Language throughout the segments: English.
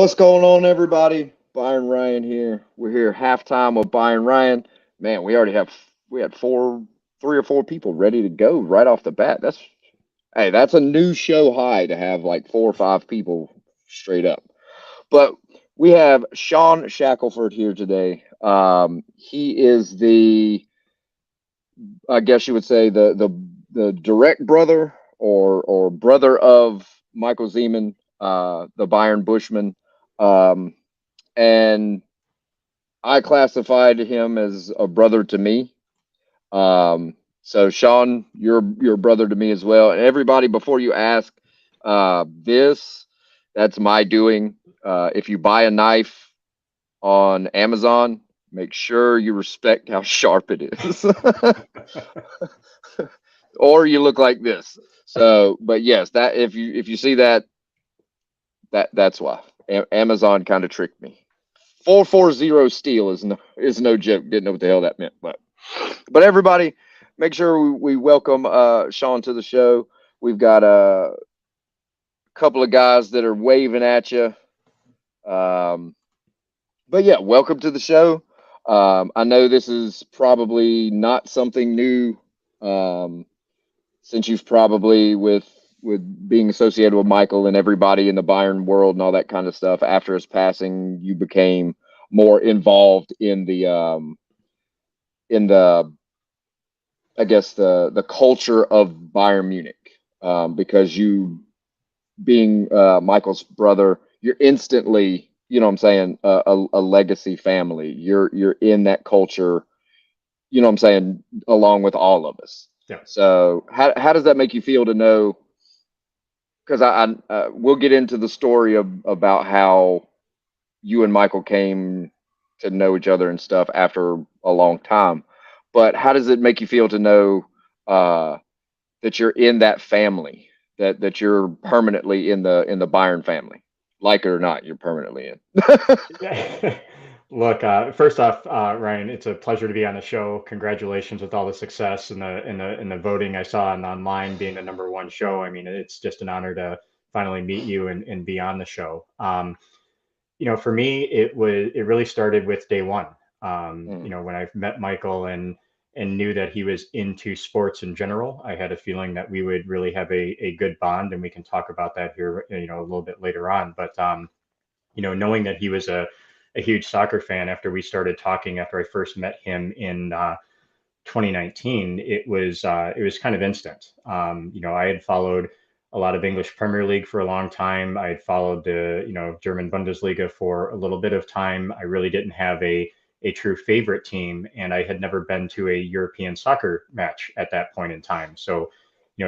What's going on, everybody? Byron Ryan here. We're here halftime with Byron Ryan. Man, we had three or four people ready to go right off the bat. That's a new show high to have like four or five people straight up. But we have Shawn Shackelford here today. He is I guess you would say the direct brother or brother of Michael Zeman, the Bayern Buschmann. Um, and I classified him as a brother to me. So Shawn, you're a brother to me as well. And everybody, before you ask, this that's my doing. If you buy a knife on Amazon, make sure you respect how sharp it is, or you look like this. So, but yes, that if you see that, that's why Amazon kind of tricked me. 440 steel is no joke. Didn't know what the hell that meant, but everybody, make sure we welcome Shawn to the show. We've got a couple of guys that are waving at you. But yeah, welcome to the show. I know this is probably not something new, um, since you've probably with being associated with Michael and everybody in the Bayern world and all that kind of stuff. After his passing, you became more involved in the I guess the culture of Bayern Munich, because you being Michael's brother, you're instantly, you know what I'm saying, a legacy family. You're in that culture, you know what I'm saying, along with all of us. Yeah. So how does that make you feel to know? Because we'll get into the story about how you and Michael came to know each other and stuff after a long time. But how does it make you feel to know uh, that you're in that family, that you're permanently in the Byron family? Like it or not, you're permanently in. Yeah. Look, first off, Ryan, it's a pleasure to be on the show. Congratulations with all the success and the voting I saw on online being the number one show. I mean, it's just an honor to finally meet you and be on the show. For me, it really started with day one. Mm, When I met Michael and knew that he was into sports in general, I had a feeling that we would really have a good bond, and we can talk about that here, a little bit later on. But knowing that he was a huge soccer fan after we started talking, after I first met him in 2019, it was kind of instant. I had followed a lot of English Premier League for a long time. I had followed the German Bundesliga for a little bit of time. I really didn't have a true favorite team, and I had never been to a European soccer match at that point in time. So,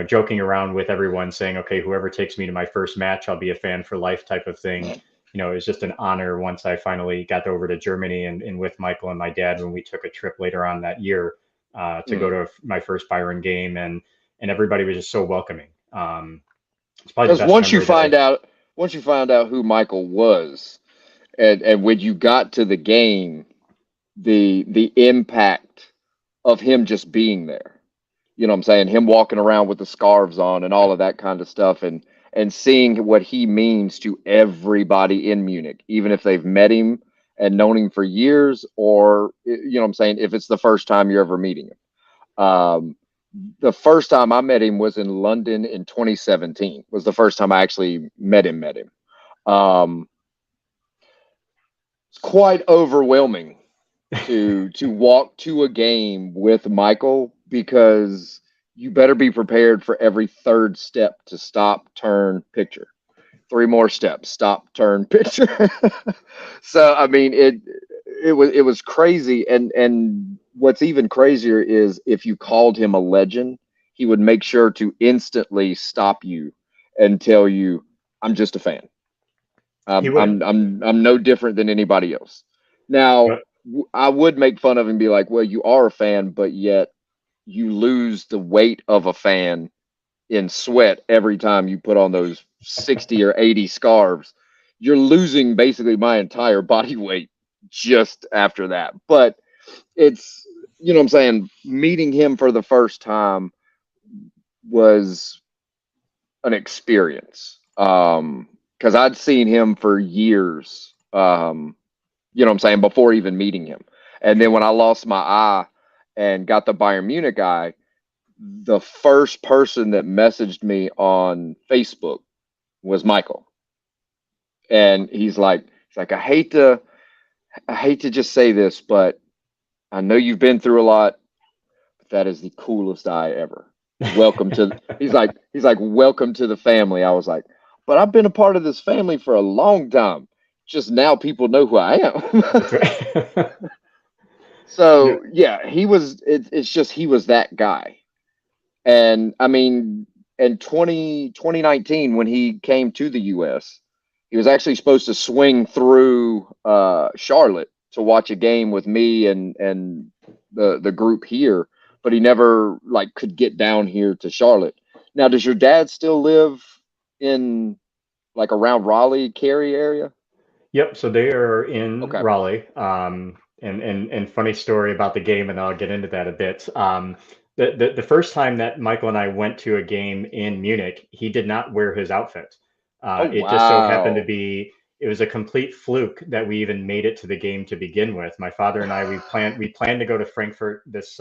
joking around with everyone saying, okay, whoever takes me to my first match, I'll be a fan for life type of thing. It was just an honor once I finally got over to Germany and with Michael and my dad when we took a trip later on that year to go mm. to my first Byron game, and everybody was just so welcoming. It's probably the Because best memory that I. once you find out who Michael was, and when you got to the game, the impact of him just being there. You know what I'm saying? Him walking around with the scarves on and all of that kind of stuff, and seeing what he means to everybody in Munich, even if they've met him and known him for years, or you know what I'm saying, if it's the first time you're ever meeting him. The first time I met him was in London in 2017. Was the first time I actually met him. Um, it's quite overwhelming to walk to a game with Michael, because you better be prepared for every third step to stop, turn, picture. Three more steps, stop, turn, picture. So I mean, it was crazy, and what's even crazier is if you called him a legend, he would make sure to instantly stop you and tell you, "I'm just a fan. He I'm would. I'm I'm I'm no different than anybody else." Now, But I would make fun of him and be like, "Well, you are a fan, but yet you lose the weight of a fan in sweat every time you put on those 60 or 80 scarves. You're losing basically my entire body weight just after that." But it's, you know what I'm saying, meeting him for the first time was an experience. because I'd seen him for years. You know what I'm saying, before even meeting him. And then Sure. when I lost my eye and got the Bayern Munich eye, the first person that messaged me on Facebook was Michael. And he's like, I hate to just say this, but I know you've been through a lot, but that is the coolest eye ever. Welcome to he's like, welcome to the family. I was like, but I've been a part of this family for a long time. Just now people know who I That's am. right. No, So yeah, it's just he was that guy. And I mean, in 2019, when he came to the US, he was actually supposed to swing through Charlotte to watch a game with me and the group here, but he never like could get down here to Charlotte. Now, does your dad still live in like around Raleigh, Cary area? yep. So they are in Okay. Raleigh. And funny story about the game, and I'll get into that a bit. The first time that Michael and I went to a game in Munich, he did not wear his outfit. Oh It just so happened to wow. be it was a complete fluke that we even made it to the game to begin with. My father and I we planned to go to Frankfurt this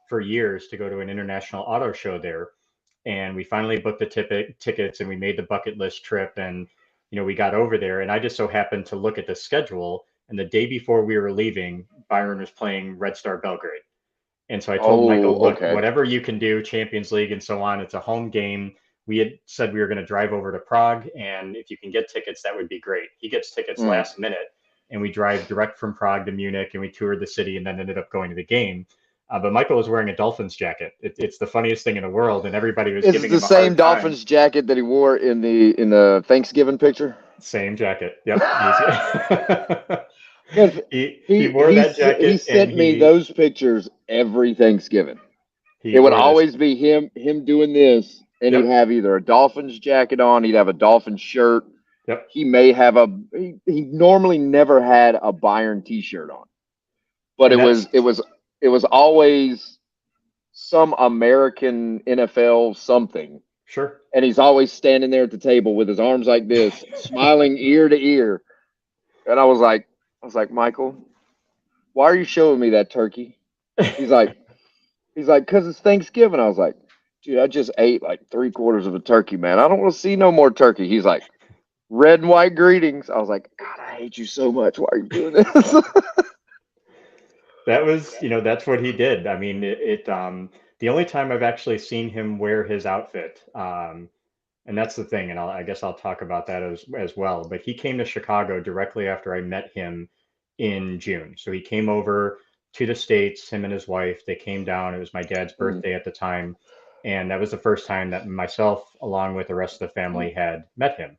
for years to go to an international auto show there, and we finally booked the tickets and we made the bucket list trip, and we got over there, and I just so happened to look at the schedule, and the day before we were leaving, Bayern was playing Red Star Belgrade. And so I told Michael, Oh, look, okay. whatever you can do, Champions League and so on, it's a home game. We had said we were going to drive over to Prague, and if you can get tickets, that would be great. He gets tickets Mm. last minute, and we drive direct from Prague to Munich, and we toured the city, and then ended up going to the game. But Michael was wearing a Dolphins jacket. It's the funniest thing in the world, and everybody was Is giving the him a hard same time. Dolphins jacket that he wore in the Thanksgiving picture? Same jacket. Yep. He's Because he wore that he jacket, and sent me he those pictures every Thanksgiving. he It would wore this. always be him doing this, and he'd Yep. have either a Dolphins jacket on, he'd have a Dolphins shirt. Yep. He may have he normally never had a Bayern T-shirt on, but And that's it was always some American NFL something, sure. and he's always standing there at the table with his arms like this, smiling ear to ear. And I was like, Michael, why are you showing me that turkey? He's like, because it's Thanksgiving. I was like, dude, I just ate like three-quarters of a turkey, man. I don't want to see no more turkey. He's like, red and white greetings. I was like, God, I hate you so much. Why are you doing this? That was, that's what he did. I mean, the only time I've actually seen him wear his outfit, and that's the thing, and I guess I'll talk about that as well. But he came to Chicago directly after I met him in June. So he came over to the States, him and his wife. They came down. It was my dad's Mm, birthday at the time, and that was the first time that myself, along with the rest of the mm. family, had met him.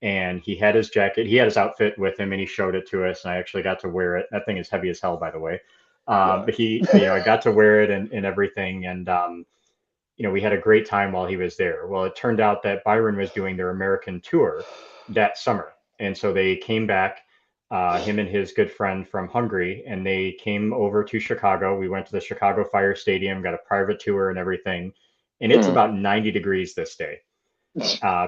And he had his jacket, he had his outfit with him, and he showed it to us. And I actually got to wear it. That thing is heavy as hell, by the way. Yeah. But I got to wear it and everything. And we had a great time while he was there. Well, it turned out that Byron was doing their American tour that summer, and so they came back. Him and his good friend from Hungary, and they came over to Chicago. We went to the Chicago Fire Stadium, got a private tour and everything. And it's Mm. about 90 degrees this day,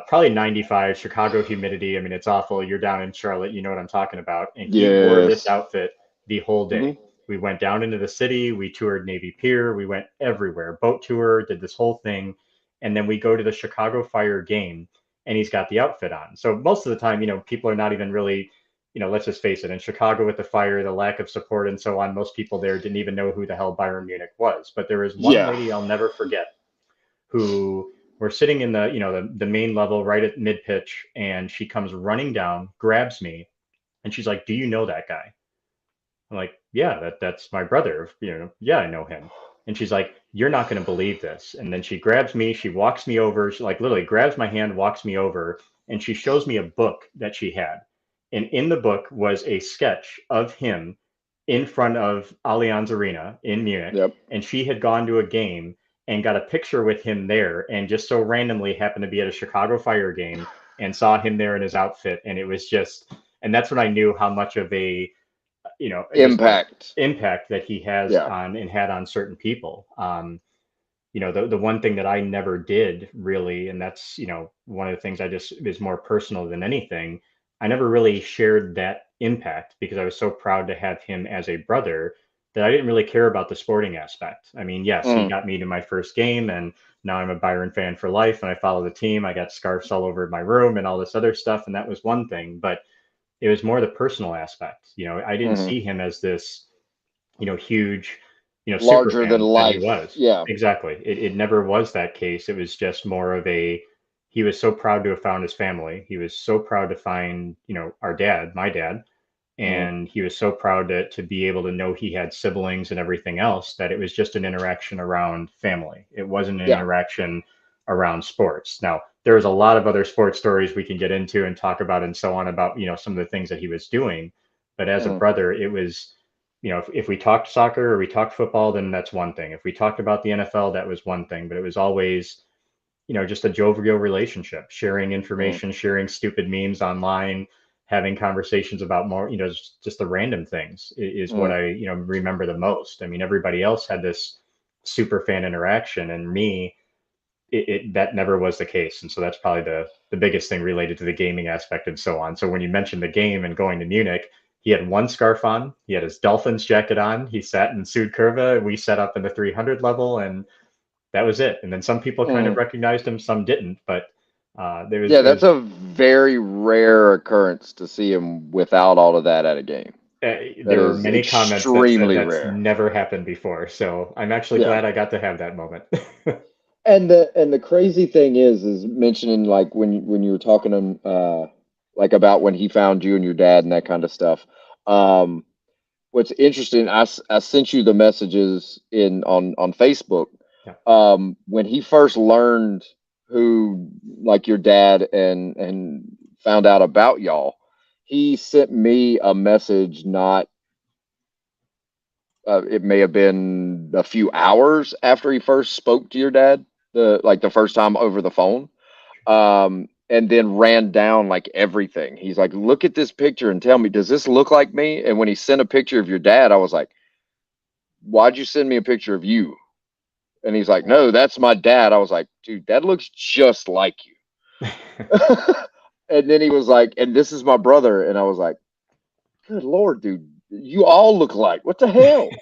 probably 95, Chicago humidity. I mean, it's awful. You're down in Charlotte, you know what I'm talking about. And he wore this Yes. outfit the whole day. Hmm. We went down into the city, we toured Navy Pier, we went everywhere, boat tour, did this whole thing. And then we go to the Chicago Fire game, and he's got the outfit on. So most of the time, people are not even really, let's just face it, in Chicago with the fire, the lack of support and so on, most people there didn't even know who the hell Bayern Munich was. But there was one Yeah. lady I'll never forget who were sitting in the main level right at mid pitch, and she comes running down, grabs me, and she's like, "Do you know that guy?" I'm like, "Yeah, that's my brother. Yeah, I know him." And she's like, "You're not going to believe this." And then she grabs me, she walks me over, she like literally grabs my hand, walks me over, and she shows me a book that she had. And in the book was a sketch of him in front of Allianz Arena in Munich, Yep. and she had gone to a game and got a picture with him there, and just so randomly happened to be at a Chicago Fire game and saw him there in his outfit, and it was just, and that's when I knew how much of a just a Impact. impact that he has Yeah. on and had on certain people. the one thing that I never did really, and that's, one of the things I just is more personal than anything. I never really shared that impact because I was so proud to have him as a brother that I didn't really care about the sporting aspect. I mean, yes, he Mm, got me to my first game, and now I'm a Byron fan for life, and I follow the team. I got scarves all over my room and all this other stuff, and that was one thing. But it was more the personal aspect. I didn't mhm. see him as this, huge, super Larger than fan that he life. was. Yeah. Exactly. It never was that case. It was just more of he was so proud to have found his family. He was so proud to find, our dad, my dad, Mm, and he was so proud to be able to know he had siblings and everything else that it was just an interaction around family. It wasn't an yeah. interaction around sports. Now, there's a lot of other sports stories we can get into and talk about and so on about, some of the things that he was doing. But as a Mm, brother, it was, if we talked soccer or we talked football, then that's one thing. If we talked about the NFL, that was one thing. But it was always, just a jovial relationship, sharing mm, information, sharing stupid memes online, having conversations about more, just the random things is what mm, I, remember the most. I mean, everybody else had this super fan interaction, and me, that never was the case. And so that's probably the biggest thing related to the gaming aspect and so on. So when you mentioned the game and going to Munich, he had one scarf on, he had his Dolphins jacket on, he sat in Sud Curva, we set up in the 300 level, and that was it. And then some people kind of mm. recognized him, some didn't, but there was Yeah, it that's was a very rare occurrence to see him without all of that at a game. That there were is many comments that said extremely that's rare. never happened before. So I'm actually Yeah. glad I got to have that moment. And the crazy thing is mentioning like when you were talking to him like about when he found you and your dad and that kind of stuff. Um what's interesting, I sent you the messages in on Facebook. Yeah. When he first learned who like your dad and found out about y'all, he sent me a message. Not It may have been a few hours after he first spoke to your dad, the first time over the phone, and then ran down like everything. He's like, look at this picture and tell me, does this look like me? And when he sent a picture of your dad, I was like, why'd you send me a picture of you? And he's like, no, that's my dad. I was like, dude, that looks just like you. And then he was like, and this is my brother. And I was like, good Lord, dude, you all look like, what the hell?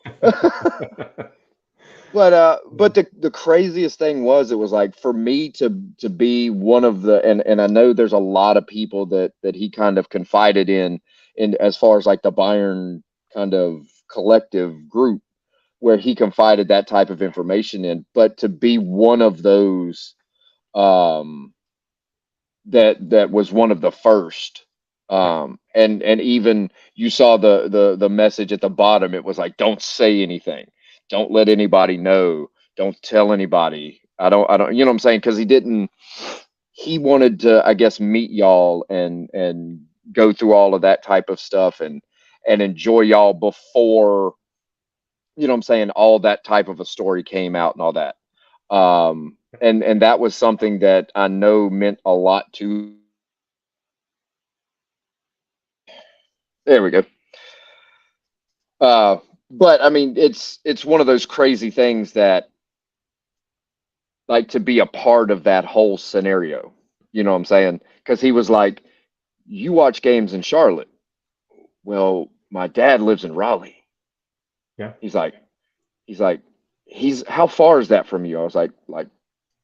But the craziest thing was, it was like for me to be one of the, and I know there's a lot of people that he kind of confided in as far as like the Bayern kind of collective group, where he confided that type of information in, but to be one of those, um that was one of the first, Yeah. and even you saw the message at the bottom. It was like, don't say anything, don't let anybody know, don't tell anybody. I don't, you know what I'm saying, because he wanted to, I guess, meet y'all and go through all of that type of stuff and enjoy y'all before, you know what I'm saying, all that type of a story came out and all that. And that was something that I know meant a lot to. There we go. Uh, but I mean, it's one of those crazy things that, like, to be a part of that whole scenario. You know what I'm saying? Because he was like, "You watch games in Charlotte." Well, my dad lives in Raleigh. Yeah. He's like, he's like, he's how far is that from you? I was like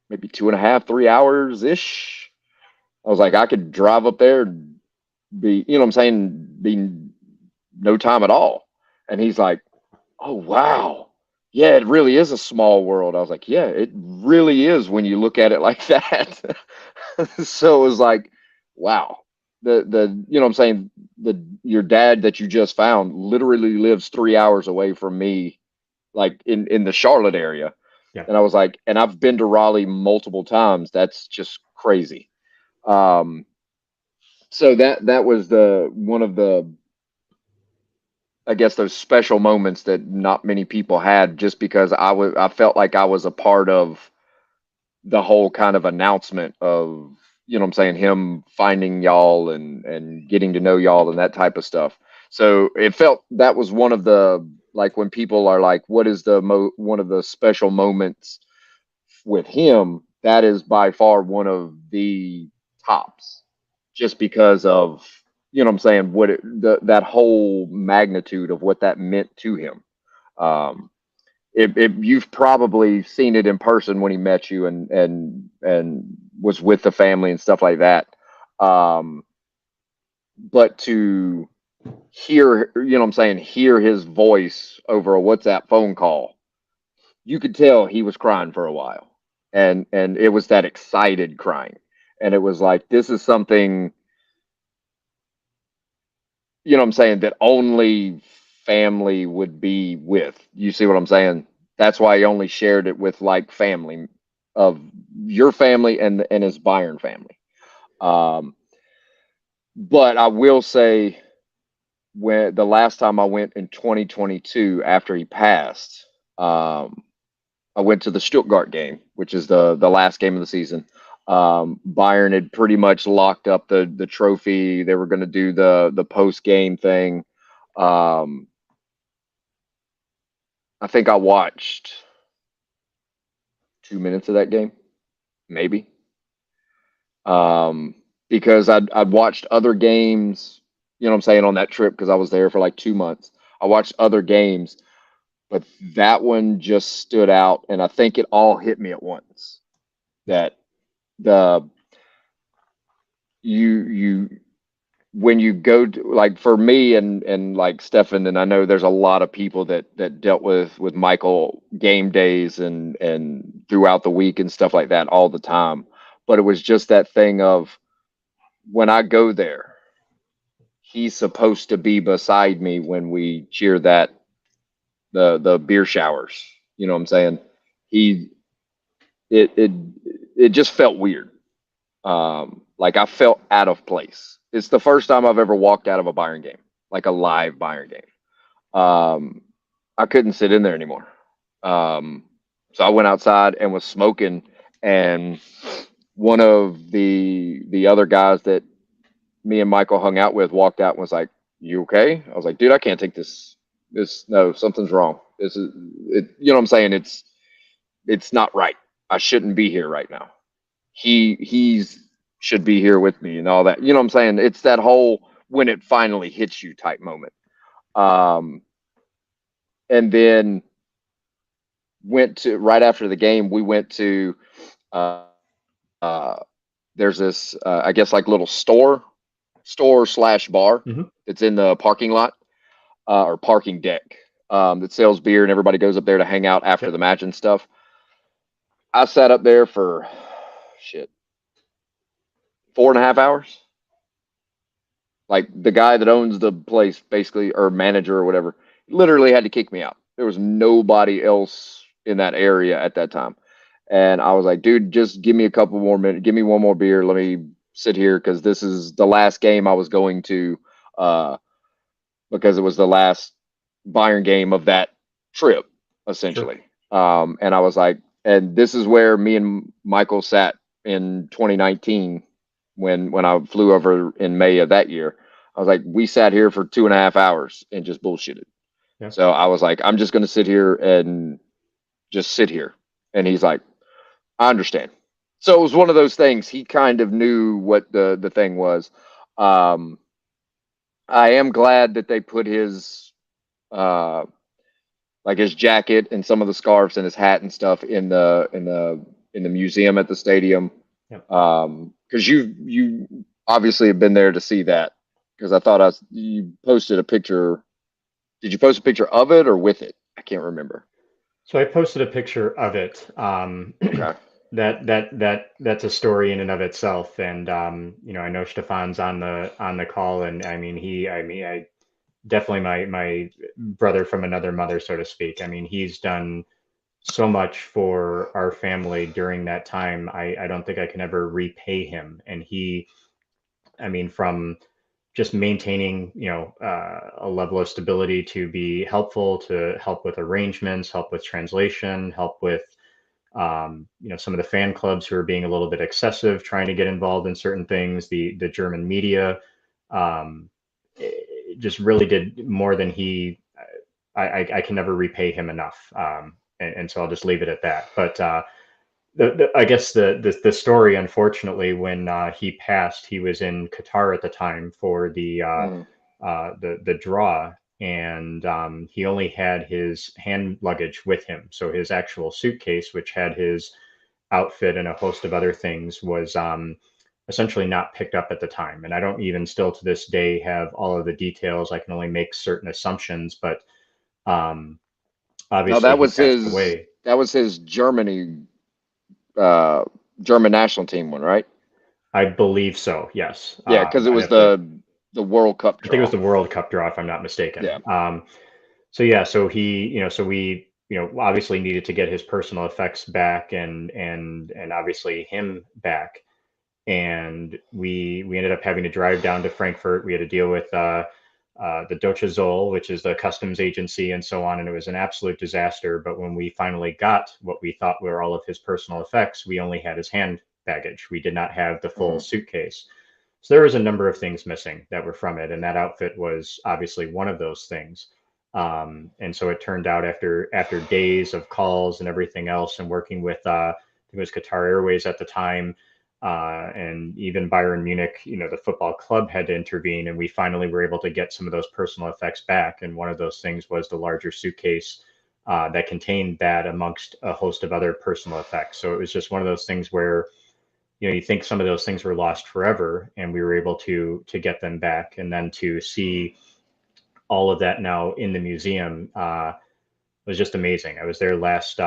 maybe 2.5, 3 hours ish. I was like, I could drive up there, and be, you know what I'm saying, be no time at all. And he's like, oh wow, yeah, it really is a small world. I was like, yeah, it really is when you look at it like that. So it was like, wow, the you know what I'm saying, the your dad that you just found literally lives 3 hours away from me, like in the Charlotte area. Yeah. And I was like, and I've been to Raleigh multiple times. That's just crazy. um so that was the one of the, I guess, those special moments that not many people had, just because I felt like I was a part of the whole kind of announcement of, you know what I'm saying, him finding y'all and getting to know y'all and that type of stuff. So it felt that was one of the, like, when people are like, what is one of the special moments with him, that is by far one of the tops, just because of, you know what I'm saying, that whole magnitude of what that meant to him. Um, you've probably seen it in person when he met you and was with the family and stuff like that. Um, but to hear, you know what I'm saying, hear his voice over a WhatsApp phone call, you could tell he was crying for a while. And it was that excited crying. And it was like, this is something, you know what I'm saying, that only family would be with. You see what I'm saying? That's why he only shared it with like family of your family and his Bayern family. Um, but I will say, when the last time I went in 2022 after he passed, um, I went to the Stuttgart game, which is the last game of the season. Bayern had pretty much locked up the trophy. They were going to do the post game thing. Um, I think I watched 2 minutes of that game, maybe, um, because I'd watched other games. You know what I'm saying, on that trip, because I was there for like 2 months. I watched other games, but that one just stood out, and I think it all hit me at once. That the you when you go to, like, for me and like Stefan, and I know there's a lot of people that dealt with Michael game days and throughout the week and stuff like that all the time. But it was just that thing of, when I go there, he's supposed to be beside me when we cheer that the beer showers. You know what I'm saying? He it it it just felt weird. Like I felt out of place. It's the first time I've ever walked out of a Bayern game, like a live Bayern game. I couldn't sit in there anymore. Um, so I went outside and was smoking, and one of the other guys that me and Michael hung out with walked out and was like, "You okay?" I was like, "Dude, I can't take this. No, something's wrong. This is it. You know what I'm saying? It's not right. I shouldn't be here right now. He's should be here with me and all that. You know what I'm saying? It's that whole when it finally hits you type moment. Um, and then went to right after the game. We went to there's this I guess like little store/bar Mm-hmm. that's in the parking lot, or parking deck, that sells beer, and everybody goes up there to hang out after Yep. the match and stuff. I sat up there for shit 4.5 hours. Like, the guy that owns the place, basically, or manager or whatever, literally had to kick me out. There was nobody else in that area at that time. And I was like, dude, just give me a couple more minutes. Give me one more beer. Let me sit here, because this is the last game I was going to, uh, because it was the last Bayern game of that trip, Sure. essentially. And I was like, and this is where me and Michael sat in 2019, when I flew over in May of that year. I was like, we sat here for 2.5 hours and just bullshitted. Yeah. So I was like, I'm just going to sit here and just sit here. And he's like, I understand. So it was one of those things. He kind of knew what the thing was. Um, I am glad that they put his uh, like his jacket and some of the scarves and his hat and stuff in the museum at the stadium. Yeah. Because you obviously have been there to see that. Because I thought you posted a picture. Did you post a picture of it or with it? I can't remember. So I posted a picture of it. Okay. That's a story in and of itself. And I know Stefan's on the call, and I definitely my brother from another mother, so to speak. I mean, he's done so much for our family during that time. I don't think I can ever repay him. And from just maintaining, a level of stability to be helpful, to help with arrangements, help with translation, help with, some of the fan clubs who are being a little bit excessive, trying to get involved in certain things, the German media, um, just really did more than I can never repay him enough. And so I'll just leave it at that. But I guess the story, unfortunately, when he passed, he was in Qatar at the time for Mm, the draw, and he only had his hand luggage with him. So his actual suitcase, which had his outfit and a host of other things, was essentially not picked up at the time. And I don't even still to this day have all of the details. I can only make certain assumptions, but um, no, obviously he passed away. that was his Germany uh, German national team one, right? I believe so. Yes. Yeah, because it I'd was have to. the World Cup I think it was draw. the World Cup draw, if I'm not mistaken. Yeah. So yeah, so he, so we, obviously needed to get his personal effects back and obviously him back, and we ended up having to drive down to Frankfurt. We had to deal with the Deutsche Zoll, which is the customs agency, and so on, and it was an absolute disaster. But when we finally got what we thought were all of his personal effects, we only had his hand baggage. We did not have the full Hmm. suitcase. So there was a number of things missing that were from it, and that outfit was obviously one of those things. And so it turned out after days of calls and everything else, and working with I think it was Qatar Airways at the time, and even Bayern Munich, the football club had to intervene, and we finally were able to get some of those personal effects back. And one of those things was the larger suitcase that contained that amongst a host of other personal effects. So it was just one of those things where you think some of those things were lost forever, and we were able to get them back, and then to see all of that now in the museum was just amazing. I was there last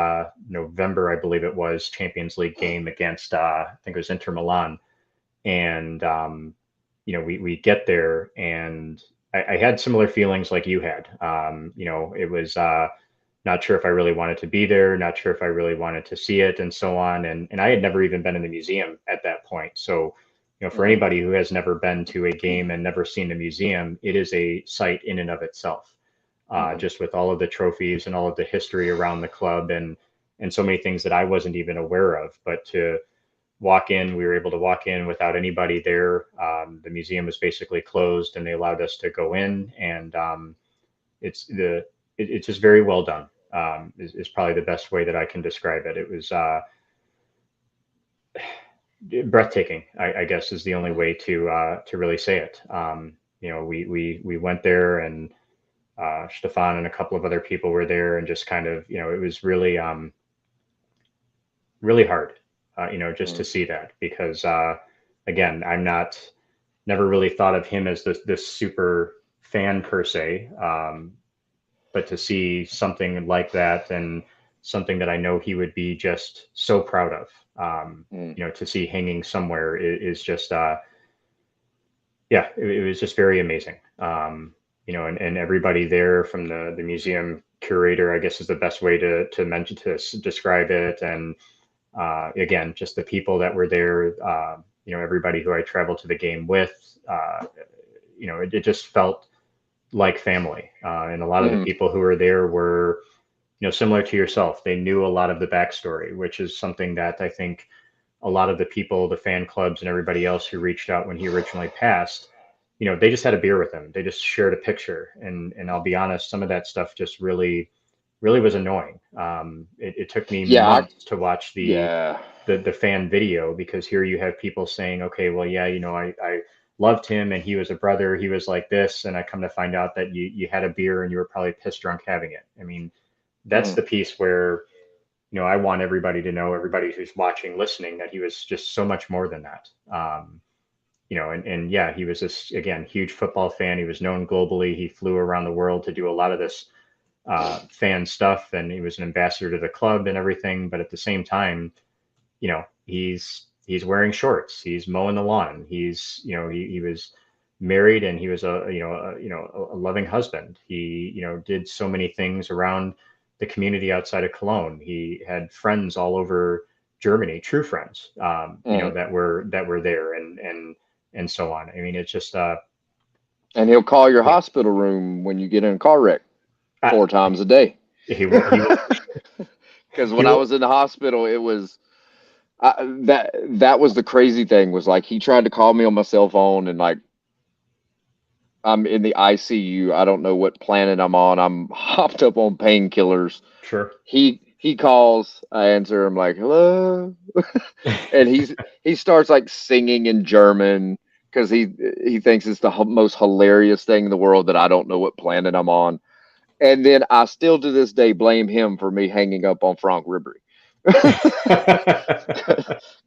November, I believe it was, Champions League game against I think it was Inter Milan, and we get there, and I had similar feelings like you had. It was not sure if I really wanted to be there, not sure if I really wanted to see it, and so on. And I had never even been in the museum at that point. So, for Hmm. anybody who has never been to a game and never seen a museum, it is a site in and of itself. Hmm. Just with all of the trophies and all of the history around the club, and so many things that I wasn't even aware of. But to walk in, we were able to walk in without anybody there. The museum was basically closed, and they allowed us to go in, and it's it's just very well done. Is probably the best way that I can describe it. It was breathtaking, I guess, is the only way to really say it. We went there, and Stefan and a couple of other people were there, and just kind of, it was really really hard, just Hmm. to see that, because again, I'm not never really thought of him as this super fan per se, but to see something like that, and something that I know he would be just so proud of, Hmm. to see hanging somewhere is just, yeah, it was just very amazing. And everybody there, from the museum curator, I guess is the best way to mention to describe it. And again, just the people that were there, everybody who I traveled to the game with, it just felt like family. And a lot of the Hmm. people who were there were, similar to yourself. They knew a lot of the backstory, which is something that I think a lot of the people, the fan clubs, and everybody else who reached out when he originally passed, they just had a beer with him. They just shared a picture, and I'll be honest, some of that stuff just really, really was annoying. It took me Yeah. months to watch Yeah. the fan video, because here you have people saying, okay, well, yeah, I loved him, and he was a brother, he was like this, and I come to find out that you had a beer and you were probably pissed drunk having it. I mean, that's Hmm. the piece where, I want everybody to know, everybody who's watching, listening, that he was just so much more than that. And yeah, he was this, again, huge football fan. He was known globally. He flew around the world to do a lot of this fan stuff, and he was an ambassador to the club and everything. But at the same time, he's wearing shorts. He's mowing the lawn. He was married, and he was a loving husband. He did so many things around the community outside of Cologne. He had friends all over Germany, true friends, Hmm. that were there, and so on. I mean, it's just And he'll call your yeah. hospital room when you get in a car wreck I, 4 times a day. he will Because he when I will was in the hospital, it was that was the crazy thing, was like he tried to call me on my cell phone, and like I'm in the ICU. I don't know what planet I'm on. I'm hopped up on painkillers. sure. he calls, I answer, I'm like, hello. And he starts like singing in German because he thinks it's the most hilarious thing in the world that I don't know what planet I'm on. And then I still to this day blame him for me hanging up on Frank Ribery.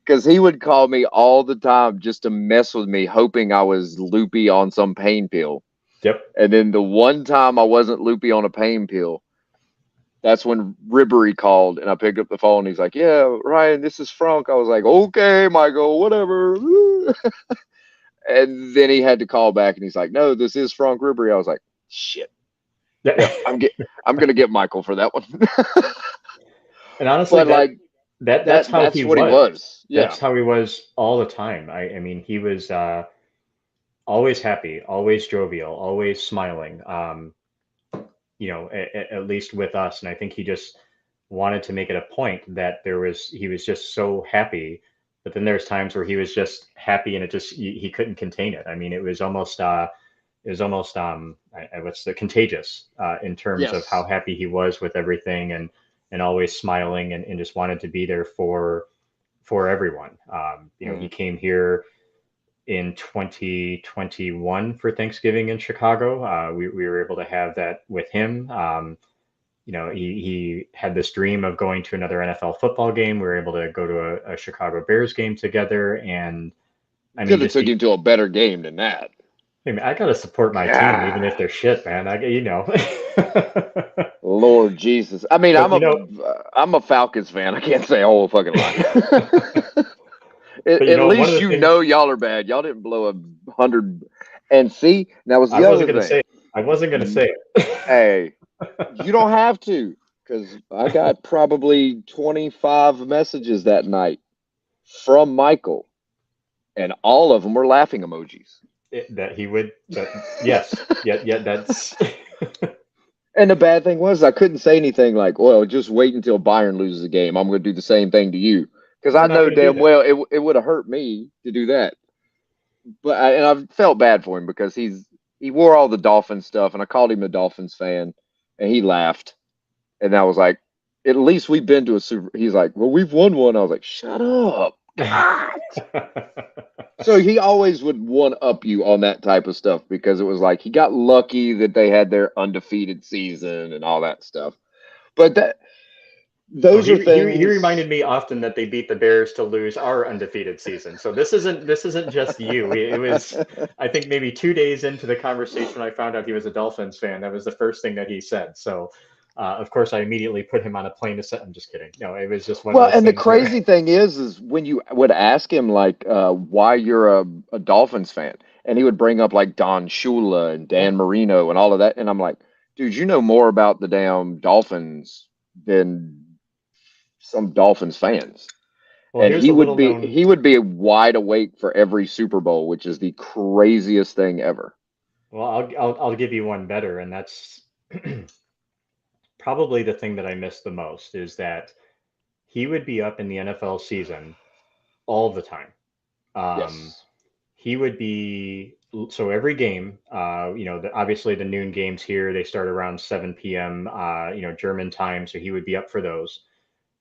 Because he would call me all the time just to mess with me, hoping I was loopy on some pain pill. Yep. And then the one time I wasn't loopy on a pain pill, that's when Ribery called, and I picked up the phone. He's like, "Yeah, Ryan, this is Frank." I was like, "Okay, Michael, whatever." And then he had to call back, and he's like, "No, this is Frank Ribery." I was like, "Shit, yep, I'm gonna get Michael for that one." And honestly, But like that's how that's he what he was. was. Yeah. That's how he was all the time. I mean, he was always happy, always jovial, always smiling. At least with us. And I think he just wanted to make it a point that he was just so happy. But then there's times where he was just happy and he couldn't contain it. I mean, it was almost what's the contagious in terms of how Yes. happy he was with everything and always smiling and just wanted to be there for everyone. He Mm. came here in 2021 for Thanksgiving in Chicago. We were able to have that with him. He had this dream of going to another NFL football game. We were able to go to a Chicago Bears game together. And I mean, Could have just took him to a better game than that. I got to support my team, even if God, they're shit, man. Lord Jesus. I mean, But I'm a Falcons fan. I can't say a whole fucking lot. At one of least the you things know y'all are bad. Y'all didn't blow 100. And see, that was I the other wasn't going to thing. say it. I wasn't going to say it. Hey, you don't have to, because I got probably 25 messages that night from Michael, and all of them were laughing emojis. That he would, yes, yeah, that's. And the bad thing was, I couldn't say anything like, well, just wait until Bayern loses a game. I'm going to do the same thing to you. Because I We're not know going to do damn that. well it would have hurt me to do that. And I felt bad for him because he wore all the Dolphins stuff, and I called him a Dolphins fan, and he laughed. And I was like, at least we've been to a Super. He's like, well, we've won one. I was like, shut up. God. So he always would one up you on that type of stuff because it was like he got lucky that they had their undefeated season and all that stuff. But Well, those are he things. reminded me often that they beat the Bears to lose our undefeated season. So this isn't just you. It was, I think, maybe 2 days into the conversation, I found out he was a Dolphins fan. That was the first thing that he said. So, of course, I immediately put him on a plane to set. I'm just kidding. No, it was just one of Well, those and the things where crazy thing is when you would ask him like why you're a Dolphins fan, and he would bring up like Don Shula and yeah. Dan Marino and all of that, and I'm like, dude, you know more about the damn Dolphins than some Dolphins fans. Well, And here's a little known. he would be wide awake for every Super Bowl, which is the craziest thing ever. Well, I'll give you one better, and that's probably the thing that I miss the most is that he would be up in the NFL season all the time. Um, Yes. he would be so every game. Obviously the noon games here they start around 7 p.m. German time, so he would be up for those.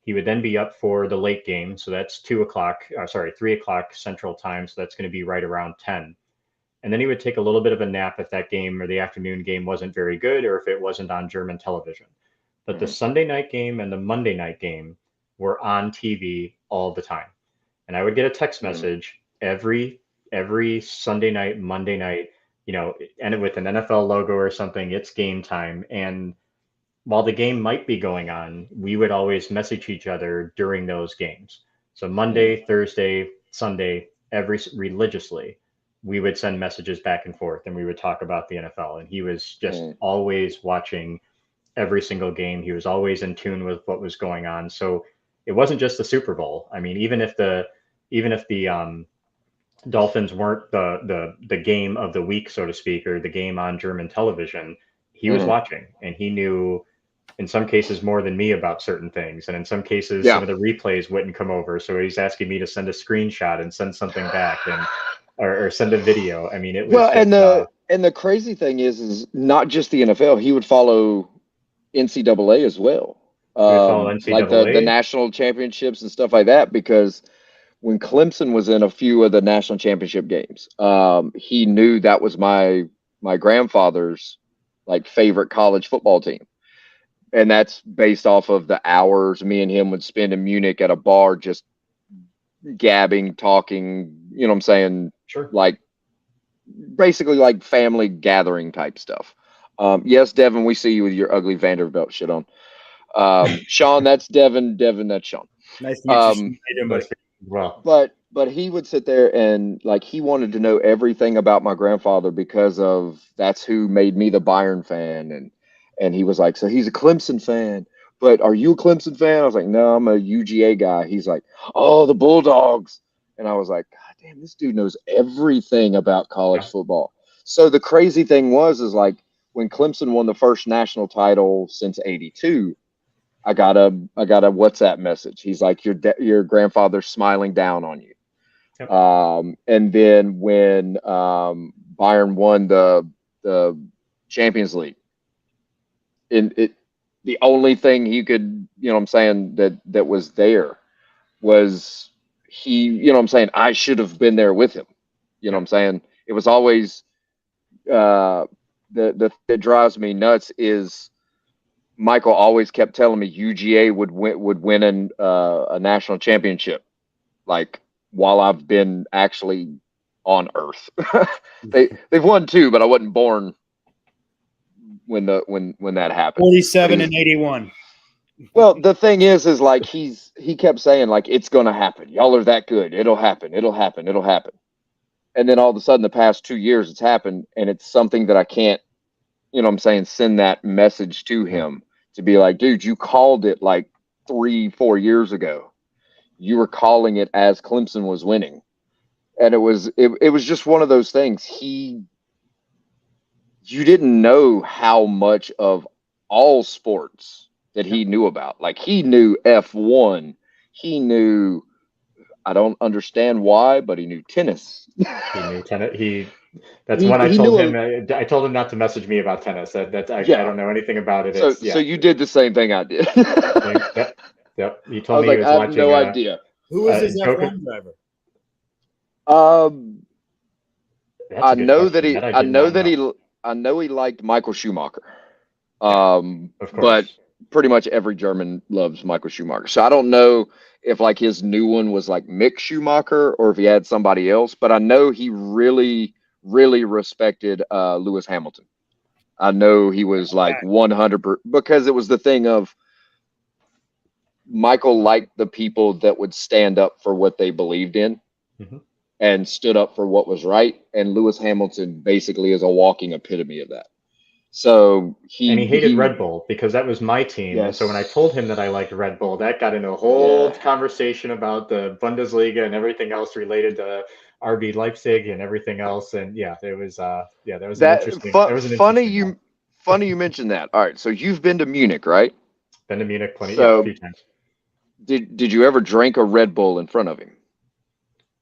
He would then be up for the late game, so that's 2 o'clock. Sorry, 3 o'clock Central Time, so that's going to be right around 10. And then he would take a little bit of a nap if that game or the afternoon game wasn't very good or if it wasn't on German television. But the Hmm. Sunday night game and the Monday night game were on TV all the time. And I would get a text Hmm. message every Sunday night, Monday night, and with an NFL logo or something, it's game time. And while the game might be going on, we would always message each other during those games. So Hmm. Monday, Thursday, Sunday, every religiously, we would send messages back and forth and we would talk about the NFL. And he was just Hmm. always watching every single game. He was always in tune with what was going on. So it wasn't just the Super Bowl. I mean, even if the Dolphins weren't the game of the week, so to speak, or the game on German television, he was Hmm. watching and he knew in some cases more than me about certain things. And in some cases, some Yeah. of the replays wouldn't come over. So he's asking me to send a screenshot and send something back or send a video. I mean, it was Well, just, and the crazy thing is not just the NFL. He would follow NCAA as well. You would follow like the NCAA? national championships and stuff like that, because when Clemson was in a few of the national championship games, he knew that was my grandfather's like favorite college football team. And that's based off of the hours me and him would spend in Munich at a bar just gabbing, talking, you know what I'm saying? Sure. Like basically like family gathering type stuff. Yes, Devin, we see you with your ugly Vanderbilt shit on. Shawn, that's Devin. Devin, that's Shawn. Nice to meet you, Um, Sean. I do but miss it as well. but he would sit there and like he wanted to know everything about my grandfather because of that's who made me the Bayern fan, and he was like, so he's a Clemson fan, but are you a Clemson fan? I was like, no, I'm a UGA guy. He's like, oh, the Bulldogs, and I was like, God damn, this dude knows everything about college Yeah. football. So the crazy thing was is like when Clemson won the first national title since '82. I got a WhatsApp message. He's like, your grandfather's smiling down on you. Yep. And then when Bayern won the Champions League, in it, the only thing he could, you know, what I'm saying that was there was he, you know, what I'm saying I should have been there with him. You know, what I'm Yep. saying it was always the that drives me nuts is Michael always kept telling me UGA would win a national championship, like while I've been actually on Earth. They've won two, but I wasn't born when that happened. 47 and 81. Well, the thing is like he kept saying like it's gonna happen. Y'all are that good. It'll happen. It'll happen. It'll happen. And then all of a sudden, the past 2 years, it's happened, and it's something that I can't, you know what I'm saying, send that message to him to be like, dude, you called it like 3, 4 years ago. You were calling it as Clemson was winning. And it was just one of those things. You didn't know how much of all sports that he knew about. Like he knew F1. He knew, I don't understand why, but he knew tennis. He knew tennis. That's he when I he told knew him. I told him not to message me about tennis. I yeah. don't know anything about it. So It's so yeah. you did the same thing I did. Yep. Yep. He I told was me he like, was I have watching no idea. Who is his Joker. F1 driver? Um, That's a good question. That I I did know not that know. I know he liked Michael Schumacher. Yeah, of But course. pretty much every German loves Michael Schumacher. So I don't know if like his new one was like Mick Schumacher or if he had somebody else, but I know he really, really respected Lewis Hamilton. I know he was like 100 because it was the thing of Michael liked the people that would stand up for what they believed in Hmm. and stood up for what was right. And Lewis Hamilton basically is a walking epitome of that. So And he hated he Red Bull because that was my team. And so when I yes. told him that I liked Red Bull, that got into a whole Yeah. conversation about the Bundesliga and everything else related to RB Leipzig and everything else. And yeah, there was that was an Funny interesting one. you mentioned that. All right, so you've been to Munich, right? Been to Munich plenty, yeah, a So few times. did you ever drink a Red Bull in front of him?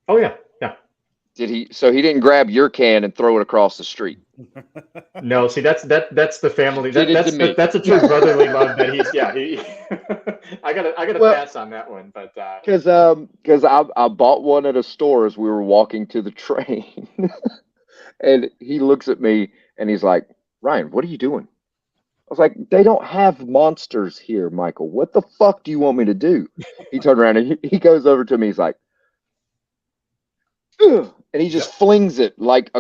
Oh yeah, yeah. Did he? So he didn't grab your can and throw it across the street. No, see that's the family. Did it to me. That's a true brotherly love that he's yeah. I gotta Well, pass on that one, but because I bought one at a store as we were walking to the train, and he looks at me and he's like, Ryan, what are you doing? I was like, they don't have monsters here, Michael. What the fuck do you want me to do? He turned around and he goes over to me. He's like, ugh, and he yeah, just flings it like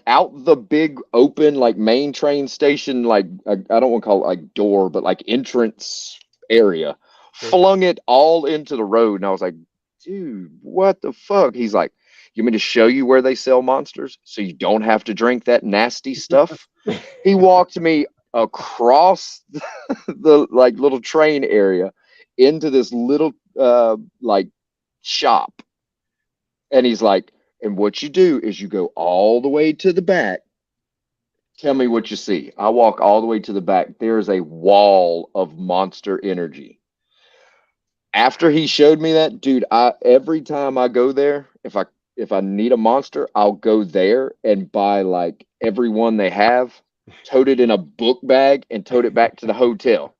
out the big open like main train station like I don't want to call it like door but like entrance area. sure. Flung it all into the road, and I was like, dude, what the fuck? He's like, you want me to show you where they sell monsters so you don't have to drink that nasty stuff? He walked me across the like little train area into this little like shop, and he's like, and what you do is you go all the way to the back. Tell me what you see. I walk all the way to the back. There's a wall of Monster Energy. After he showed me that, dude, I every time I go there, if I need a monster, I'll go there and buy like every one they have, tote it in a book bag, and tote it back to the hotel.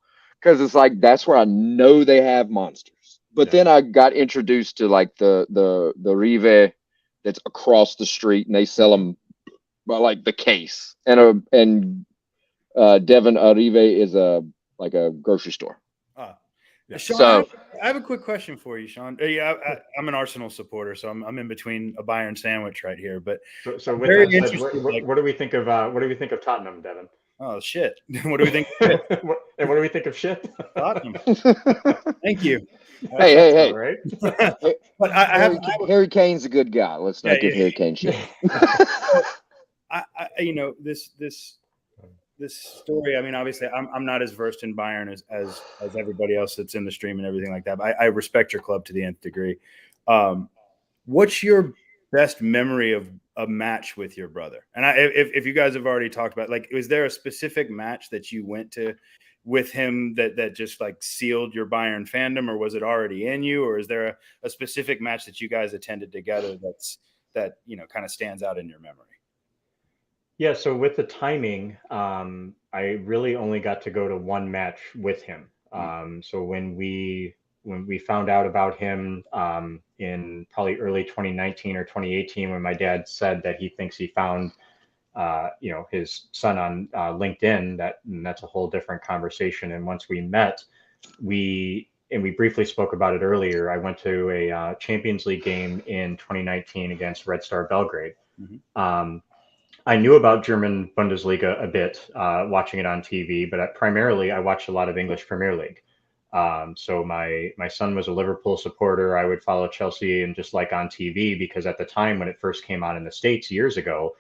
because it's like that's where I know they have monsters. But then I got introduced to like the Rive that's across the street, and they sell them by like the case. And Devon Rive is like a grocery store. Shawn, So I have a quick question for you, Shawn. Yeah, I'm an Arsenal supporter, so I'm in between a Bayern sandwich right here. But so with that said, what do we think of Tottenham, Devin? Oh shit! What do we think? And what do we think of shit? Tottenham. Thank you. Hey! All right. But Harry Kane's a good guy. Let's not give Harry Kane shit. This story. I mean, obviously, I'm not as versed in Bayern as everybody else that's in the stream and everything like that. But I respect your club to the nth degree. What's your best memory of a match with your brother? And if you guys have already talked about, like, was there a specific match that you went to with him that just like sealed your Bayern fandom, or was it already in you, or is there a specific match that you guys attended together that kind of stands out in your memory? Yeah, so with the timing, I really only got to go to one match with him. So when we found out about him in probably early 2019 or 2018, when my dad said that he thinks he found his son on LinkedIn, that's a whole different conversation. And once we met, we briefly spoke about it earlier. I went to a Champions League game in 2019 against Red Star Belgrade. I knew about German Bundesliga a bit, watching it on TV, but primarily I watched a lot of English Premier League. So my son was a Liverpool supporter. I would follow Chelsea and just like on TV, because at the time when it first came on in the States years ago,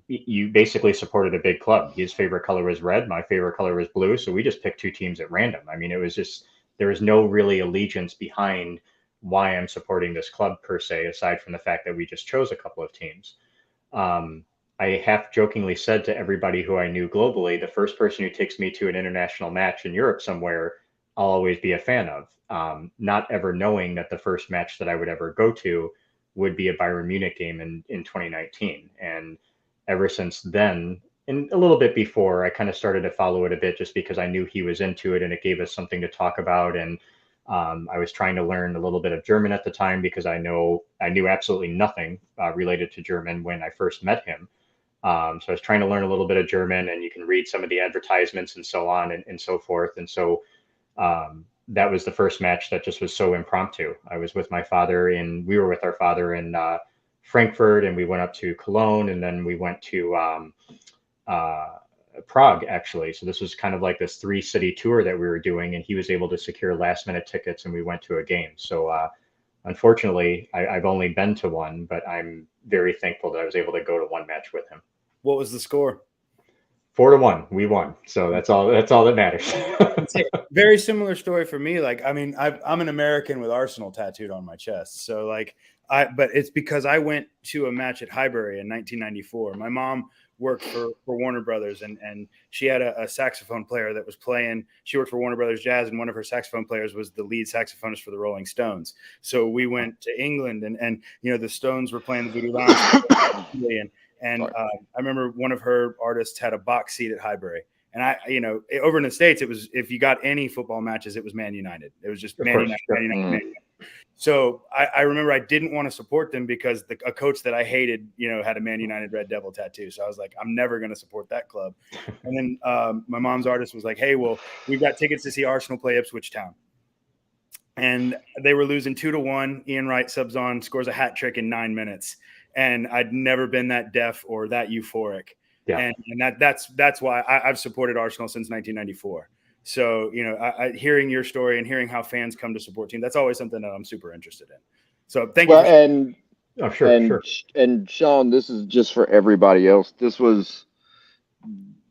you basically supported a big club. His favorite color was red. My favorite color was blue. So we just picked two teams at random. I mean, it was just, there was no really allegiance behind why I'm supporting this club per se, aside from the fact that we just chose a couple of teams. I half jokingly said to everybody who I knew globally, the first person who takes me to an international match in Europe somewhere, I'll always be a fan of, not ever knowing that the first match that I would ever go to would be a Bayern Munich game in 2019. And ever since then, and a little bit before, I kind of started to follow it a bit just because I knew he was into it and it gave us something to talk about. And I was trying to learn a little bit of German at the time because I knew absolutely nothing related to German when I first met him. So I was trying to learn a little bit of German, and you can read some of the advertisements and so on and so forth. And so that was the first match that just was so impromptu. I was with my father we were with our father in Frankfurt, and we went up to Cologne, and then we went to Prague, actually. So this was kind of like this 3-city tour that we were doing, and he was able to secure last minute tickets, and we went to a game. So unfortunately, I've only been to one, but I'm very thankful that I was able to go to one match with him. What was the score? 4-1. We won. So that's all that matters. Very similar story for me. Like, I mean, I'm an American with Arsenal tattooed on my chest. So like, but it's because I went to a match at Highbury in 1994. My mom worked for Warner Brothers, and she had a saxophone player that was playing. She worked for Warner Brothers Jazz, and one of her saxophone players was the lead saxophonist for the Rolling Stones. So we went to England, and the Stones were playing the Voodoo Lounge. And I remember one of her artists had a box seat at Highbury. And over in the States, it was, if you got any football matches, it was Man United. It was just Man United, Man United, Man United. So I remember I didn't want to support them because a coach that I hated, had a Man United Red Devil tattoo. So I was like, I'm never going to support that club. And then my mom's artist was like, hey, well, we've got tickets to see Arsenal play Ipswich Town. And they were losing 2-1. Ian Wright subs on, scores a hat trick in 9 minutes. And I'd never been that deaf or that euphoric. Yeah. And that's why I've supported Arsenal since 1994. So, hearing your story and hearing how fans come to support teams, that's always something that I'm super interested in. So thank you. Sure. And Shawn, this is just for everybody else. This was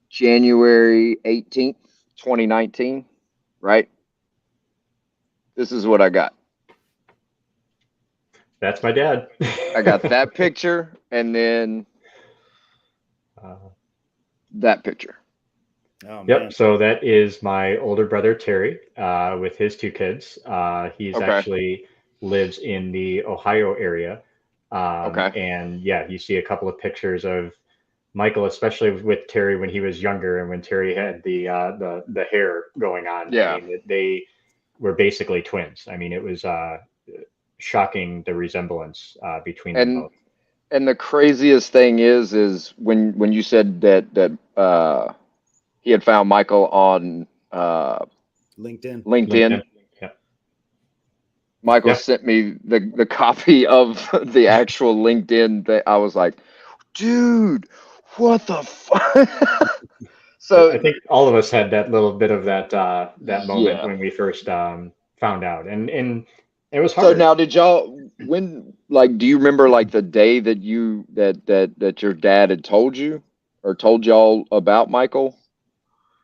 January 18th, 2019, right? This is what I got. That's my dad. I got that picture, and then that picture. Oh, yep. So that is my older brother, Terry, with his 2 kids. He's actually lives in the Ohio area. And yeah, you see a couple of pictures of Michael, especially with Terry when he was younger and when Terry had the hair going on. I Yeah. mean, they were basically twins. I mean, it was shocking the resemblance between them And both. and the craziest thing is when you said that he had found Michael on LinkedIn. LinkedIn. LinkedIn. Yeah. Michael Yeah. sent me the copy of the actual LinkedIn that I was like, dude, what the fuck? I So think all of us had that little bit of that moment yeah. when we first found out, and it was So hard. now did y'all when like do you remember like the day that you that your dad had told you or told y'all about Michael?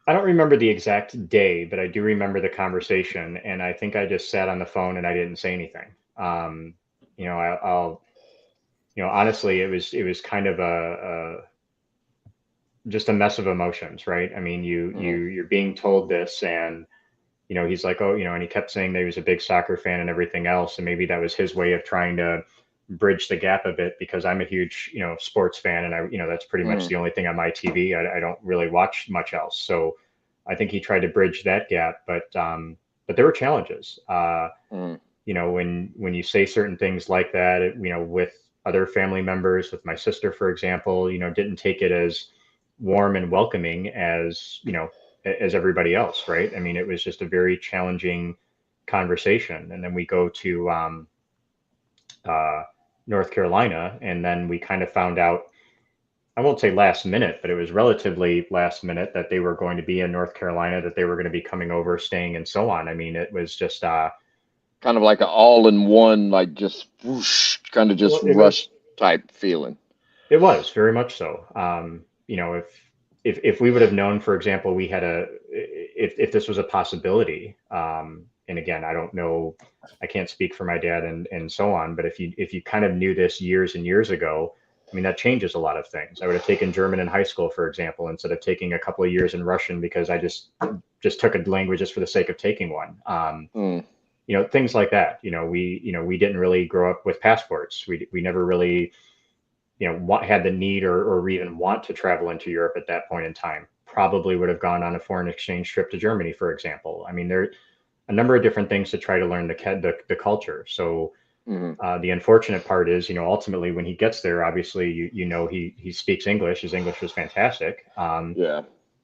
I don't remember the exact day, but I do remember the conversation, and I think I just sat on the phone and I didn't say anything. You know, I'll honestly, it was kind of a just a mess of emotions, right? I mean, Mm, you're being told this, and he's like, oh, and he kept saying that he was a big soccer fan and everything else, and maybe that was his way of trying to bridge the gap a bit because I'm a huge sports fan, and that's pretty much mm, the only thing on my TV. I don't really watch much else, so I think he tried to bridge that gap, but there were challenges. mm. When you say certain things like that, with other family members, with my sister, for example, didn't take it as warm and welcoming as everybody else, right? I mean, it was just a very challenging conversation. And then we go to uh, North Carolina, and then we kind of found out, I won't say last minute, but it was relatively last minute that they were going to be in North Carolina, that they were going to be coming over, staying, and so on. I mean, it was just, Kind of like an all-in-one, like just whoosh, kind of just well, it rush was, type feeling. it was very much so. If we would have known, for example, we had if this was a possibility, and again, I don't know, I can't speak for my dad and so on, but if you kind of knew this years and years ago, I mean, that changes a lot of things. I would have taken German in high school, for example, instead of taking a couple of years in Russian because I just took a language just for the sake of taking one. Mm, Things like that. We didn't really grow up with passports. We never really had the need or even want to travel into Europe at that point in time. Probably would have gone on a foreign exchange trip to Germany, for example. I mean, there are a number of different things to try to learn the culture. So mm, the unfortunate part is, ultimately when he gets there, obviously he speaks English. His English was fantastic. yeah.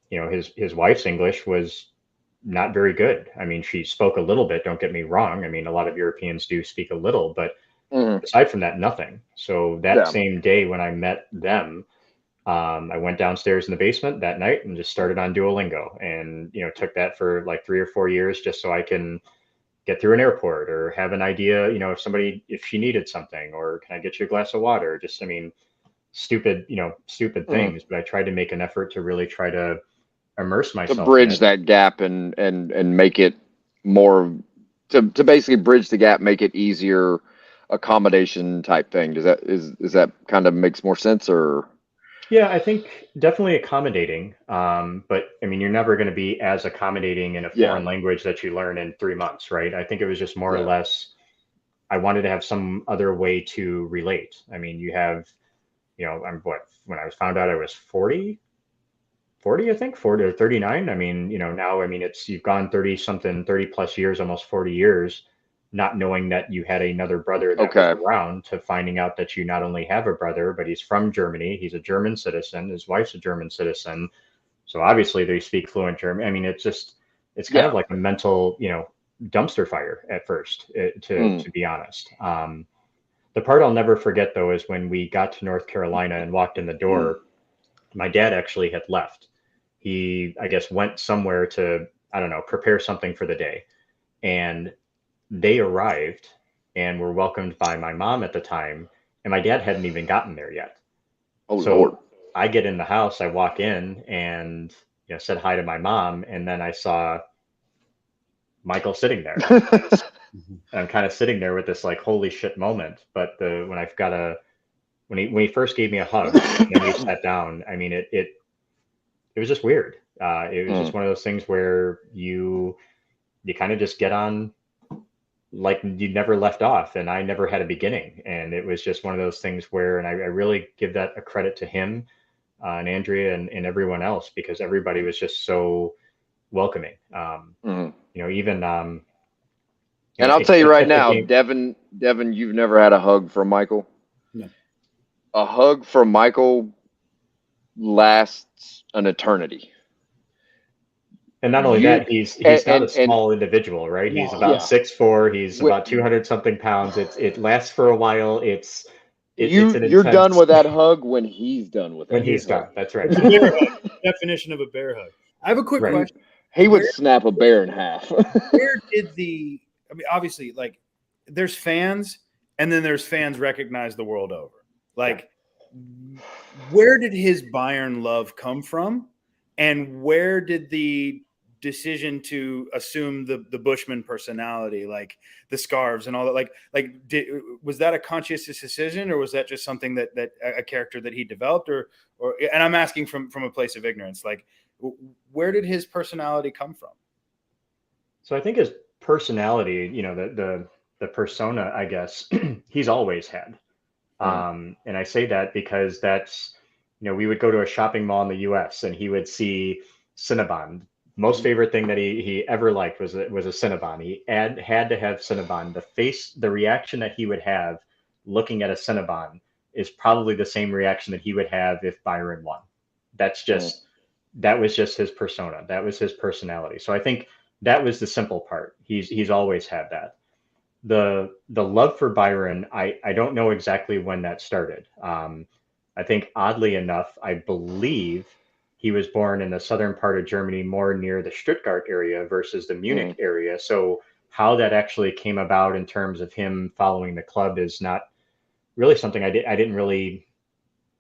His wife's English was not very good. I mean, she spoke a little bit. Don't get me wrong. I mean, a lot of Europeans do speak a little, but Mm, aside from that, nothing. So that yeah. same day when I met them, I went downstairs in the basement that night and just started on Duolingo, and took that for like 3 or 4 years just so I can get through an airport or have an idea, if she needed something, or can I get you a glass of water? Just, I mean, stupid Mm. things, but I tried to make an effort to really try to immerse To myself in bridge it. that gap and make it more to basically bridge the gap, make it easier accommodation type thing. Is that kind of makes more sense or Yeah, I think definitely accommodating. But I mean, you're never going to be as accommodating in a yeah, foreign language that you learn in 3 months, right? I think it was just more or yeah. less, I wanted to have some other way to relate. I mean, I'm when I was found out I was 40, I think 40 or 39. I mean, now, I mean, you've gone 30 something, 30 plus years, almost 40 years, not knowing that you had another brother that was Okay. around, to finding out that you not only have a brother, but he's from Germany. He's a German citizen. His wife's a German citizen. So obviously they speak fluent German. I mean, it's kind of Yeah. like a mental, dumpster fire at first, to, Mm, to be honest. The part I'll never forget, though, is when we got to North Carolina and walked in the mm. door. My dad actually had left. He, I guess, went somewhere to, I don't know, prepare something for the day. And they arrived and were welcomed by my mom at the time. And my dad hadn't even gotten there yet. Oh Lord. So I get in the house, I walk in and, said hi to my mom. And then I saw Michael sitting there. Mhm. And I'm kind of sitting there with this like, holy shit moment. But when he first gave me a hug, then we sat down. I mean, it was just weird. It was Mm. just one of those things where you kind of just get on like you never left off, and I never had a beginning, and it was just one of those things where, and I really give that a credit to him. and Andrea and everyone else, because everybody was just so welcoming. Even and I'll tell you right at the now, game. Devin, you've never had a hug from Michael. No. A hug from Michael lasts an eternity. And not only that, he's not a small individual, right? No. He's about 6'4". He's about 200 something pounds. It lasts for a while. It's an you're done intense with that hug when he's done with when that. he's done. That's right. It's a bear hug. Definition of a bear hug. I have a quick Right. question. He would snap a bear in half. Where did I mean, obviously, like, there's fans, and then there's fans recognized the world over. Like, where did his Bayern love come from, and where did the decision to assume the Buschmann personality, like the scarves and all that, was that a conscious decision, or was that just something that a character that he developed, or and I'm asking from a place of ignorance, like, where did his personality come from? So I think his personality, the persona, I guess, he's always had. And I say that because that's, we would go to a shopping mall in the US and he would see Cinnabon. Most favorite thing that he ever liked was a Cinnabon. He had to have Cinnabon. The reaction that he would have looking at a Cinnabon is probably the same reaction that he would have if Byron won. That was just his persona. That was his personality. So I think that was the simple part. He's always had that. The love for Byron, I don't know exactly when that started. I think oddly enough, I believe he was born in the southern part of Germany, more near the Stuttgart area versus the Munich area. So how that actually came about in terms of him following the club is not really something I didn't really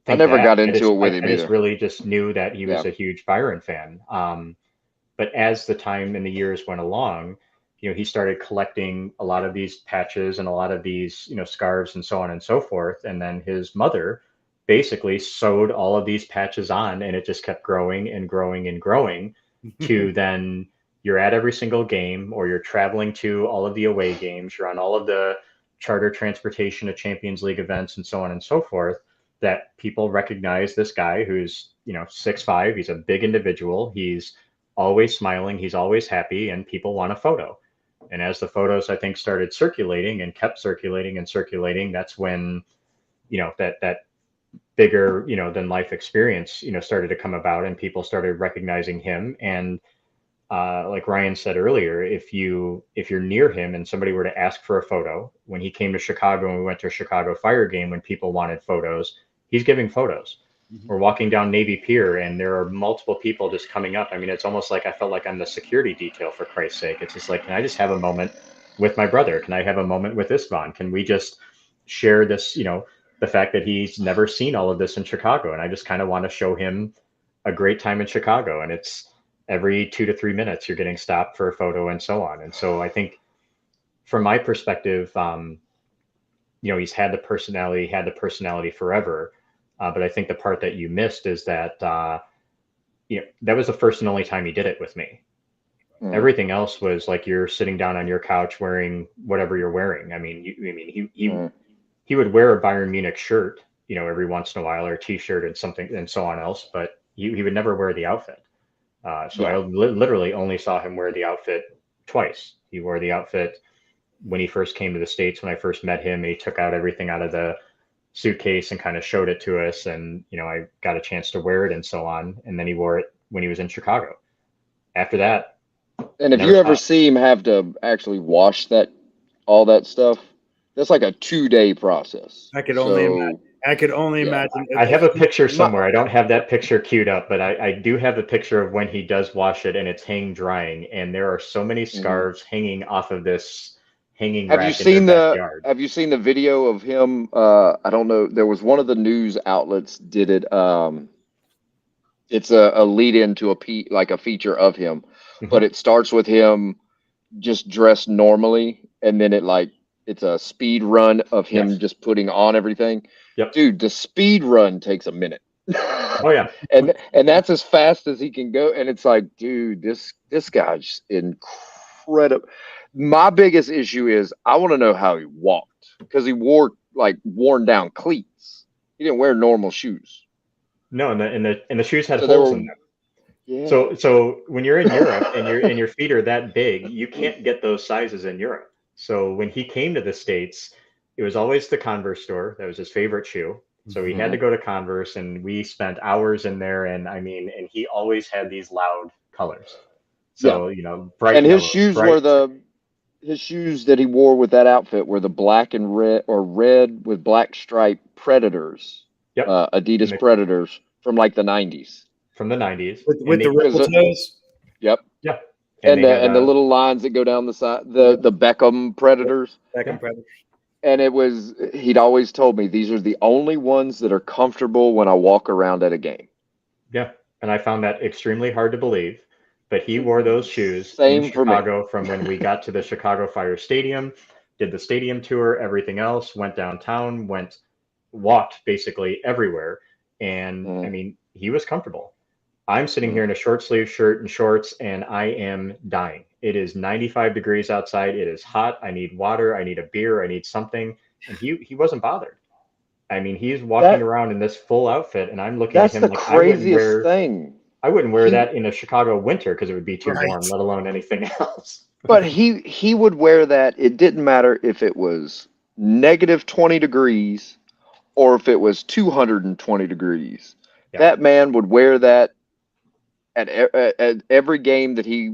I never got into it with him I just either. really just knew that he was a huge Byron fan. But as the time and the years went along, he started collecting a lot of these patches and a lot of these, scarves and so on and so forth. And then his mother basically sewed all of these patches on, and it just kept growing and growing and growing to then you're at every single game, or you're traveling to all of the away games. You're on all of the charter transportation to Champions League events and so on and so forth, that people recognize this guy who's, 6'5". He's a big individual. He's always smiling. He's always happy, and people want a photo. And as the photos, I think, started circulating and kept circulating and circulating, that's when, that bigger, than life experience, started to come about, and people started recognizing him. And like Ryan said earlier, if you're near him and somebody were to ask for a photo, when he came to Chicago and we went to a Chicago Fire game, when people wanted photos, he's giving photos. We're walking down Navy Pier and there are multiple people just coming up. I mean, it's almost like I felt like I'm the security detail, for Christ's sake. It's just like, can I just have a moment with my brother? Can I have a moment with Istvan? Can we just share this, the fact that he's never seen all of this in Chicago? And I just kind of want to show him a great time in Chicago. And it's every 2 to 3 minutes, you're getting stopped for a photo and so on. And so I think from my perspective, he's had the personality forever. But I think the part that you missed is that, that was the first and only time he did it with me. Everything else was like you're sitting down on your couch wearing whatever you're wearing. I mean, he would wear a Bayern Munich shirt, every once in a while, or a T-shirt and something and so on else, but he would never wear the outfit. I literally only saw him wear the outfit twice. He wore the outfit when he first came to the States, when I first met him, and he took out everything out of the suitcase and kind of showed it to us, and I got a chance to wear it and so on. And then he wore it when he was in Chicago. After that, and if you ever see him have to actually wash all that stuff, that's like a 2-day process. I could only imagine. I have a picture somewhere. I don't have that picture queued up, but I do have a picture of when he does wash it, and it's hanging drying, and there are so many scarves hanging off of this hanging rack in their backyard. Have you seen the video of him? I don't know. There was one of the news outlets did it. It's a lead into a feature of him, but it starts with him just dressed normally, and then it's a speed run of him just putting on everything. Yep. Dude, the speed run takes a minute. Oh yeah. and that's as fast as he can go. And it's like, dude, this guy's incredible. My biggest issue is I want to know how he walked, because he wore worn down cleats. He didn't wear normal shoes. No, and the shoes had So they holes were, in them. yeah, So when you're in Europe and your feet are that big, you can't get those sizes in Europe. So when he came to the States, it was always the Converse store. That was his favorite shoe. So he had to go to Converse, and we spent hours in there. And I mean, and he always had these loud colors. yeah. So, bright And yellows, bright. his shoes that he wore with that outfit were the black and red, or red with black stripe Predators, Yep. And Adidas Predators from like the 90s. from the 90s. With the Because ripple toes. yep. Yeah. And they had The little lines that go down the side, the Beckham Predators. Beckham Predators. And he'd always told me these are the only ones that are comfortable when I walk around at a game. Yeah, and I found that extremely hard to believe. But he wore those shoes in Same for me. Chicago from when we got to the Chicago Fire Stadium, did the stadium tour, everything else, went downtown, walked basically everywhere. And I mean, he was comfortable. I'm sitting here in a short sleeve shirt and shorts, and I am dying. It is 95 degrees outside. It is hot. I need water. I need a beer. I need something. And he wasn't bothered. I mean, he's walking around in this full outfit, and I'm looking at That's him the like craziest thing. I wouldn't wear that in a Chicago winter because it would be too Right. warm, let alone anything else. But he would wear that. It didn't matter if it was negative 20 degrees or if it was 220 degrees. Yeah. That man would wear that at every game that he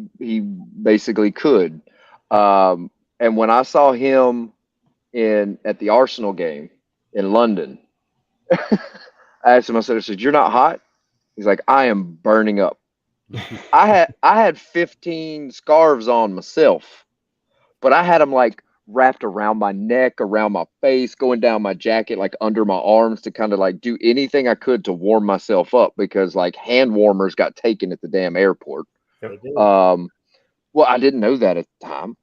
basically could. And when I saw him at the Arsenal game in London, I asked him, I said, "You're not hot?" He's like, "I am burning up." I had 15 scarves on myself, but I had them like wrapped around my neck, around my face, going down my jacket, like under my arms, to kind of like do anything I could to warm myself up, because like hand warmers got taken at the damn airport. Yep. Well, I didn't know that at the time.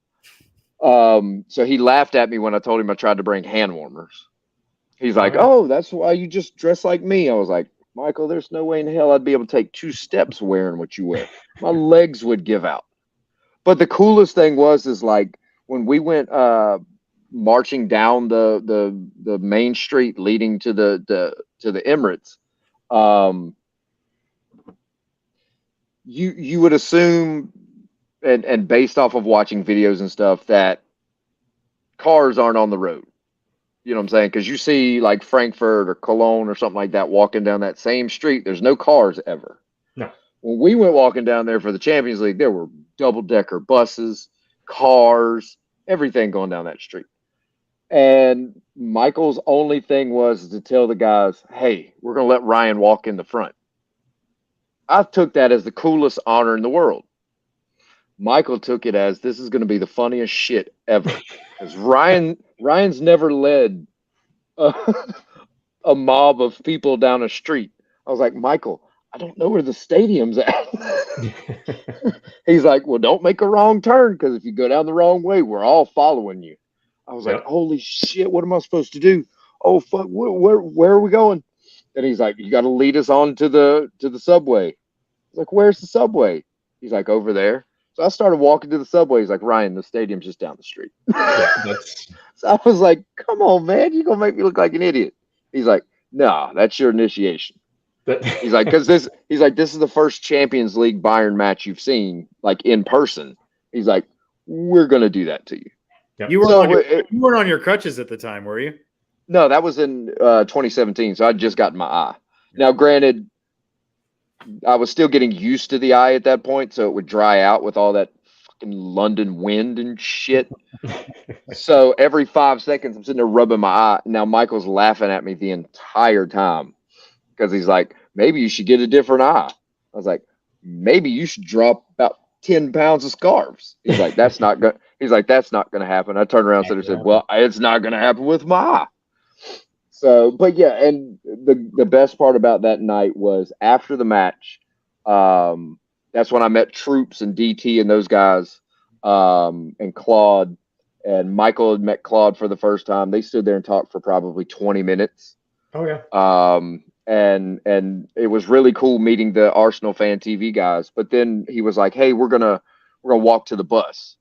So he laughed at me when I told him I tried to bring hand warmers. He's like, "Oh, that's why you just dress like me." I was like, "Michael, there's no way in hell I'd be able to take 2 steps wearing what you wear. My legs would give out." But the coolest thing is like when we went marching down the main street leading to the Emirates, you would assume, and based off of watching videos and stuff, that cars aren't on the road. You know what I'm saying? Because you see like Frankfurt or Cologne or something like that walking down that same street, there's no cars ever. No. When we went walking down there for the Champions League, there were double-decker buses, cars, everything going down that street. And Michael's only thing was to tell the guys, "Hey, we're going to let Ryan walk in the front." I took that as the coolest honor in the world. Michael took it as, this is going to be the funniest shit ever. Because Ryan's never led a mob of people down a street. I was like, "Michael, I don't know where the stadium's at." He's like, "Well, don't make a wrong turn, because if you go down the wrong way, we're all following you." I was like, "Holy shit, what am I supposed to do? Oh, fuck, where are we going?" And he's like, "You got to lead us on to the subway." I was like, "Where's the subway?" He's like, "Over there." So I started walking to the subway. He's like, "Ryan, the stadium's just down the street." So I was like, "Come on, man, you're going to make me look like an idiot." He's like, "No, that's your initiation." He's like, this is the first Champions League Bayern match you've seen, like, in person. He's like, "We're going to do that to you." Yep. You weren't on your crutches at the time, were you? No, that was in 2017. So I'd just gotten my eye. Now, granted, I was still getting used to the eye at that point, so it would dry out with all that fucking London wind and shit. So every 5 seconds, I'm sitting there rubbing my eye. Now Michael's laughing at me the entire time, because he's like, "Maybe you should get a different eye." I was like, "Maybe you should drop about 10 pounds of scarves." He's like, "That's not good." He's like, "That's not going to happen." I turned around and said, "Well, it's not going to happen with my eye." So, but yeah, and the best part about that night was after the match. That's when I met Troops and DT and those guys, and Claude, and Michael had met Claude for the first time. They stood there and talked for probably 20 minutes. Oh yeah. And it was really cool meeting the Arsenal Fan TV guys. But then he was like, "Hey, we're gonna walk to the bus,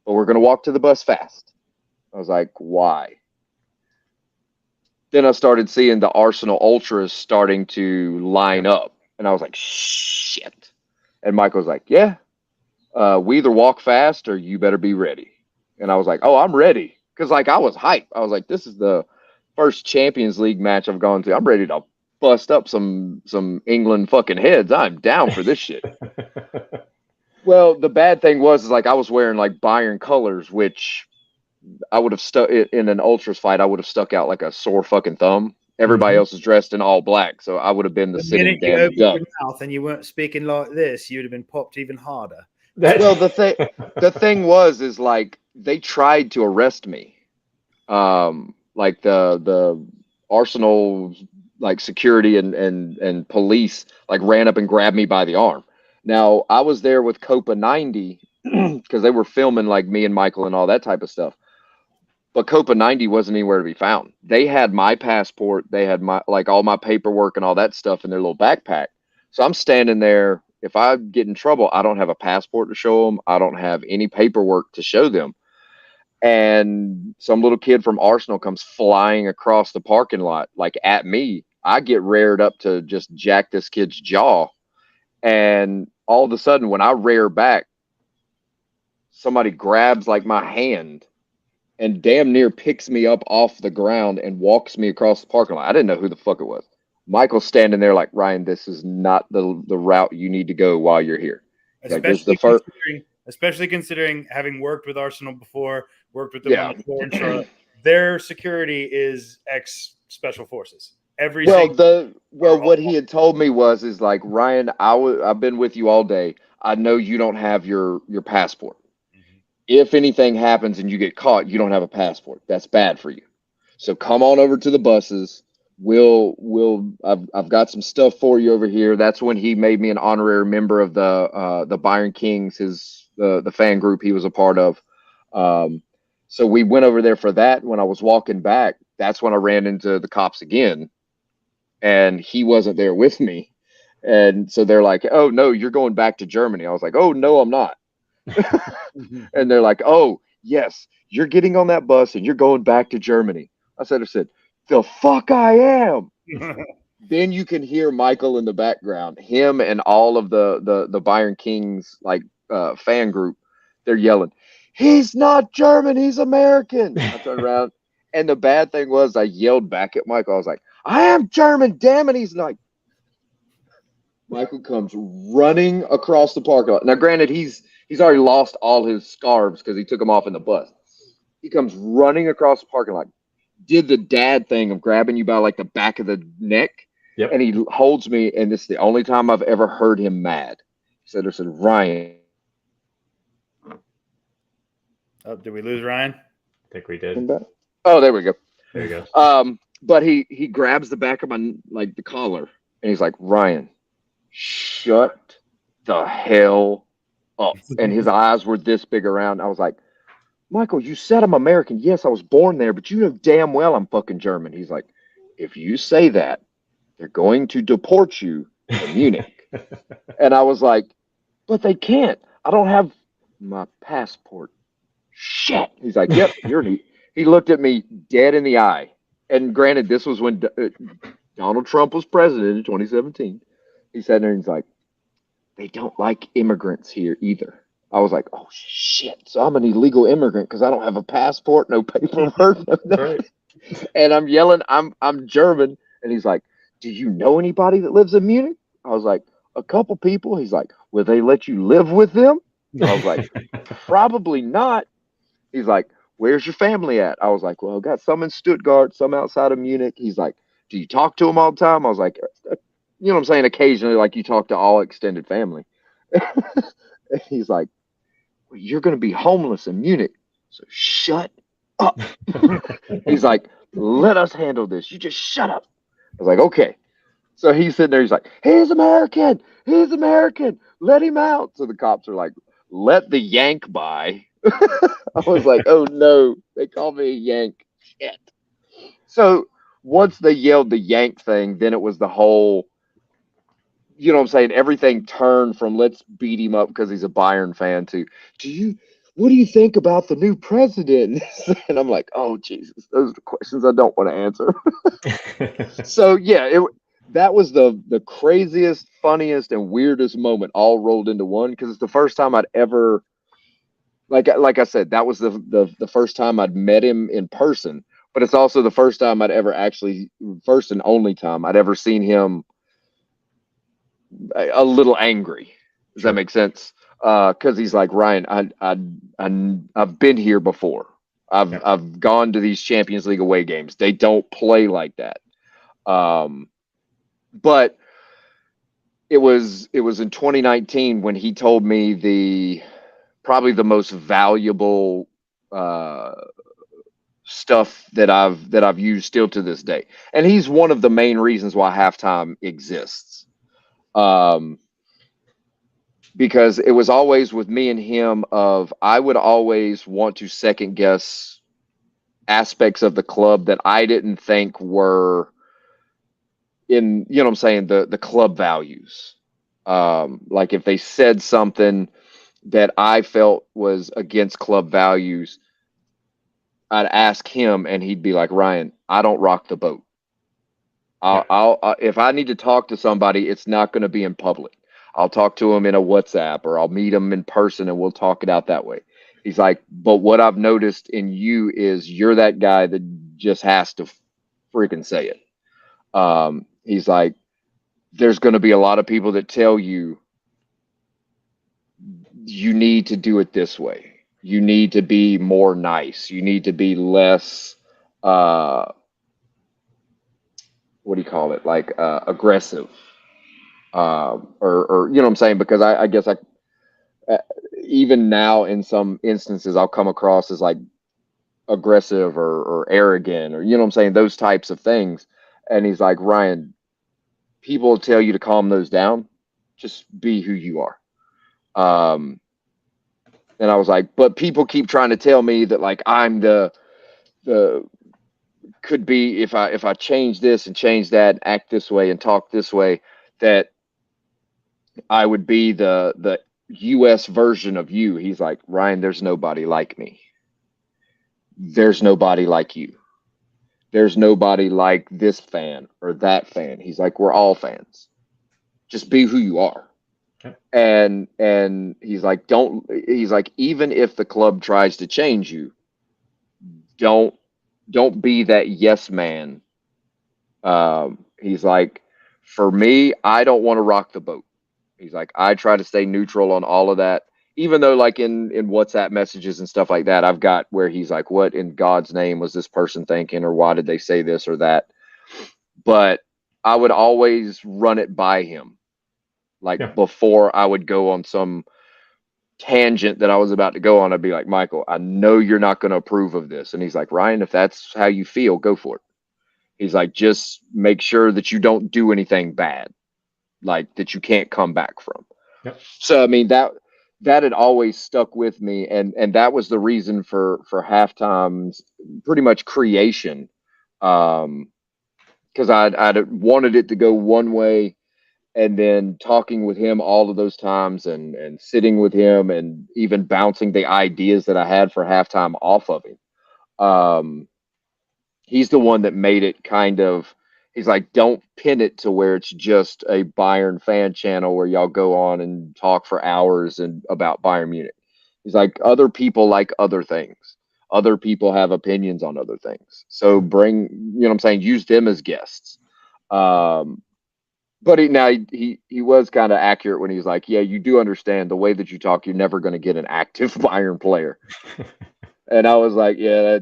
but we're gonna walk to the bus fast." I was like, "Why?" then I started seeing the Arsenal Ultras starting to line up. And I was like, shit. And Michael was like, yeah, we either walk fast or you better be ready. And I was like, oh, I'm ready. Because, like, I was hyped. I was like, this is the first Champions League match I've gone to. I'm ready to bust up some England fucking heads. I'm down for this shit. Well, the bad thing was, is like, I was wearing, like, Bayern colors, which I would have stuck in an Ultras fight. I would have stuck out like a sore fucking thumb. Everybody else is dressed in all black, so I would have been the sitting minute you damn opened duck. your mouth and you weren't speaking like this, you'd have been popped even harder. Well, the thing was, is like they tried to arrest me. Like the Arsenal like security and police like ran up and grabbed me by the arm. Now I was there with Copa 90 because they were filming like me and Michael and all that type of stuff. But Copa 90 wasn't anywhere to be found. They had my passport, they had my like all my paperwork and all that stuff in their little backpack. So I'm standing there. If I get in trouble, I don't have a passport to show them. I don't have any paperwork to show them. And some little kid from Arsenal comes flying across the parking lot, like at me. I get reared up to just jack this kid's jaw. And all of a sudden, when I rear back, somebody grabs like my hand and damn near picks me up off the ground and walks me across the parking lot. I didn't know who the fuck it was. Michael's standing there like, Ryan, this is not the route you need to go while you're here. Like, this is the first. Especially considering having worked with Arsenal before, worked with them on the floor in Charlotte, their security is ex special forces. What he had told me is like, Ryan, I've been with you all day. I know you don't have your passport. Mm-hmm. If anything happens and you get caught, you don't have a passport. That's bad for you. So come on over to the buses. I've got some stuff for you over here. That's when he made me an honorary member of the Bayern Kings, the fan group he was a part of. So we went over there for that. When I was walking back, that's when I ran into the cops again, and he wasn't there with me. And so they're like, "Oh no, you're going back to Germany." I was like, "Oh no, I'm not." And they're like, "Oh yes, you're getting on that bus and you're going back to Germany." I said, "The fuck I am." Then you can hear Michael in the background, him and all of the Bayern Kings like fan group. They're yelling, "He's not German, he's American." I turned around, and the bad thing was I yelled back at Michael. I was like, "I am German, damn it." He's like, Michael comes running across the parking lot. Now, granted, he's already lost all his scarves because he took them off in the bus. He comes running across the parking lot, did the dad thing of grabbing you by like the back of the neck. Yep. And he holds me, and this is the only time I've ever heard him mad. He said, Ryan. Oh, did we lose Ryan? I think we did. Oh, there we go. There you go. But he grabs the back of my, like, the collar, and he's like, Ryan, shut the hell up. And his eyes were this big around. I was like, Michael, you said I'm American. Yes, I was born there, but you know damn well I'm fucking German. He's like, if you say that, they're going to deport you to Munich. And I was like, but they can't. I don't have my passport. Shit. He's like, yep, he looked at me dead in the eye. And granted, this was when Donald Trump was president in 2017. He sat there and he's like, they don't like immigrants here either. I was like, oh, shit. So I'm an illegal immigrant because I don't have a passport, no paperwork. No Right. And I'm yelling, I'm German. And he's like, do you know anybody that lives in Munich? I was like, a couple people. He's like, will they let you live with them? I was like, probably not. He's like, where's your family at? I was like, well, I've got some in Stuttgart, some outside of Munich. He's like, do you talk to them all the time? I was like, you know what I'm saying? Occasionally, like you talk to all extended family. He's like, well, you're going to be homeless in Munich. So shut up. He's like, let us handle this. You just shut up. I was like, okay. So he's sitting there. He's like, he's American. He's American. Let him out. So the cops are like, let the Yank by. I was like, oh no. They call me a Yank. Shit. So once they yelled the Yank thing, then it was the whole, you know what I'm saying? Everything turned from let's beat him up because he's a Bayern fan to, what do you think about the new president? And I'm like, oh Jesus, those are the questions I don't want to answer. So yeah, that was the craziest, funniest, and weirdest moment all rolled into one, because it's the first time I'd ever, like I said, that was the first time I'd met him in person, but it's also the first time I'd ever actually, first and only time I'd ever seen him a little angry. Does that Sure. make sense? Because he's like, Ryan, I've been here before. Yeah. I've gone to these Champions League away games. They don't play like that. But it was in 2019 when he told me probably the most valuable stuff that I've used still to this day, and he's one of the main reasons why halftime exists. Because it was always with me and him of, I would always want to second guess aspects of the club that I didn't think were in, you know what I'm saying, the club values. Like if they said something that I felt was against club values, I'd ask him and he'd be like, Ryan, I don't rock the boat. If I need to talk to somebody, it's not going to be in public. I'll talk to them in a WhatsApp, or I'll meet them in person and we'll talk it out that way. He's like, but what I've noticed in you is you're that guy that just has to freaking say it. He's like, there's going to be a lot of people that tell you you need to do it this way. You need to be more nice. You need to be less, what do you call it? Like aggressive. Or you know what I'm saying? Because I guess uh, even now in some instances I'll come across as like aggressive or arrogant, or you know what I'm saying, those types of things. And he's like, Ryan, people will tell you to calm those down. Just be who you are. And I was like, but people keep trying to tell me that like I'm the could be, if I change this and change that, act this way and talk this way, that I would be the US version of you. He's like, Ryan, there's nobody like me. There's nobody like you. There's nobody like this fan or that fan. He's like, we're all fans. Just be who you are. Okay. And he's like, even if the club tries to change you, don't be that yes man. He's like, for me, I don't want to rock the boat. He's like, I try to stay neutral on all of that, even though like in WhatsApp messages and stuff like that, I've got where he's like, what in God's name was this person thinking, or why did they say this or that? But I would always run it by him, like Yeah. before I would go on some tangent that I was about to go on. I'd be like, Michael, I know you're not going to approve of this. And he's like, Ryan, if that's how you feel, go for it. He's like, just make sure that you don't do anything bad, like that you can't come back from. Yep. So I mean, that had always stuck with me, and that was the reason for halftime's pretty much creation. Because I'd wanted it to go one way, and then talking with him all of those times, and sitting with him, and even bouncing the ideas that I had for halftime off of him. He's the one that made it kind of, he's like, don't pin it to where it's just a Bayern fan channel where y'all go on and talk for hours and about Bayern Munich. He's like, other people like other things. Other people have opinions on other things. So bring, you know what I'm saying, use them as guests. But he was kind of accurate when he's like, yeah, you do understand the way that you talk, you're never going to get an active Bayern player. And I was like, yeah,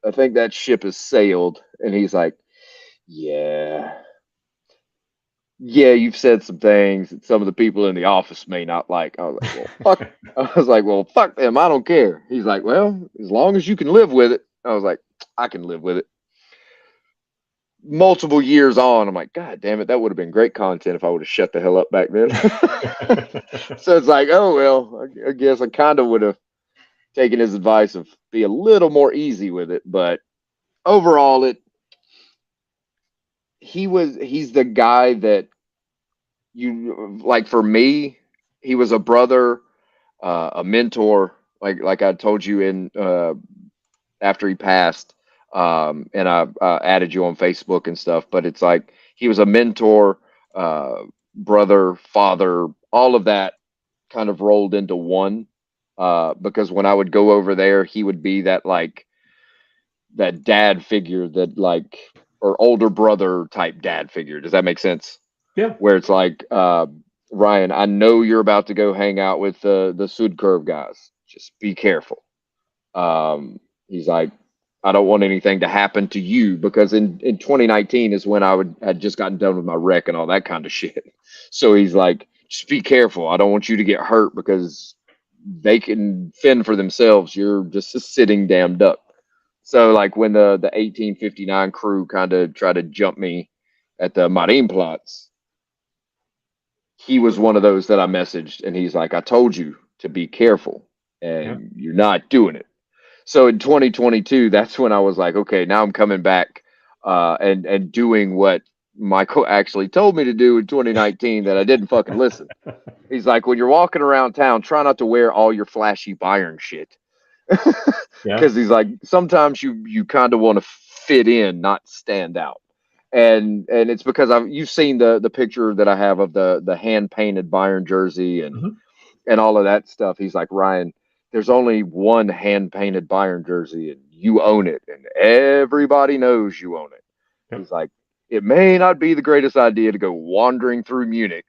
I think that ship has sailed. And he's like, yeah, you've said some things that some of the people in the office may not like. I was like, well, fuck. I was like, well, fuck them. I don't care. He's like, well, as long as you can live with it. I was like, I can live with it. Multiple years on, I'm like, God damn it, that would have been great content if I would have shut the hell up back then. So it's like, oh, well, I guess I kind of would have taken his advice of be a little more easy with it. But overall, he's the guy that you like. For me, he was a brother, a mentor, like I told you in after he passed, and I added you on Facebook and stuff. But it's like he was a mentor, brother, father, all of that kind of rolled into one. Because when I would go over there, he would be that like that dad figure that like or older brother type dad figure. Does that make sense? Yeah. Where it's like, Ryan, I know you're about to go hang out with the Sud Curve guys. Just be careful. He's like, I don't want anything to happen to you because in 2019 is when had just gotten done with my wreck and all that kind of shit. So he's like, just be careful. I don't want you to get hurt because they can fend for themselves. You're just a sitting damn duck. So like when the 1859 crew kind of tried to jump me at the Marienplatz, he was one of those that I messaged, and he's like, I told you to be careful, and you're not doing it. So in 2022, that's when I was like, okay, now I'm coming back and doing what Michael actually told me to do in 2019 that I didn't fucking listen. He's like, when you're walking around town, try not to wear all your flashy Bayern shit. Because he's like, sometimes you kind of want to fit in, not stand out. And it's because you've seen the picture that I have of the hand painted Bayern jersey and all of that stuff. He's like, Ryan, there's only one hand painted Bayern jersey and you own it and everybody knows you own it. Yep. He's like, it may not be the greatest idea to go wandering through Munich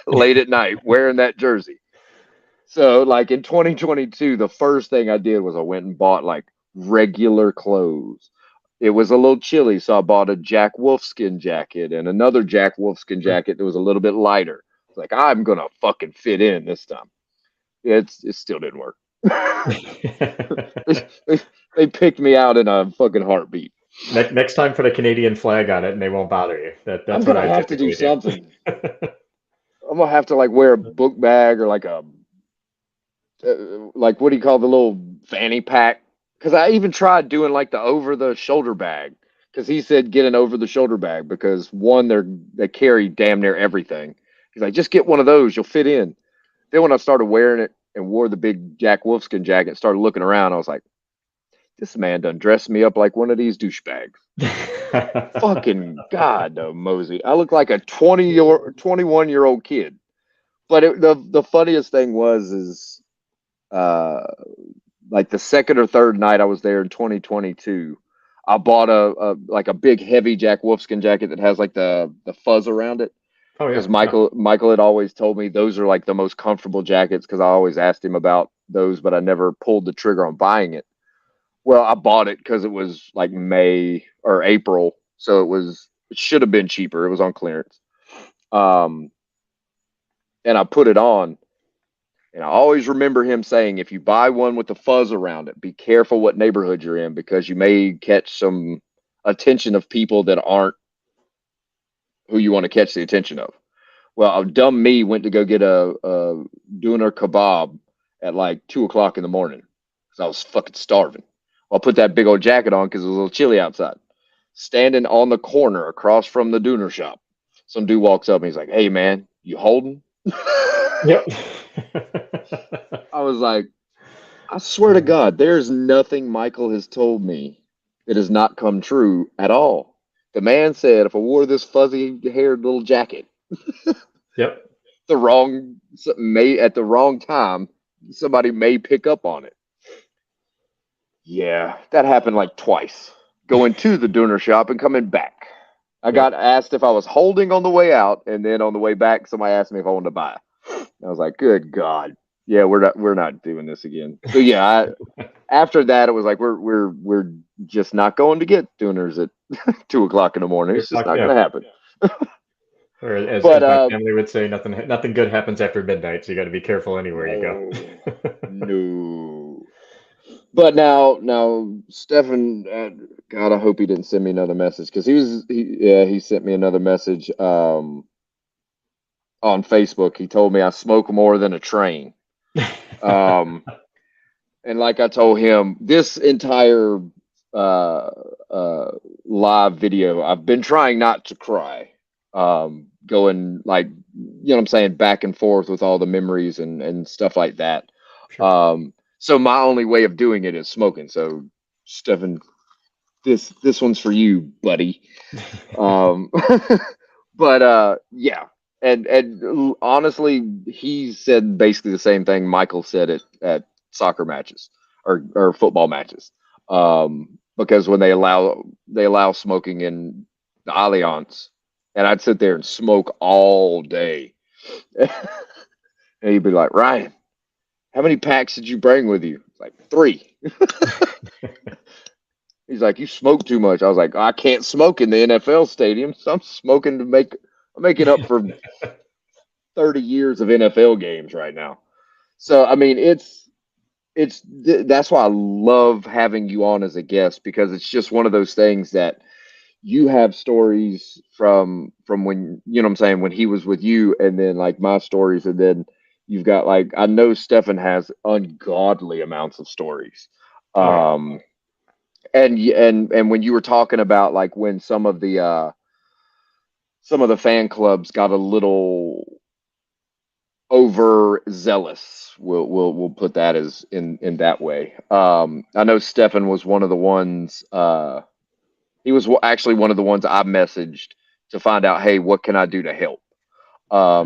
late at night wearing that jersey. So like in 2022, the first thing I did was I went and bought like regular clothes. It was a little chilly, so I bought a Jack Wolfskin jacket and another Jack Wolfskin jacket that was a little bit lighter. It's like, I'm gonna fucking fit in this time. Yeah, it still didn't work. They picked me out in a fucking heartbeat. Next time, put a Canadian flag on it, and they won't bother you. That's I'm what gonna I have to do typically do. something. I'm gonna have to like wear a book bag or like a like what do you call the little fanny pack? Because I even tried doing like the over the shoulder bag. Because he said get an over the shoulder bag because one they carry damn near everything. He's like, just get one of those, you'll fit in. Then when I started wearing it and wore the big Jack Wolfskin jacket, started looking around, I was like, this man done dressed me up like one of these douchebags. Fucking God, no, Mosey. I look like a 21-year-old kid. But the funniest thing is like the second or third night I was there in 2022, I bought a big heavy Jack Wolfskin jacket that has like the fuzz around it. Oh yeah. Because Michael had always told me those are like the most comfortable jackets because I always asked him about those, but I never pulled the trigger on buying it. Well, I bought it because it was like May or April, so it should have been cheaper. It was on clearance. And I put it on, and I always remember him saying, if you buy one with the fuzz around it, be careful what neighborhood you're in because you may catch some attention of people that aren't who you want to catch the attention of. Well, a dumb me went to go get a doner kebab at like 2:00 in the morning because I was fucking starving. Well, I put that big old jacket on because it was a little chilly outside. Standing on the corner across from the doner shop, some dude walks up and he's like, "Hey, man, you holding?" Yep. I was like, I swear to God, there's nothing Michael has told me that has not come true at all. The man said if I wore this fuzzy-haired little jacket, Yep. at the wrong time, somebody may pick up on it. Yeah, that happened like twice. Going to the doner shop and coming back. I got asked if I was holding on the way out, and then on the way back, somebody asked me if I wanted to buy. I was like, "Good God, yeah, we're not doing this again." So yeah, after that, it was like we're just not going to get doners at 2:00 in the morning. It's just not going to happen. Or as But my family would say, nothing good happens after midnight, so you got to be careful anywhere you go. No. But now, Stefan, God, I hope he didn't send me another message because he sent me another message on Facebook. He told me I smoke more than a train. And like I told him, this entire live video, I've been trying not to cry. Going like, you know what I'm saying, back and forth with all the memories and stuff like that. Sure. So my only way of doing it is smoking. So Stefan, this one's for you, buddy. Um, but yeah, and honestly, he said basically the same thing Michael said at soccer matches or football matches. Because when they allow smoking in the Allianz, and I'd sit there and smoke all day, and he'd be like, Ryan, how many packs did you bring with you? Like 3. He's like, you smoke too much. I was like, I can't smoke in the NFL stadium, so I'm smoking I'm making up for 30 years of NFL games right now. So I mean, that's why I love having you on as a guest, because it's just one of those things that you have stories from when, you know what I'm saying, when he was with you, and then like my stories, and then you've got, like, I know Stefan has ungodly amounts of stories. Oh yeah. Um and when you were talking about like when some of the fan clubs got a little overzealous, we'll put that as in that way. I know Stefan was one of the ones. He was actually one of the ones I messaged to find out, hey, what can I do to help?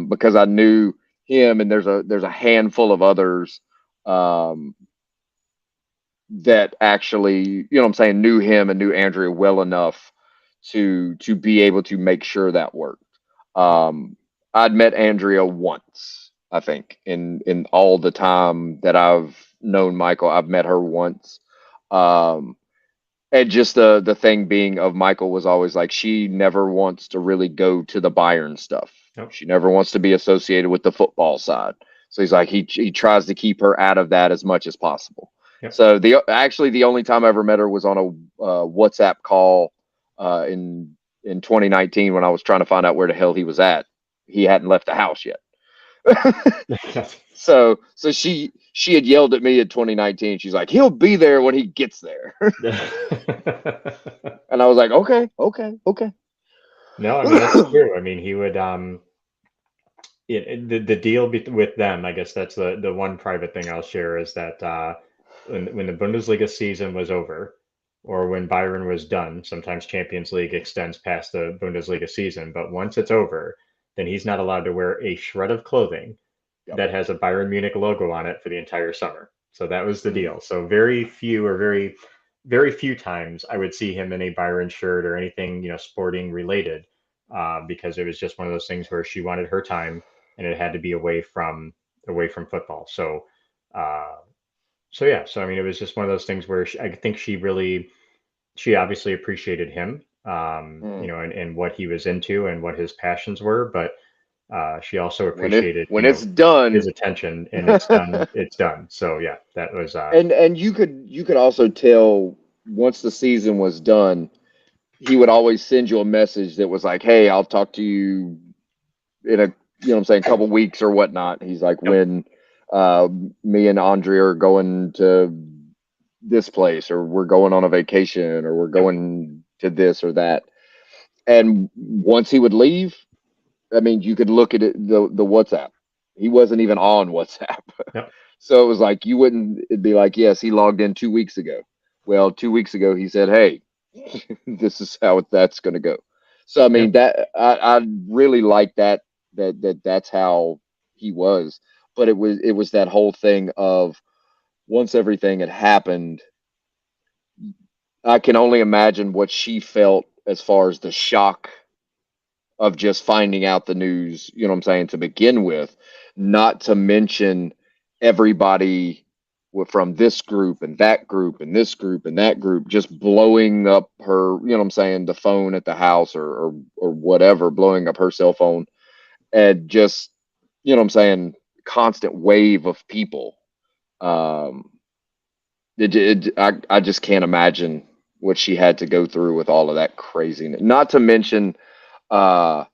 Because I knew him, and there's a handful of others um, that actually, you know what I'm saying, knew him and knew Andrea well enough to be able to make sure that worked. Um, I'd met Andrea once, I think, in all the time that I've known Michael. I've met her once. Um, and just the thing being of Michael was always like, she never wants to really go to the Bayern stuff. Nope. She never wants to be associated with the football side. So he's like, he tries to keep her out of that as much as possible. Yep. So the only time I ever met her was on a WhatsApp call in 2019 when I was trying to find out where the hell he was at. He hadn't left the house yet. So she had yelled at me in 2019. She's like, he'll be there when he gets there. And I was like, okay. No, I mean that's true. I mean he would the deal with them. I guess that's the one private thing I'll share is that when the Bundesliga season was over, or when Bayern was done, sometimes Champions League extends past the Bundesliga season, but once it's over, then he's not allowed to wear a shred of clothing that has a Bayern Munich logo on it for the entire summer. So that was the deal. So very few, or very few times I would see him in a Bayern shirt or anything, sporting related, because it was just one of those things where she wanted her time and it had to be away from football. So, yeah. So I mean, it was just one of those things where I think she obviously appreciated him, and what he was into and what his passions were, but she also appreciated when it's done, his attention, and it's done. It's done. So yeah, that was. And you could also tell once the season was done, he would always send you a message that was like, "Hey, I'll talk to you in a couple weeks or whatnot." He's like, Yep. "When me and Andrea are going to this place, or we're going on a vacation, or we're going to this or that." And once he would leave, I mean, you could look at it, the WhatsApp. He wasn't even on WhatsApp. Yep. So it was like, it'd be like, yes, he logged in 2 weeks ago. Well, 2 weeks ago, he said, hey, this is how that's going to go. So, I mean, that I really like that's how he was. But it was that whole thing of once everything had happened, I can only imagine what she felt as far as the shock of just finding out the news, you know what I'm saying, to begin with, not to mention everybody from this group and that group and this group and that group just blowing up her, you know what I'm saying, the phone at the house or whatever, blowing up her cell phone, and just, you know what I'm saying, constant wave of people. I just can't imagine what she had to go through with all of that craziness. Not to mention the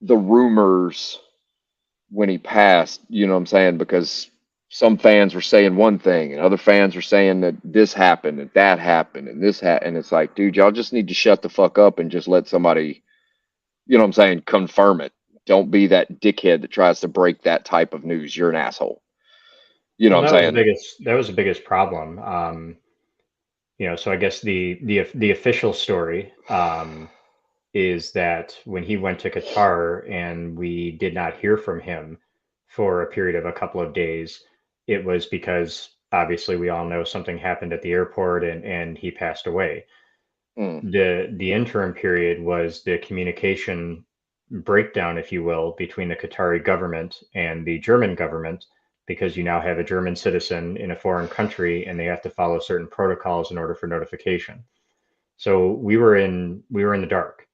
rumors when he passed, you know what I'm saying, because some fans were saying one thing and other fans were saying that this happened and that happened and this happened. And it's like, dude, y'all just need to shut the fuck up and just let somebody, you know what I'm saying, confirm it. Don't be that dickhead that tries to break that type of news. You're an asshole. You know Well, what I'm saying? that was the biggest problem. So I guess the official story is that when he went to Qatar and we did not hear from him for a period of a couple of days, it was because obviously we all know something happened at the airport and he passed away. Mm, The interim period was the communication breakdown, if you will, between the Qatari government and the German government, because you now have a German citizen in a foreign country and they have to follow certain protocols in order for notification. So we were in the dark.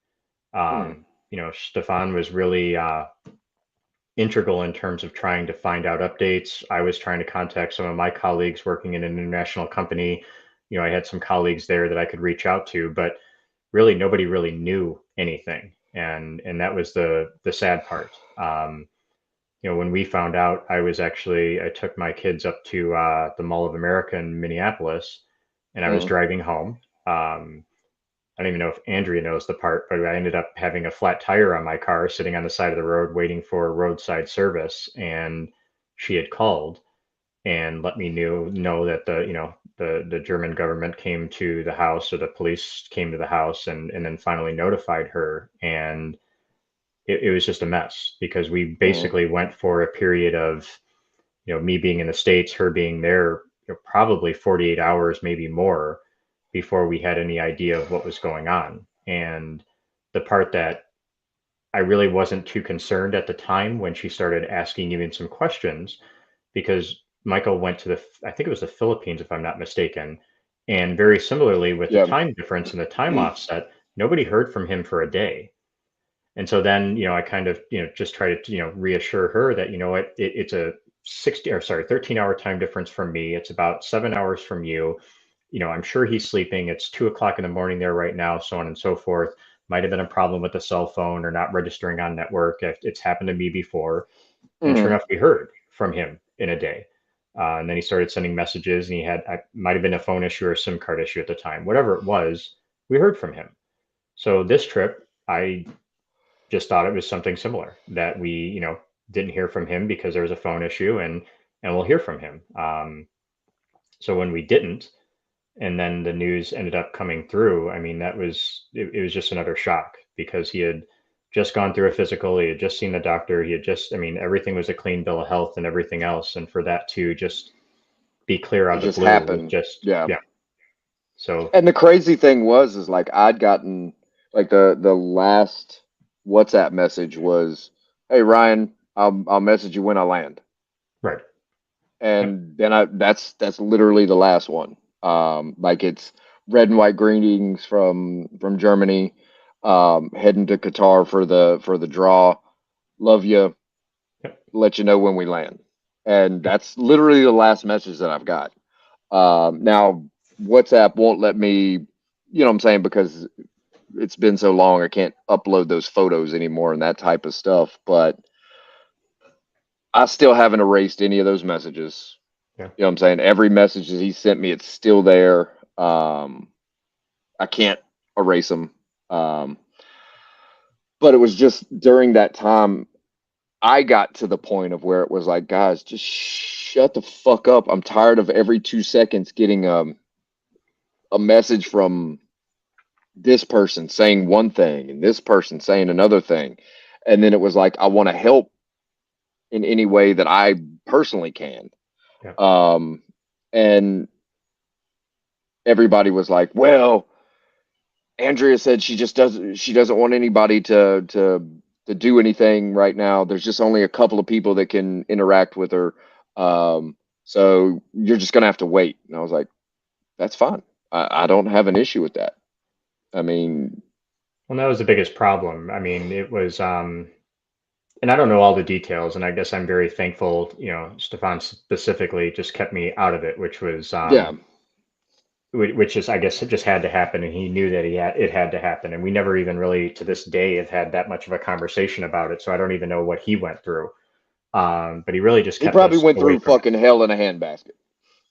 mm, Stefan was really integral in terms of trying to find out updates. I was trying to contact some of my colleagues working in an international company. I had some colleagues there that I could reach out to, but really nobody really knew anything, and that was the sad part. When we found out, I took my kids up to the Mall of America in Minneapolis, and I was mm. driving home. I don't even know if Andrea knows the part, but I ended up having a flat tire on my car sitting on the side of the road waiting for roadside service. And she had called and let me know that the German government came to the house, or the police came to the house, and then finally notified her. And it was just a mess because we Mm, basically went for a period of, me being in the States, her being there, probably 48 hours, maybe more, before we had any idea of what was going on. And the part that I really wasn't too concerned at the time, when she started asking even some questions, because Michael went to I think it was the Philippines, if I'm not mistaken. And very similarly, with the yeah, time difference and the time offset, nobody heard from him for a day. And so then, I kind of, just try to, reassure her that, what, it's a 13-hour time difference from me. It's about 7 hours from you. I'm sure he's sleeping. It's 2 o'clock in the morning there right now, so on and so forth. Might have been a problem with the cell phone or not registering on network. It's happened to me before. And sure mm. enough, we heard from him in a day. And then he started sending messages, and might have been a phone issue or a SIM card issue at the time. Whatever it was, we heard from him. So this trip, I just thought it was something similar, that we, didn't hear from him because there was a phone issue, and we'll hear from him. So when we didn't, and then the news ended up coming through, I mean, it was just another shock, because he had just gone through a physical, he had just seen the doctor, I mean, everything was a clean bill of health and everything else. And for that to just be clear It out of the just blue was happened. just, Yeah. yeah. So, And the crazy thing is like I'd gotten like the last WhatsApp message was, "Hey Ryan, I'll message you when I land." right. Yep. And then that's literally the last one. Like it's red and white greetings from Germany, heading to Qatar for the draw. Love you. Yep. Let you know when we land. And that's literally the last message that I've got. Now WhatsApp won't let me, you know what I'm saying, because it's been so long, I can't upload those photos anymore and that type of stuff. But I still haven't erased any of those messages. Yeah. You know what I'm saying? Every message that he sent me, it's still there. I can't erase them. Um, but it was just during that time I got to the point of where it was like, guys, just shut the fuck up. I'm tired of every 2 seconds getting a message from this person saying one thing and this person saying another thing. And then it was like, I want to help in any way that I personally can. Yeah. And everybody was like, well, Andrea said she doesn't want anybody to do anything right now. There's just only a couple of people that can interact with her. So you're just gonna have to wait. And I was like, that's fine. I don't have an issue with that. I mean, Well, that was the biggest problem. I mean, it was, and I don't know all the details, and I guess I'm very thankful, Stefan specifically just kept me out of it, which was, yeah, which is, I guess, it just had to happen, and he knew that it had to happen, and we never even really, to this day, have had that much of a conversation about it. So I don't even know what he went through. But he really just he kept probably us went away through from it. fucking hell in a handbasket.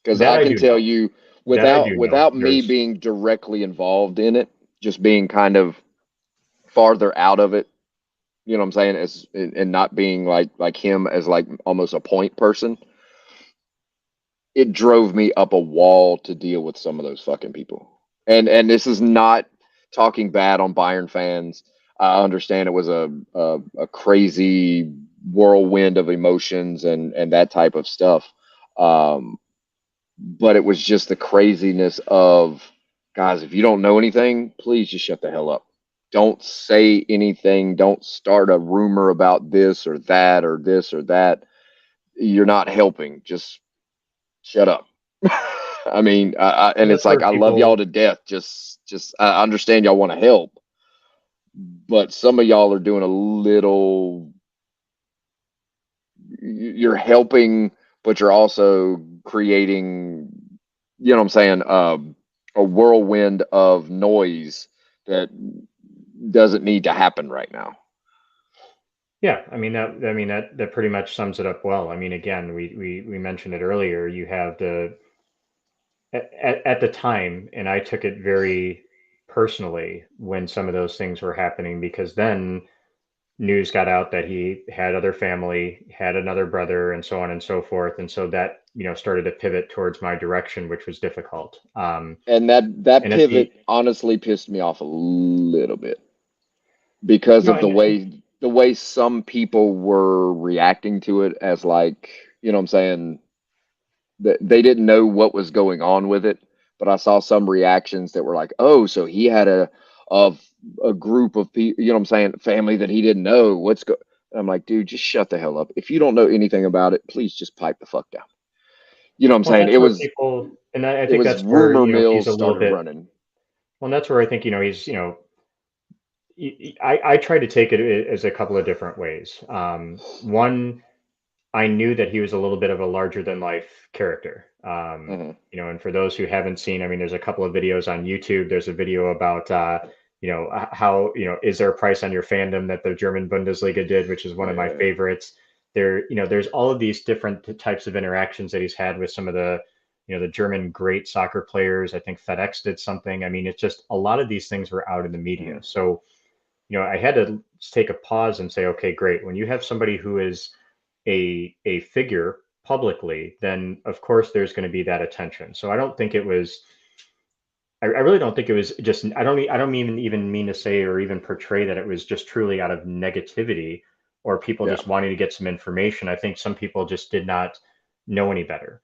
Because That I I can do tell know. you, That I do know. without me There's being directly involved in it, just being kind of farther out of it, you know what I'm saying, as and not being like him as like almost a point person. it drove me up a wall to deal with some of those fucking people. And this is not talking bad on Bayern fans. I understand it was a crazy whirlwind of emotions and that type of stuff. Um, but it was just the craziness of, guys, if you don't know anything, please just shut the hell up. Don't say anything. Don't start a rumor about this or that or this or that. You're not helping. Just shut up. I mean, And and it's that's where like, I love y'all people, to death. Just, I understand y'all want to help, but some of y'all are doing a little, you're helping, but you're also creating, you know what I'm saying? A whirlwind of noise that doesn't need to happen right now. yeah, that pretty much sums it up well. I mean, again, we mentioned it earlier. You have at the time, and I took it very personally when some of those things were happening, because then news got out that he had other family, had another brother, and so on and so forth. And so that, started to pivot towards my direction, which was difficult. And that And at the, pivot honestly pissed me off a little bit because of the way some people were reacting to it, as like, you know what I'm saying, that they didn't know what was going on with it. But I saw some reactions that were like, oh, so he had of a group of people, you know what I'm saying, family that he didn't know what's go. I'm like, dude, just shut the hell up. If you don't know anything about it, please just pipe the fuck down. You know what I'm well, saying? that's where people, and I It think was that's where, rumor he's mills a little started bit, running. well, that's where I think, he's, I try to take it as a couple of different ways. One, I knew that he was a little bit of a larger than life character. Hmm. And for those who haven't seen, I mean, there's a couple of videos on YouTube. There's a video about, how, is there a price on your fandom, that the German Bundesliga did, which is one of my Yeah. favorites. There's all of these different types of interactions that he's had with some of the German great soccer players. I think FedEx did something. I mean, it's just a lot of these things were out in the media. Hmm. So, I had to take a pause and say, okay, great. When you have somebody who is a figure publicly, then of course there's going to be that attention. So I don't think it was. I really don't think it was just. I don't even mean to say or even portray that it was just truly out of negativity or people Yeah. just wanting to get some information. I think some people just did not know any better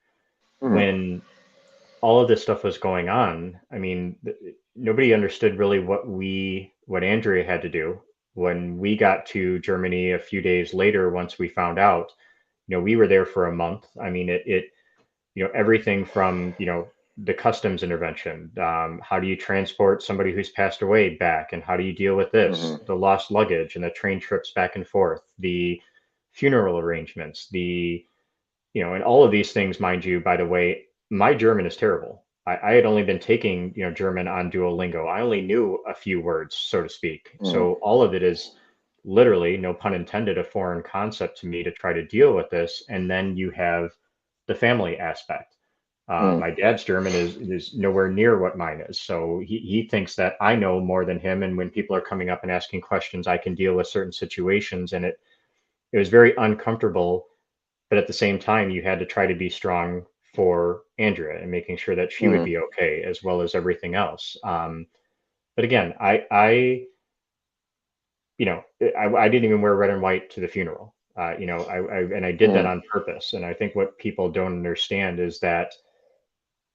Hmm. when all of this stuff was going on. I mean, nobody understood really what Andrea had to do when we got to Germany a few days later. Once we found out, we were there for a month. I mean, everything from, the customs intervention. How do you transport somebody who's passed away back? And how do you deal with this? Hmm. The lost luggage and the train trips back and forth, the funeral arrangements, and all of these things, mind you, by the way, my German is terrible. I had only been taking, German on Duolingo. I only knew a few words, so to speak. Hmm. So all of it is literally, no pun intended, a foreign concept to me to try to deal with this. And then you have the family aspect. Hmm. My dad's German is nowhere near what mine is. So he thinks that I know more than him. And when people are coming up and asking questions, I can deal with certain situations. And it was very uncomfortable, but at the same time, you had to try to be strong for Andrea and making sure that she would Hmm. be okay, as well as everything else. But again, I didn't even wear red and white to the funeral. And I did that Hmm. on purpose. And I think what people don't understand is that,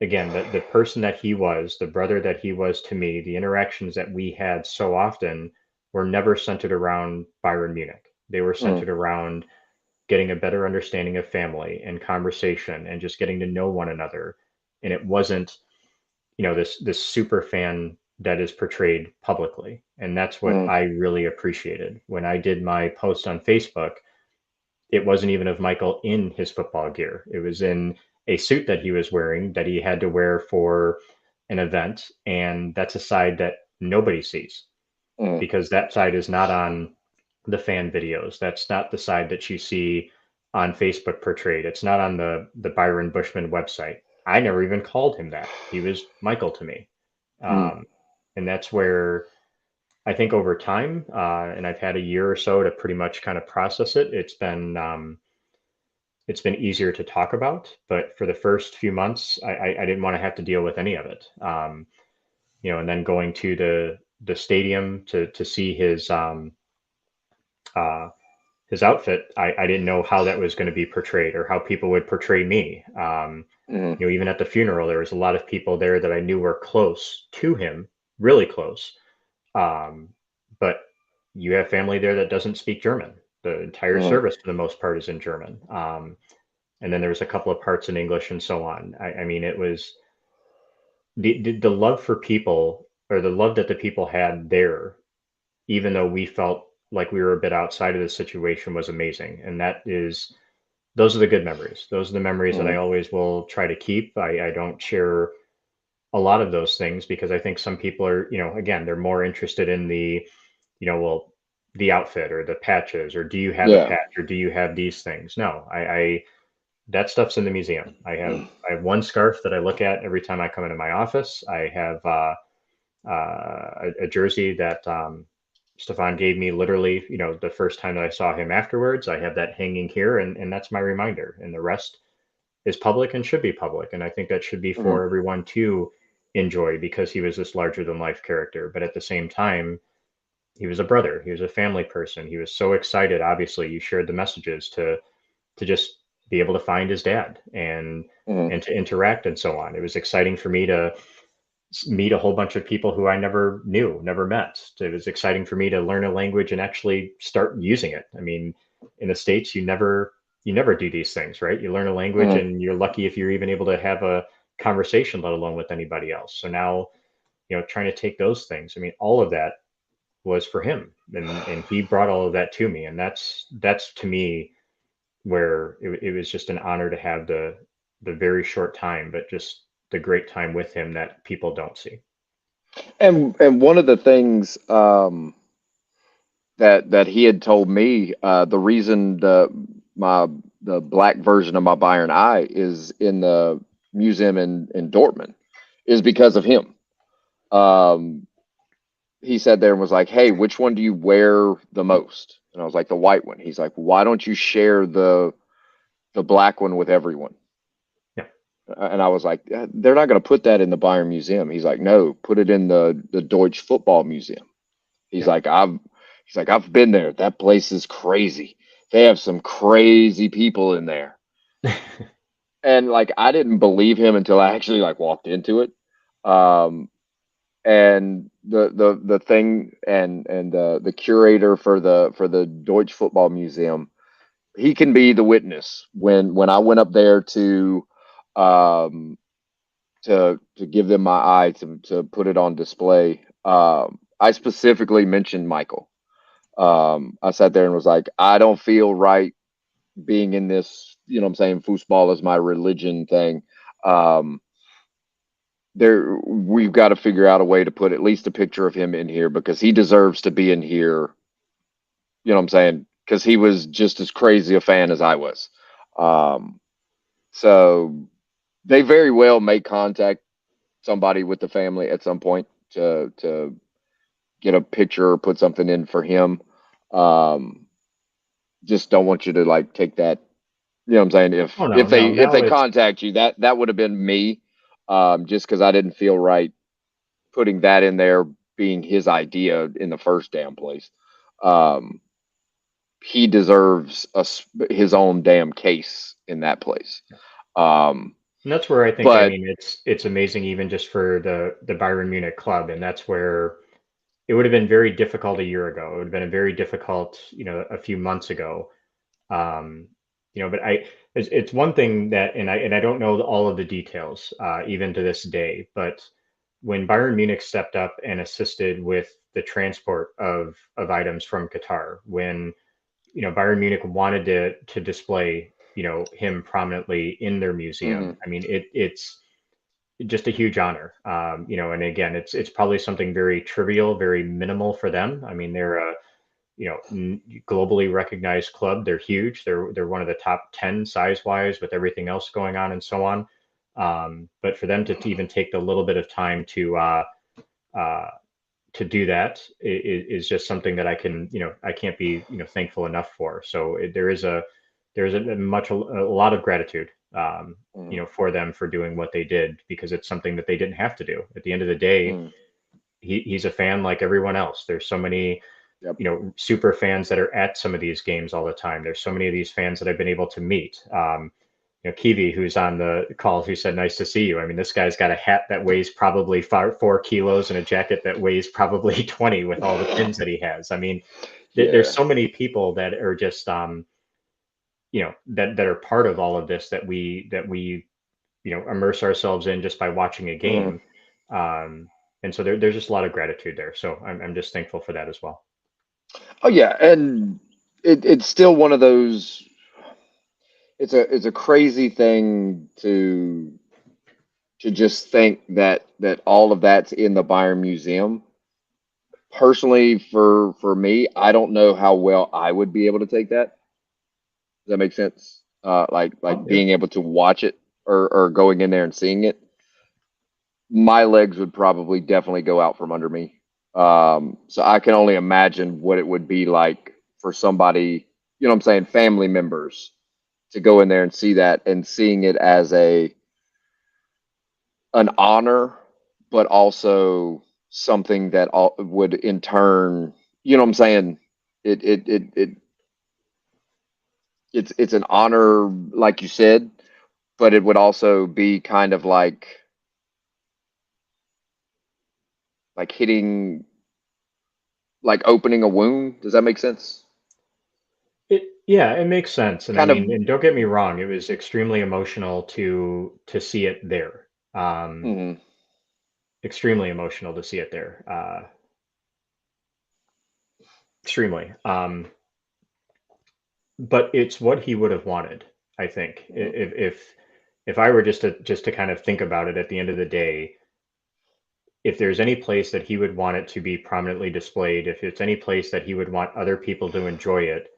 again, the person that he was, the brother that he was to me, the interactions that we had so often were never centered around Bayern Munich. They were Hmm. centered around getting a better understanding of family and conversation and just getting to know one another. And it wasn't, this super fan that is portrayed publicly. And that's what Hmm. I really appreciated. When I did my post on Facebook, it wasn't even of Michael in his football gear. It was in a suit that he was wearing that he had to wear for an event. And that's a side that nobody sees, Hmm. because that side is not on the fan videos. That's not the side that you see on Facebook portrayed. It's not on the Byron Bushman website. I never even called him that. He was Michael to me. Hmm. Um, and that's where I think over time, and I've had a year or so to pretty much kind of process it. It's been it's been easier to talk about. But for the first few months, I didn't want to have to deal with any of it. And then going to the stadium to see uh, his outfit, I didn't know how that was going to be portrayed or how people would portray me. Mhm. Even at the funeral, there was a lot of people there that I knew were close to him, really close. Um, but you have family there that doesn't speak German. The entire Mhm. service, for the most part, is in German. And then there was a couple of parts in English and so on. I mean, it was the love for people, or the love that the people had there, even though we felt like we were a bit outside of the situation, was amazing. And those are the good memories. Those are the memories that I Mhm. always will try to keep. I don't share a lot of those things because I think some people are, again, they're more interested in well, the outfit or the patches, or do you have a Yeah. patch, or do you have these things? No, I that stuff's in the museum. I have one scarf that I look at every time I come into my office. I have a jersey that Stefan gave me literally, the first time that I saw him afterwards. I have that hanging here, and that's my reminder. And the rest is public and should be public. And I think that should be Mhm. for everyone to enjoy because he was this larger than life character. But at the same time, he was a brother. He was a family person. He was so excited. Obviously, you shared the messages to just be able to find his dad Mhm. and to interact and so on. It was exciting for me to meet a whole bunch of people who I never knew, never met. It was exciting for me to learn a language and actually start using it. I mean, in the States, you never do these things, right? You learn a language Mhm. and you're lucky if you're even able to have a conversation, let alone with anybody else. So now, trying to take those things. I mean, all of that was for him, and he brought all of that to me, and that's to me where it was just an honor to have the very short time, but just the great time with him that people don't see. And one of the things that he had told me, the reason the black version of my Bayern eye is in the museum in Dortmund is because of him. Um, he sat there and was like, "Hey, which one do you wear the most?" And I was like, "The white one." He's like, "Why don't you share the black one with everyone?" Yeah. And I was like, "They're not going to put that in the Bayern Museum." He's like, "No, put it in the Deutsche Football Museum." He's Yeah. like, I've been there. That place is crazy. They have some crazy people in there." And like I didn't believe him until I actually like walked into it. Um, and the thing and the curator for the Deutsche Football Museum, he can be the witness. When I went up there um to give them my eye to put it on display, I specifically mentioned Michael. I sat there and was like, I don't feel right being in this, what I'm saying, football is my religion thing. Um, we've got to figure out a way to put at least a picture of him in here because he deserves to be in here. You know what I'm saying? Because he was just as crazy a fan as I was. Um, so they very well may contact somebody with the family at some point to get a picture or put something in for him. Um, just don't want you to like take that. You know what I'm saying? Oh no, If they no. if Now they it's contact you, that would have been me. Just because I didn't feel right putting that in there being his idea in the first damn place. Um, he deserves his own damn case in that place. Um, and that's where I think, I but mean, it's amazing even just for the Bayern Munich club, and that's where it would have been very difficult a year ago. It would have been a very difficult, a few months ago. Um, but it's one thing that, and I don't know all of the details, even to this day, but when Bayern Munich stepped up and assisted with the transport of items from Qatar, when Bayern Munich wanted to display him prominently in their museum. mhm, I mean, it's just a huge honor. And again, it's probably something very trivial, very minimal for them. I mean, they're a globally recognized club. They're huge. They're one of the top 10 size wise with everything else going on and so on. But for them to even take the little bit of time uh, to do that is just something that I can't be thankful enough for. So there is there's a lot of gratitude, for them for doing what they did, because it's something that they didn't have to do. At the end of the day, Mm. he's a fan like everyone else. There's so many, Yep. super fans that are at some of these games all the time. There's so many of these fans that I've been able to meet. Kiwi, who's on the call, who said, "Nice to see you." I mean, this guy's got a hat that weighs probably 4 kilos and a jacket that weighs probably 20 with all the pins that he has. I mean, there's Yeah. so many people that are just, that are part of all of this, that we immerse ourselves in just by watching a Mm. game. And so there's just a lot of gratitude there. So I'm just thankful for that as well. Oh yeah, and it's still one of those. It's a crazy thing to just think that all of that's in the Bayern Museum. Personally, for me, I don't know how well I would be able to take that. Does that make sense? Like Oh, yeah. being able to watch it or going in there and seeing it. My legs would probably definitely go out from under me. So I can only imagine what it would be like for somebody, you know what I'm saying, family members to go in there and see that and seeing it as an honor, but also something that would in turn, you know what I'm saying, it it's an honor, like you said, but it would also be kind of like hitting, like opening a wound. Does that make sense? Yeah, it makes sense. And I Kind of. mean, and don't get me wrong, it was extremely emotional to see it there. Mhm. Extremely emotional to see it there. Extremely. But it's what he would have wanted, I think. Mhm. If I were just to kind of think about it, at the end of the day, if there's any place that he would want it to be prominently displayed, if it's any place that he would want other people to enjoy it,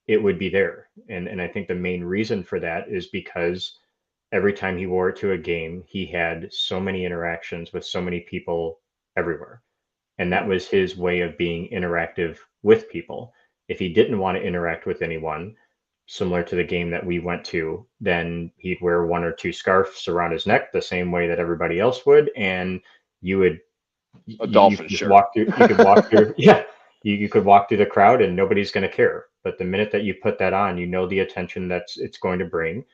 it would be there. And I think the main reason for that is because every time he wore it to a game, he had so many interactions with so many people everywhere. And that Mhm. was his way of being interactive with people. If he didn't want to interact with anyone, similar to the game that we went to, then he'd wear one or two scarves around his neck the same way that everybody else would, and you would A you dolphin could just shirt. walk through. You could walk through. Yeah, you could walk through the crowd and nobody's going to care. But the minute that you put that on, you know the attention that's it's going to bring.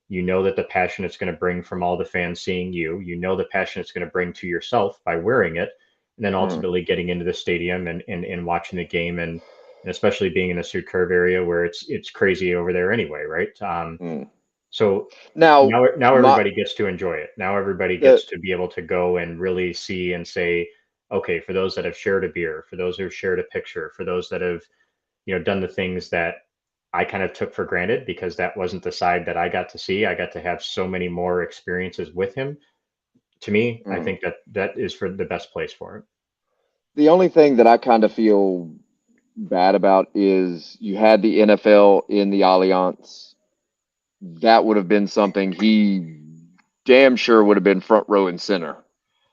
You know that the passion it's going to bring from all the fans seeing you. You know the passion it's going to bring to yourself by wearing it, and then Mm. ultimately getting into the stadium and watching the game, and especially being in the Sud Curve area where it's crazy over there anyway, right? Mm. So Now, now my everybody gets to enjoy it. Now everybody the gets to be able to go and really see and say, okay, for those that have shared a beer, for those who have shared a picture, for those that have, done the things that I kind of took for granted because that wasn't the side that I got to see. I got to have so many more experiences with him. To me, I mm. think that that is for the best place for it. The only thing that I kind of feel bad about is you had the NFL in the Allianz. That would have been something he damn sure would have been front row and center.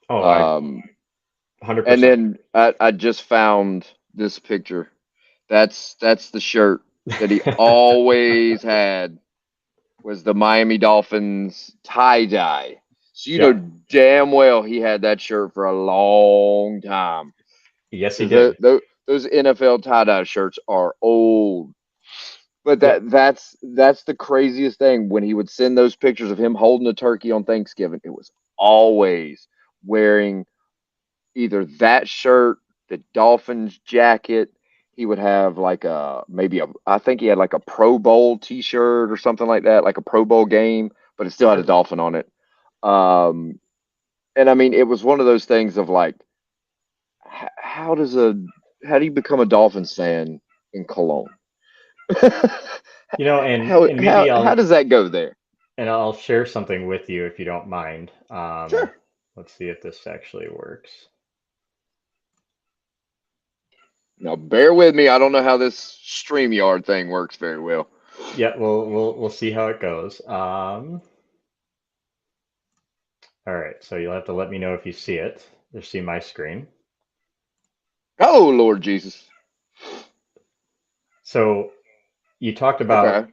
Oh, I Um, and 100%. then I just found this picture. That's the shirt that he always had, was the Miami Dolphins tie dye. So you know Yep. damn well he had that shirt for a long time Yes, he because did. those NFL tie dye shirts are old. But Yep. that's the craziest thing. When he would send those pictures of him holding a turkey on Thanksgiving, it was always wearing either that shirt, the Dolphins jacket. He would have like I think he had like a Pro Bowl T-shirt or something like that, like a Pro Bowl game, but it still had a Sure. dolphin on it. Um, and I mean, it was one of those things of like, how does how do you become a Dolphins fan in Cologne? And how and how maybe how I'll does that go there? and I'll share something with you if you don't mind. Sure. Let's see if this actually works. Now, bear with me. I don't know how this StreamYard thing works very well. Yeah, we'll see how it goes. All right, so you'll have to let me know if you see it. You see my screen. Oh, Lord Jesus. So you talked about Okay.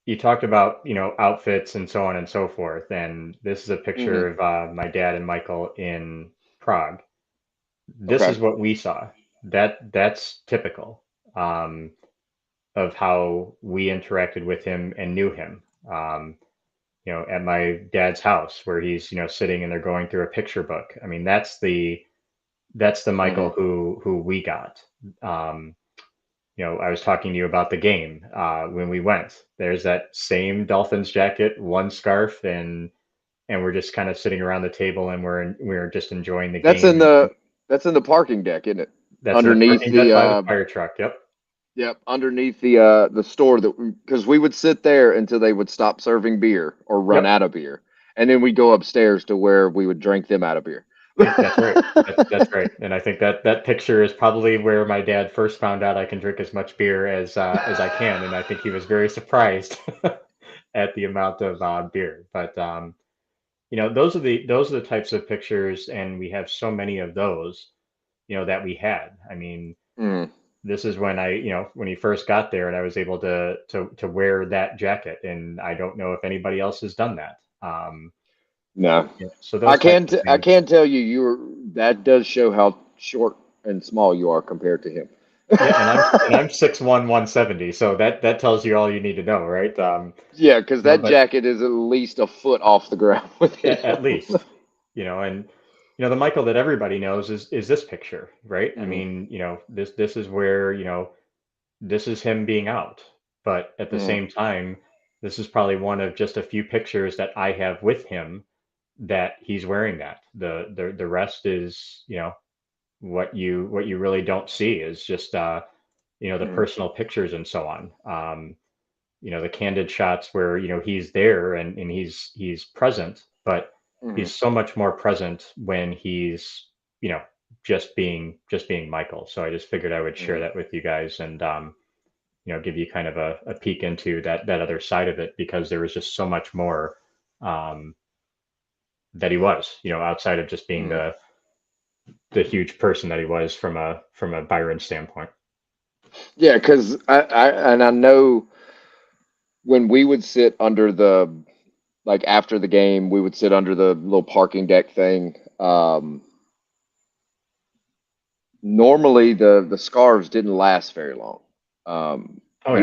you talked about, outfits and so on and so forth, and this is a Hmm. picture of my dad and Michael in Prague. This Okay. is what we saw. That's typical of how we interacted with him and knew him. At my dad's house where he's, sitting and they're going through a picture book. I mean, that's the Michael Hmm. who we got. Um, I was talking to you about the game when we went. There's that same Dolphins jacket, one scarf, and we're just kind of sitting around the table and we're just enjoying the That's game. in And the parking deck, isn't it? that's in the Underneath parking deck the by the fire truck. Yep. yep, underneath the store, that because we would sit there until they would stop serving beer or run Yep. out of beer, and then we'd go upstairs to where we would drink them out of beer. That's right. That's right. And I think that picture is probably where my dad first found out I can drink as much beer as I can, and I think he was very surprised at the amount of beer. But those are the types of pictures, and we have so many of those, that we had. I mean, Mm. this is when when he first got there, and I was able to wear that jacket, and I don't know if anybody else has done that. No, So those types of I things. can tell you, that does show how short and small you are compared to him. Yeah, and I'm 6'1", 170, so that tells you all you need to know, right? Yeah, because that But jacket is at least a foot off the ground with him. at least, and the Michael that everybody knows is this picture, right? I Hmm. mean, this is where, this is him being out. But at the Hmm. same time, this is probably one of just a few pictures that I have with him that he's wearing that. The rest is, what you really don't see is just the Hmm. personal pictures and so on. The candid shots where, he's there and he's present, but Hmm. he's so much more present when he's, you know, just being Michael. So I just figured I would share Hmm. that with you guys and give you kind of a peek into that other side of it because there was just so much more um, that he was, outside of just being Hmm. the huge person that he was from a Byron standpoint. Yeah, because I know when we would sit under like after the game, we would sit under the little parking deck thing. Normally the scarves didn't last very long. Oh yeah.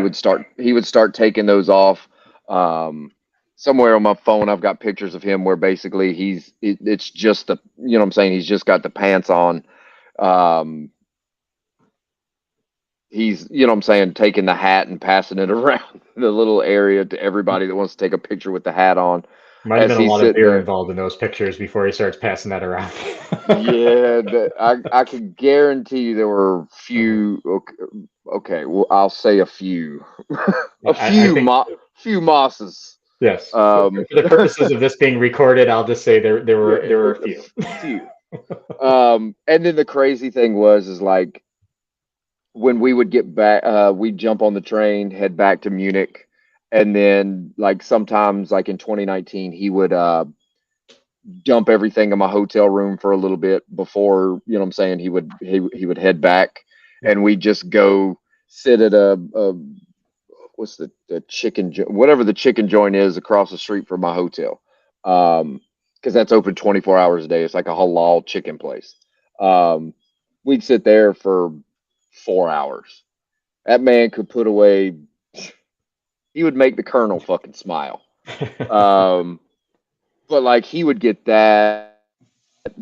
He would start taking those off. Um, Somewhere on my phone, I've got pictures of him where basically it's just you know what I'm saying, he's just got the pants on. Um, he's, you know what I'm saying, taking the hat and passing it around the little area to everybody that wants to take a picture with the hat on Might have as been a he's lot of sitting beer there. involved in those pictures before he starts passing that around. Yeah, I could guarantee you there were Uh, few. Okay, okay, well, I'll say a few, yeah, I think few mosses. yes. For Um, the purposes of this being recorded, I'll just say there were yeah, there were a a few. few. And then the crazy thing is like when we would get back, we'd jump on the train, head back to Munich, and then like sometimes, like in 2019, he would dump everything in my hotel room for a little bit before, you know what I'm saying, he would head back, Yep. and we just go sit at a what's the whatever the chicken joint is across the street from my hotel. Because that's open 24 hours a day. It's like a halal chicken place. Um, we'd sit there for 4 hours. That man could put away, he would make the colonel fucking smile. Um, but like he would get that,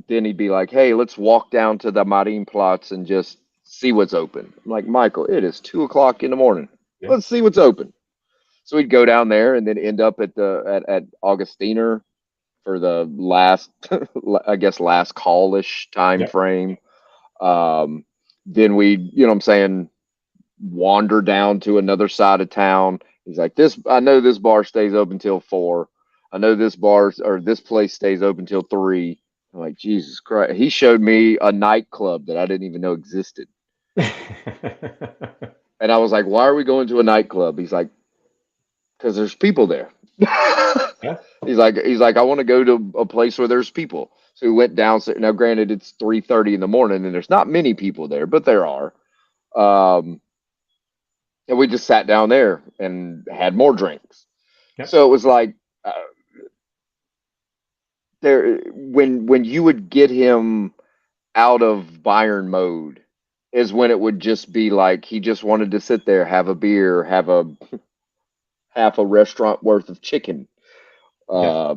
then he'd be like, "Hey, let's walk down to the Marienplatz and just see what's open." I'm like, "Michael, it is 2 o'clock in the morning. Yeah. Let's see what's open." So we'd go down there and then end up at Augustiner for the last, I guess, last callish time Yep. frame. Um, then we, you know what I'm saying, wander down to another side of town. He's like, "This, I know this bar stays open till 4. I know this bar or this place stays open till 3." I'm like, Jesus Christ. He showed me a nightclub that I didn't even know existed. And I was like, "Why are we going to a nightclub?" He's like, "Because there's people there." Yeah. He's like, "I want to go to a place where there's people." So we went downstairs. Now, granted, it's 3:30 in the morning, and there's not many people there, but there are. Um, and we just sat down there and had more drinks. Yep. So it was like there when you would get him out of Bayern mode is when it would just be like he just wanted to sit there, have a beer, have a half a restaurant worth of chicken, Yeah.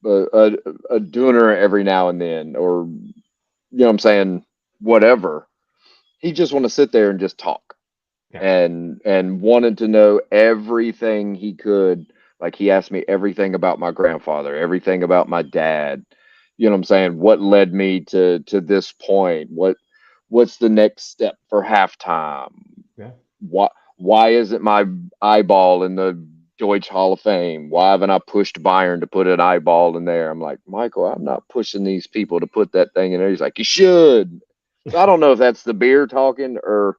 uh, a doner every now and then, or you know what I'm saying, whatever. He just want to sit there and just talk, Yeah. and wanted to know everything he could. Like he asked me everything about my grandfather, everything about my dad. You know what I'm saying? What led me to this point? What's the next step for halftime? Yeah. Why isn't my eyeball in the Deutsche Hall of Fame? Why haven't I pushed Bayern to put an eyeball in there? I'm like, Michael, I'm not pushing these people to put that thing in there. He's like, you should. So I don't know if that's the beer talking or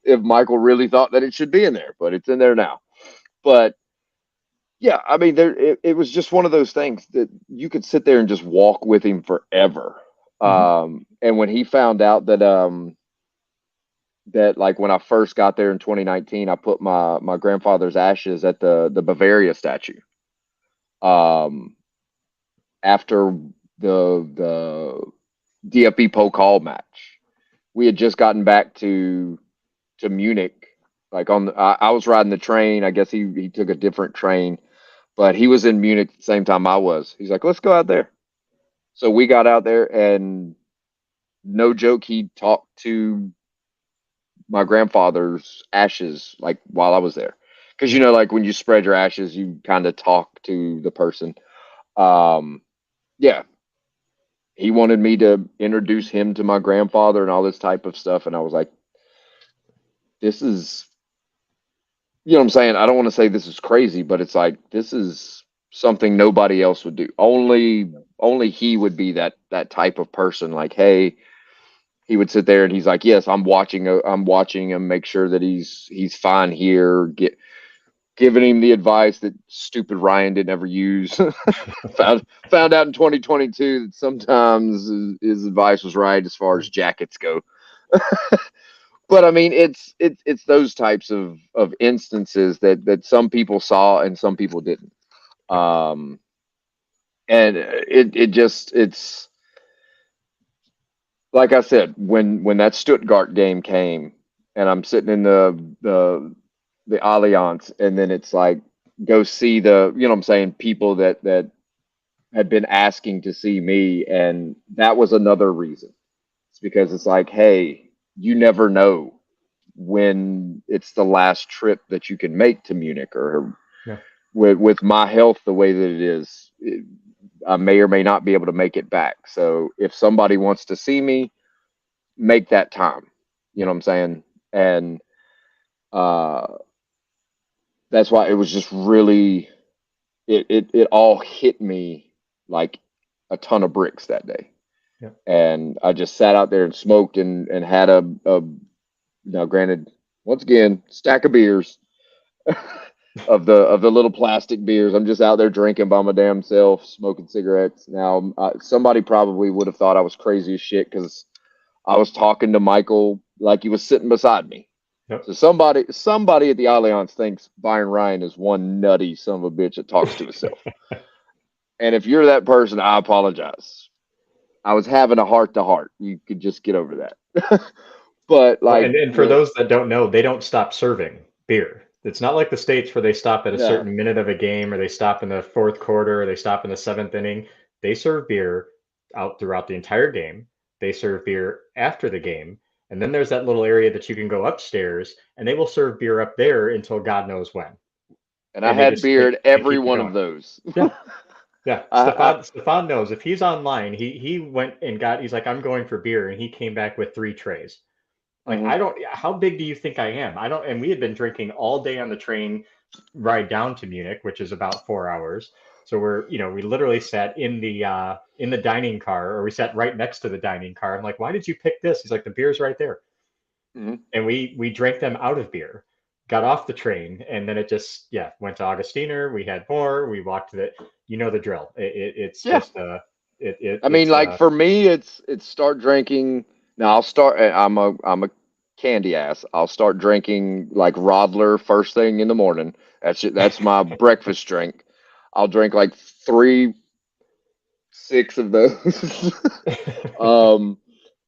if Michael really thought that it should be in there, but it's in there now. But yeah, I mean, it was just one of those things that you could sit there and just walk with him forever. Mhm. And when he found out that like when I first got there in 2019, I put my grandfather's ashes at the Bavaria statue. Um, After the DFB Pokal match, we had just gotten back to Munich. Like I was riding the train. I guess he took a different train, but he was in Munich at the same time I was. He's like, let's go out there. So we got out there, and no joke, he talked to my grandfather's ashes like while I was there. Because Yeah. like when you spread your ashes, you kind of talk to the person. Yeah, he wanted me to introduce him to my grandfather and all this type of stuff, and I was like, this is, you know what I'm saying? I don't want to say this is crazy, but it's like this is something nobody else would do. Only he would be that type of person. Like, hey, he would sit there and he's like, yes, I'm watching him, make sure that he's fine here, giving him the advice that stupid Ryan didn't ever use. found out in 2022 that sometimes his advice was right as far as jackets go. But I mean, it's those types of instances that some people saw and some people didn't. Yeah. And it's like I said, when that Stuttgart game came, and I'm sitting in the Allianz, and then it's like go see the, you know what I'm saying, people that had been asking to see me, and that was another reason. It's because it's like, hey, you never know when it's the last trip that you can make to Munich, or Yeah. with my health the way that it is, I may or may not be able to make it back. So if somebody wants to see me, make that time. You know what I'm saying? And uh, that's why it was just really it all hit me like a ton of bricks that day. Yeah. And I just sat out there and smoked and had a now granted, once again, stack of beers of the little plastic beers. I'm just out there drinking by my damn self, smoking cigarettes. Now, somebody probably would have thought I was crazy as shit because I was talking to Michael like he was sitting beside me. Yep. So somebody at the Allianz thinks Byron Ryan is one nutty son of a bitch that talks to himself. And if you're that person, I apologize. I was having a heart to heart. You could just get over that. But Well, like and for those that don't know, they don't stop serving beer. It's not like the States where they stop at a yeah, certain minute of a game, or they stop in the fourth quarter, or they stop in the seventh inning. They serve beer out throughout the entire game. They serve beer after the game. And then there's that little area that you can go upstairs, and they will serve beer up there until God knows when. and I And they had just beer at they every keep it one of going. those. Yeah. Yeah, I Stefan knows if he's online, he went and he's like, I'm going for beer, and he came back with 3 trays. Like, mhm. how big do you think I am? I don't, and we had been drinking all day on the train ride down to Munich, which is about 4 hours. So we literally sat in the dining car, or we sat right next to the dining car. I'm like, why did you pick this? He's like, the beer's right there. Mhm. And we drank them out of beer, got off the train, and then it just, yeah, went to Augustiner. We had more. We walked to the drill. It's Yeah. just I mean, it's like for me, it's start drinking. Now I'll start. I'm a candy ass. I'll start drinking like Rodler first thing in the morning, That's my breakfast drink. I'll drink like 6 of those. um,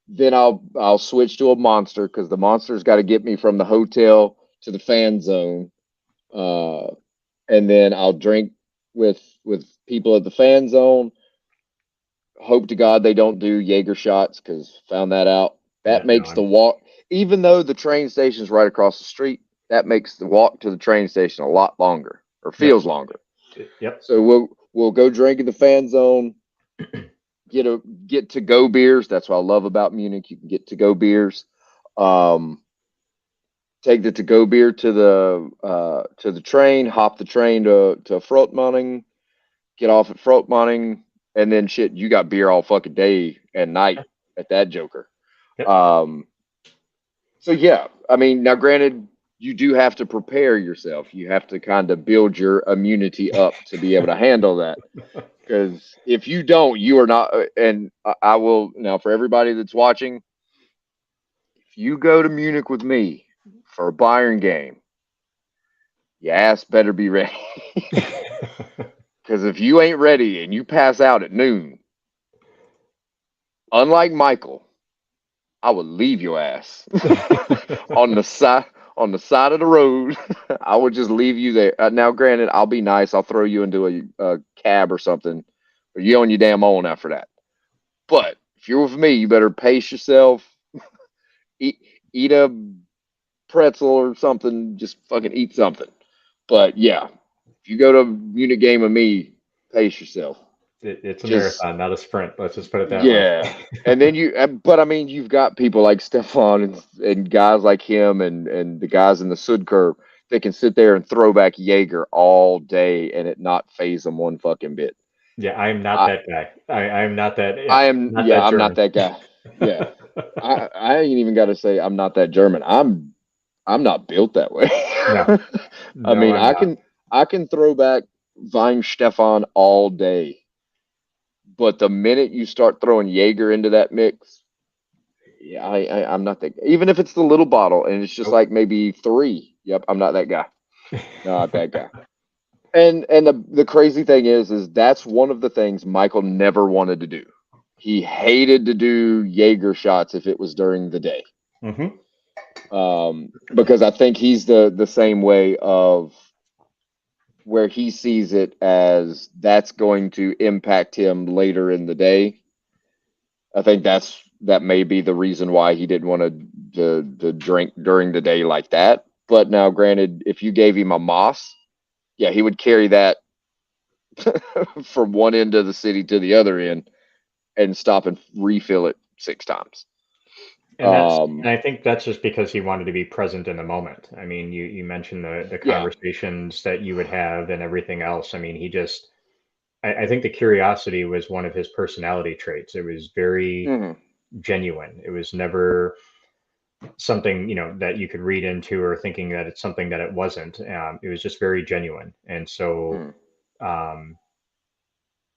then I'll switch to a Monster because the Monster's got to get me from the hotel to the fan zone. Uh, and then I'll drink with people at the fan zone. Hope to God they don't do Jaeger shots because found that out. Yeah, That no, makes the walk, even though the train station's right across the street, that makes the walk to the train station a lot longer or yep, feels longer. yep, So we'll go drink in the fan zone. Get to go beers. That's what I love about Munich. You can get to go beers. Um, take the to go beer to the train. Hop the train to Frotmanning. Get off at Frotmanning, and then shit, you got beer all fucking day and night at that Joker. yep. So yeah, I mean, now granted, you do have to prepare yourself. You have to kind of build your immunity up to be able to handle that. Because if you don't, you are not. And I will now for everybody that's watching. If you go to Munich with me for a Bayern game, your ass better be ready. Because if you ain't ready and you pass out at noon, unlike Michael, I would leave your ass on the side of the road. I would just leave you there. Now, granted, I'll be nice. I'll throw you into a cab or something, but you on your damn own after that. But if you're with me, you better pace yourself. Eat a pretzel or something. Just fucking eat something. But yeah, if you go to a Munich game with me, pace yourself. It's a Just marathon, not a sprint. Let's just put it that way. yeah. And then but I mean, you've got people like Stefan and guys like him and the guys in the Sud curve that can sit there and throw back Jaeger all day and it not phase them one fucking bit. Yeah, I am not I that guy. I am not that. Yeah, I am not yeah, that I'm not German. that guy. Yeah. I ain't even got to say I'm not that German. I'm not built that way. No, I no, mean, I'm not. I can throw back Vine Stefan all day, but the minute you start throwing Jaeger into that mix, yeah, I'm not that. Even if it's the little bottle and it's just Nope. like maybe 3. Yep, I'm not that guy. Not that guy. And the crazy thing is that's one of the things Michael never wanted to do. He hated to do Jaeger shots if it was during the day. Hmm. Because I think he's the same way of where he sees it as that's going to impact him later in the day. I think that may be the reason why he didn't want to drink during the day like that. But now, granted, if you gave him a Moss, yeah, he would carry that from one end of the city to the other end and stop and refill it 6 times. And I think that's just because he wanted to be present in the moment. I mean, you mentioned the Yeah. conversations that you would have and everything else. I mean, I think the curiosity was one of his personality traits. It was very Hmm. genuine. It was never something, that you could read into or thinking that it's something that it wasn't. It was just very genuine. And so, Hmm. um,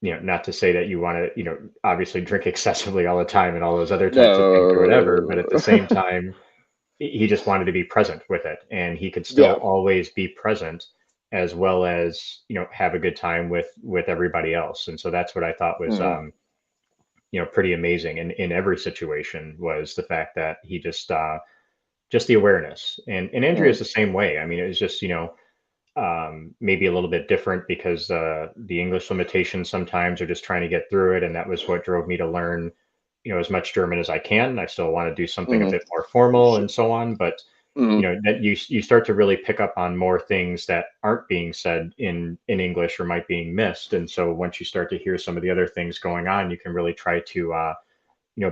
not to say that you want to, obviously drink excessively all the time and all those other types of things or whatever, but at the No. same time, he just wanted to be present with it, and he could still Yeah. always be present as well as, have a good time with everybody else. And so that's what I thought was, Hmm. pretty amazing in every situation, was the fact that he just the awareness. And Hmm. Andrea's the same way. I mean, it was just, maybe a little bit different because the English limitations sometimes are just trying to get through it, and that was what drove me to learn, as much German as I can. I still want to do something a Hmm. bit more formal and so on, but Hmm. that you start to really pick up on more things that aren't being said in English or might being missed. And so once you start to hear some of the other things going on, you can really try to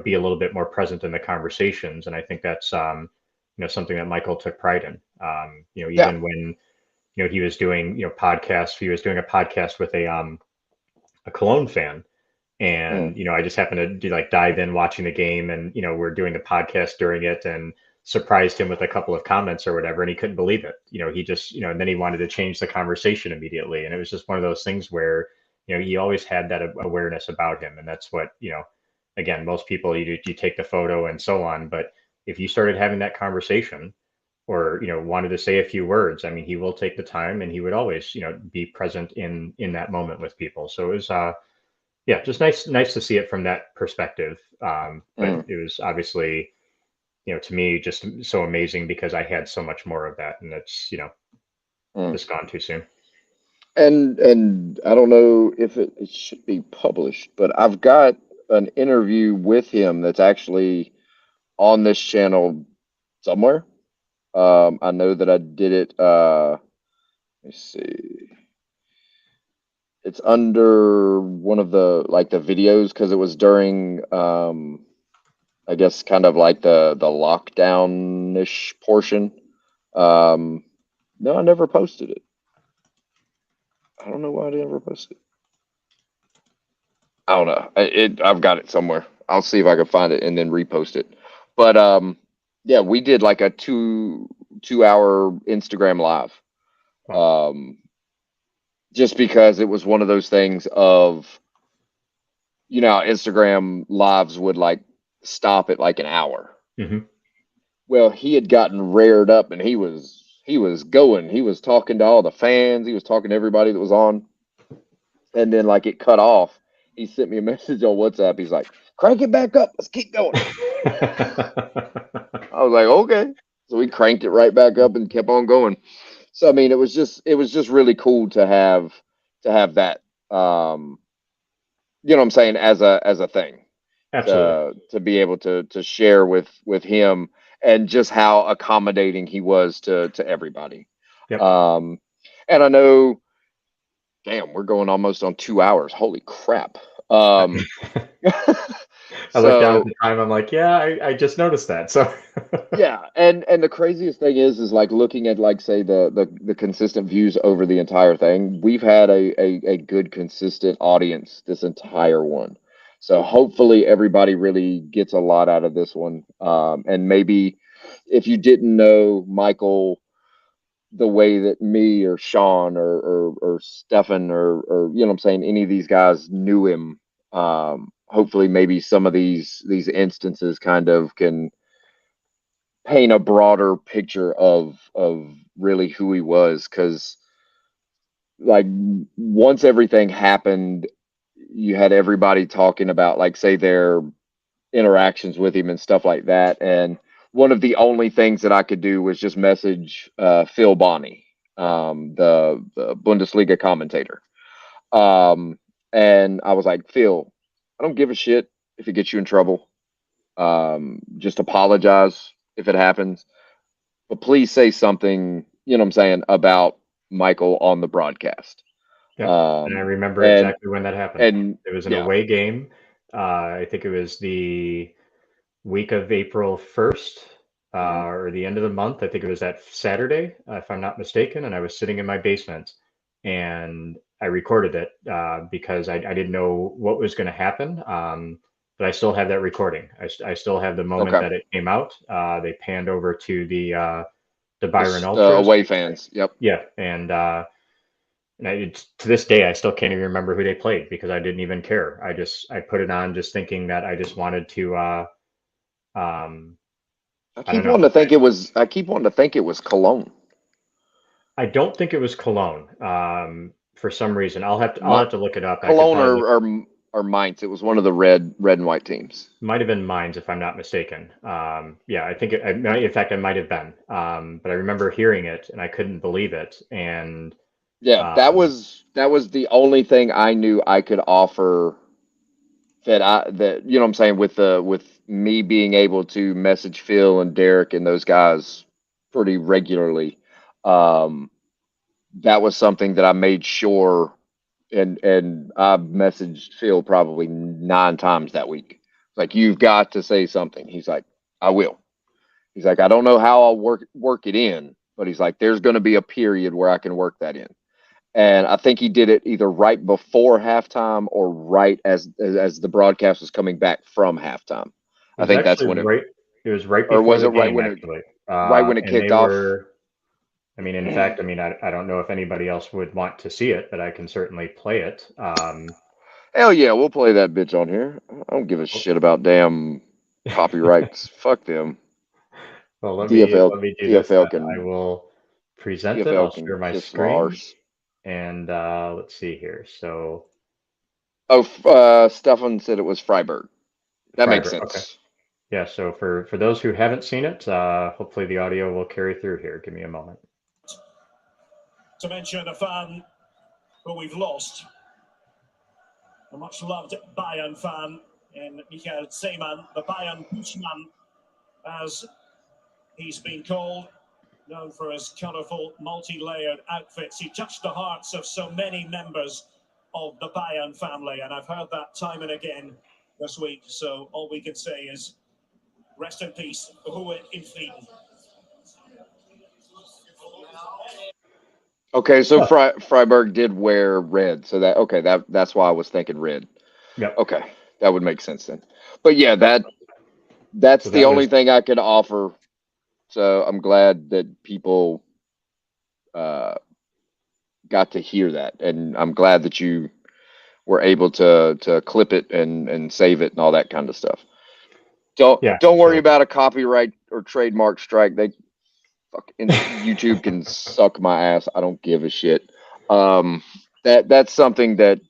be a little bit more present in the conversations. And I think that's something that Michael took pride in. Yeah. Even when he was doing podcasts. He was doing a podcast with a Cologne fan, Hmm. and I just happened to like dive in watching the game, and we're doing the podcast during it, and surprised him with a couple of comments or whatever, and he couldn't believe it. He just and then he wanted to change the conversation immediately, and it was just one of those things where he always had that awareness about him, and that's what again, most people, you take the photo and so on, but if you started having that conversation, or wanted to say a few words, I mean, he will take the time, and he would always be present in that moment with people. So it was yeah, just nice to see it from that perspective. But Mm, it was obviously, to me, just so amazing because I had so much more of that, and it's mm. just gone too soon. And I don't know if it should be published, but I've got an interview with him that's actually on this channel somewhere. I know that I did it. Let me see. It's under one of the videos because it was during I guess kind of like the lockdown-ish portion. Um, no, I never posted it. I don't know why I never posted it. I don't know. I've got it somewhere. I'll see if I can find it and then repost it. But yeah, we did like a 2 hour Instagram live. Wow. Just because it was one of those things of, how Instagram lives would like stop at like an hour. Hmm. Well, he had gotten reared up and he was going. He was talking to all the fans. He was talking to everybody that was on. And then like it cut off. He sent me a message on WhatsApp. He's like, "Crank it back up. Let's keep going." I was like, "Okay." So we cranked it right back up and kept on going. So I mean, it was just really cool to have that you know what I'm saying, as a thing, Absolutely. to be able to share with him, and just how accommodating he was to everybody. Yep. Um and I know, damn, we're going almost on 2 hours. Holy crap. Um I looked down at so the time. I'm like, yeah, I just noticed that. So yeah, and the craziest thing is like looking at like say the consistent views over the entire thing. We've had a good consistent audience this entire one. So hopefully everybody really gets a lot out of this one. And maybe if you didn't know Michael the way that me or Sean or Stefan or you know what I'm saying, any of these guys knew him, hopefully maybe some of these instances kind of can paint a broader picture of really who he was, because like once everything happened, you had everybody talking about like say their interactions with him and stuff like that, and one of the only things that I could do was just message Phil Bonney, the Bundesliga commentator, um, and I was like, "Phil, I don't give a shit if it gets you in trouble. Just apologize if it happens, but please say something, you know what I'm saying, about Michael on the broadcast." yep. And I Um, remember and exactly when that happened. and It was an yeah, away game. I think it was the week of April 1st, mhm, or the end of the month. I think it was that Saturday, if I'm not mistaken. And I was sitting in my basement, and I recorded it because I didn't know what was going to happen. But I still have that recording. I still have the moment okay, that it came out. They panned over to the Byron the Ultras. away fans, yep. Yeah, and to this day, I still can't even remember who they played because I didn't even care. I put it on just thinking that I just wanted to. Um, I I don't keep know. wanting to think it was. I keep wanting to think it was Cologne. I don't think it was Cologne. For some reason, I'll My, have to look it up. I could Cologne probably look. or Mainz. It was one of the red and white teams. Might have been Mines if I'm not mistaken. Yeah, I think in fact, I might have been. But I remember hearing it and I couldn't believe it. And Yeah, that um, was the only thing I knew I could offer, that you know what I'm saying, with me being able to message Phil and Derek and those guys pretty regularly. Um, that was something that I made sure, and I messaged Phil probably 9 times that week. Like, you've got to say something. He's like, I will. He's like, I don't know how I'll work it in, but he's like, there's going to be a period where I can work that in. And I think he did it either right before halftime or right as the broadcast was coming back from halftime. it I was think that's actually when it, right. It was right or before was it the game, actually. right when it And kicked they off? were. I mean, in fact, I mean, I don't know if anybody else would want to see it, but I can certainly play it. Hell yeah, we'll play that bitch on here. I don't give a shit about damn copyrights. Fuck them. Well, DFL let me do this DFL then. I can will present it. I'll DFL can share my kiss my screen, arse. and let's see here. So Oh, Stefan said it was Freiburg. That makes Freiburg. Okay. sense. Yeah. So for those who haven't seen it, hopefully the audio will carry through here. Give me a moment. To mention a fan who we've lost, a much loved Bayern fan in Michael Zeeman, the Bayern Buschmann, as he's been called, known for his colourful, multi-layered outfits. He touched the hearts of so many members of the Bayern family, and I've heard that time and again this week. So all we can say is, rest in peace, Ruhe in Frieden. Okay, so Oh. Freiburg did wear red, so that's why I was thinking red. Yep. Okay, that would make sense then. But yeah, that's So the that only was thing I could offer. So I'm glad that people got to hear that, and I'm glad that you were able to clip it and save it and all that kind of stuff. yeah. Don't worry So about a copyright or trademark strike. They fucking YouTube can suck my ass. I don't give a shit. That's something that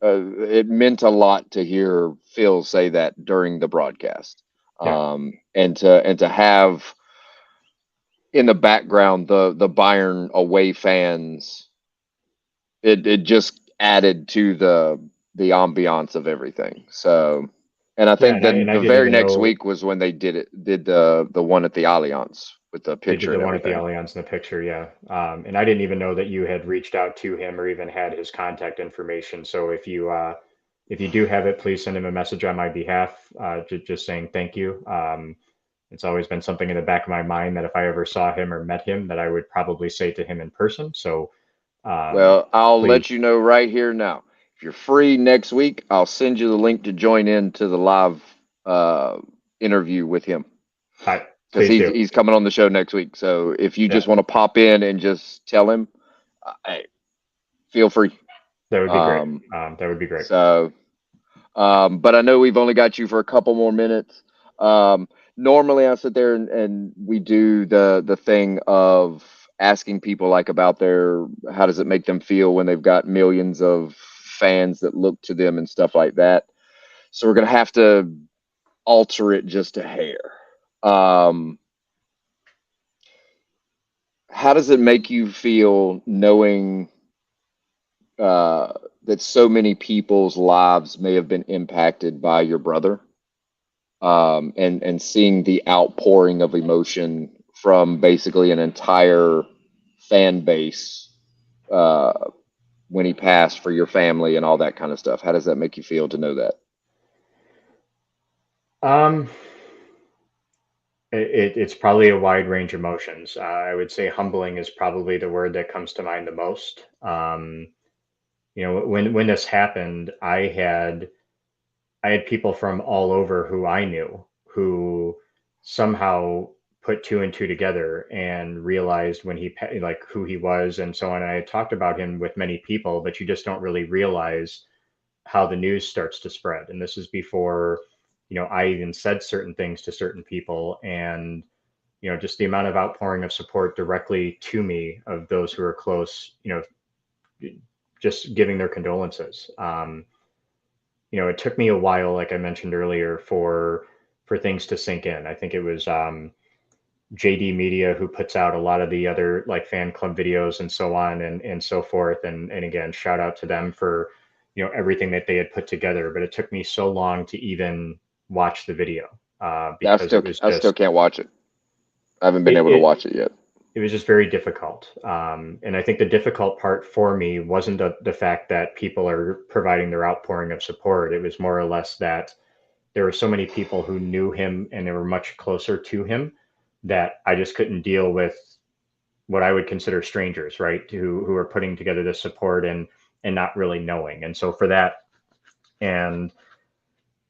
it meant a lot to hear Phil say that during the broadcast. yeah. And to have in the background the Bayern away fans, it just added to the ambiance of everything. So, and I Yeah, think and then I the didn't very even next know week was when they did the one at the Allianz with the they did picture the and one at the everything. Allianz in the picture. Yeah. And I didn't even know that you had reached out to him or even had his contact information. So if you do have it, please send him a message on my behalf, just saying thank you. It's always been something in the back of my mind that if I ever saw him or met him, that I would probably say to him in person. So Well, I'll please, let you know right here now. If you're free next week, I'll send you the link to join in to the live uh, interview with him because please do. he's coming on the show next week. So if you Yeah, just want to pop in and just tell him, hey, feel free. that would be great. Um, That would be great. so, but I know we've only got you for a couple more minutes. Normally, I sit there and we do the thing of asking people like about their how does it make them feel when they've got millions of fans that look to them and stuff like that. So we're gonna have to alter it just a hair. Um, how does it make you feel knowing that so many people's lives may have been impacted by your brother? And seeing the outpouring of emotion from basically an entire fan base uh, when he passed for your family and all that kind of stuff. How does that make you feel to know that? Um, it's probably a wide range of emotions. I would say humbling is probably the word that comes to mind the most. When this happened, I had people from all over who I knew who somehow put two and two together and realized when like who he was and so on. I had talked about him with many people, but you just don't really realize how the news starts to spread. And this is before, I even said certain things to certain people, and just the amount of outpouring of support directly to me of those who are close, just giving their condolences. It took me a while, like I mentioned earlier, for things to sink in. I think it was JD Media who puts out a lot of the other like fan club videos and so on and so forth. And again, shout out to them for everything that they had put together. But it took me so long to even watch the video because it was I still just can't watch it. I haven't been it, able to it watch it yet. it was just very difficult. And I think the difficult part for me wasn't the fact that people are providing their outpouring of support. It was more or less that there were so many people who knew him and they were much closer to him that I just couldn't deal with what I would consider strangers, right? Who are putting together this support and not really knowing. And so for that, and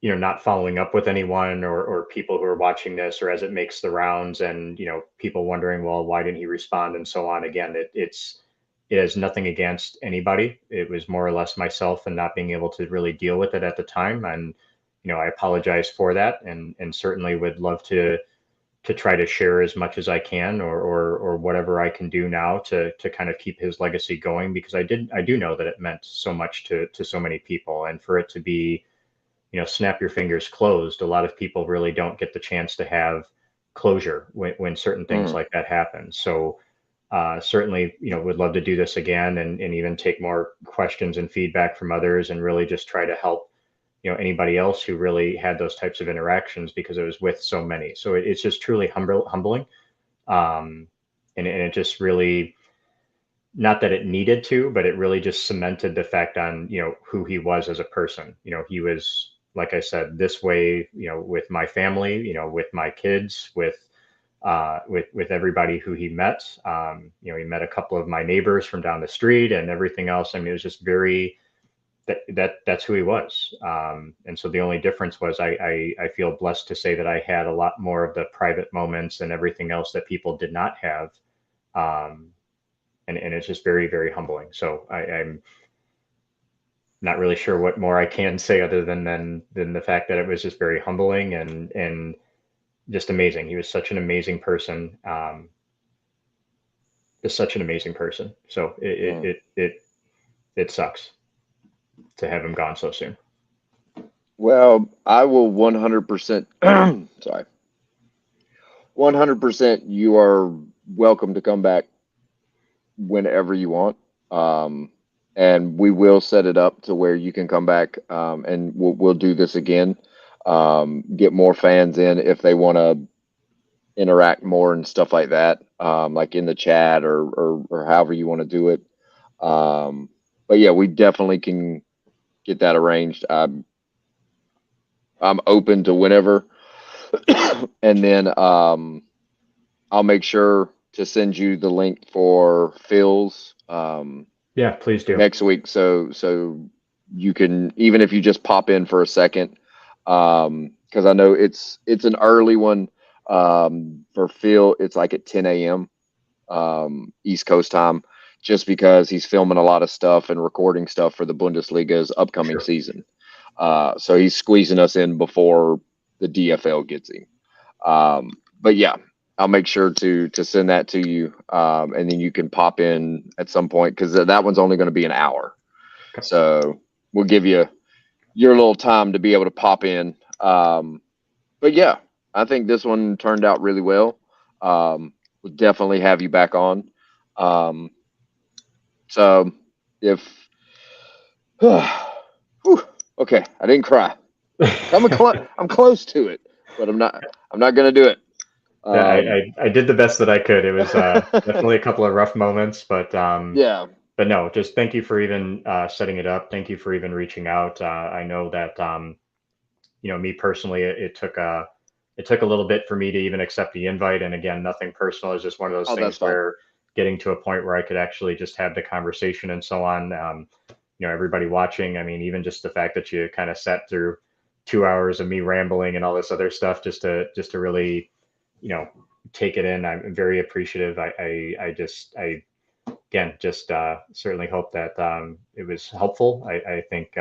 not following up with anyone or people who are watching this or as it makes the rounds and people wondering, well, why didn't he respond and so on. Again, it has nothing against anybody. It was more or less myself and not being able to really deal with it at the time. And I apologize for that, and certainly would love to try to share as much as I can, or whatever I can do now to kind of keep his legacy going, because I do know that it meant so much to so many people, and for it to be, snap your fingers closed. A lot of people really don't get the chance to have closure when certain things like that happen. So certainly, would love to do this again, and even take more questions and feedback from others, and really just try to help, anybody else who really had those types of interactions, because it was with so many. So it's just truly humbling. And it just really, not that it needed to, but it really just cemented the fact on, who he was as a person. He was, like I said, this way, with my family, with my kids, with everybody who he met. He met a couple of my neighbors from down the street and everything else. I mean, it was just very, that's who he was. And so the only difference was I feel blessed to say that I had a lot more of the private moments and everything else that people did not have. And it's just very, very humbling. So I'm not really sure what more I can say other than the fact that it was just very humbling and just amazing. He was such an amazing person. Just such an amazing person. So it sucks to have him gone so soon. Well, I will 100%. Sorry. 100%. You are welcome to come back whenever you want. And we will set it up to where you can come back, and we'll do this again. Get more fans in if they want to interact more and stuff like that, like in the chat or however you want to do it. But yeah, we definitely can get that arranged. I'm open to whenever, and then I'll make sure to send you the link for Phil's. Yeah, please do. Next week, so you can, even if you just pop in for a second, because I know it's an early one. For Phil, it's like at 10 a.m. East Coast time, just because he's filming a lot of stuff and recording stuff for the Bundesliga's upcoming season. So he's squeezing us in before the DFL gets him. But yeah, I'll make sure to send that to you, and then you can pop in at some point, because that one's only going to be an hour. Okay. So we'll give you your little time to be able to pop in. But yeah, I think this one turned out really well. We'll definitely have you back on. So if okay, I didn't cry. I'm close to it, but I'm not going to do it. I did the best that I could. It was definitely a couple of rough moments, but yeah. But no, just thank you for even setting it up. Thank you for even reaching out. I know that me personally, it took a little bit for me to even accept the invite. And again, nothing personal. It's just one of those things where getting to a point where I could actually just have the conversation and so on. Everybody watching. I mean, even just the fact that you kind of sat through 2 hours of me rambling and all this other stuff just to really, take it in. I'm very appreciative. I again, just certainly hope that it was helpful. I think,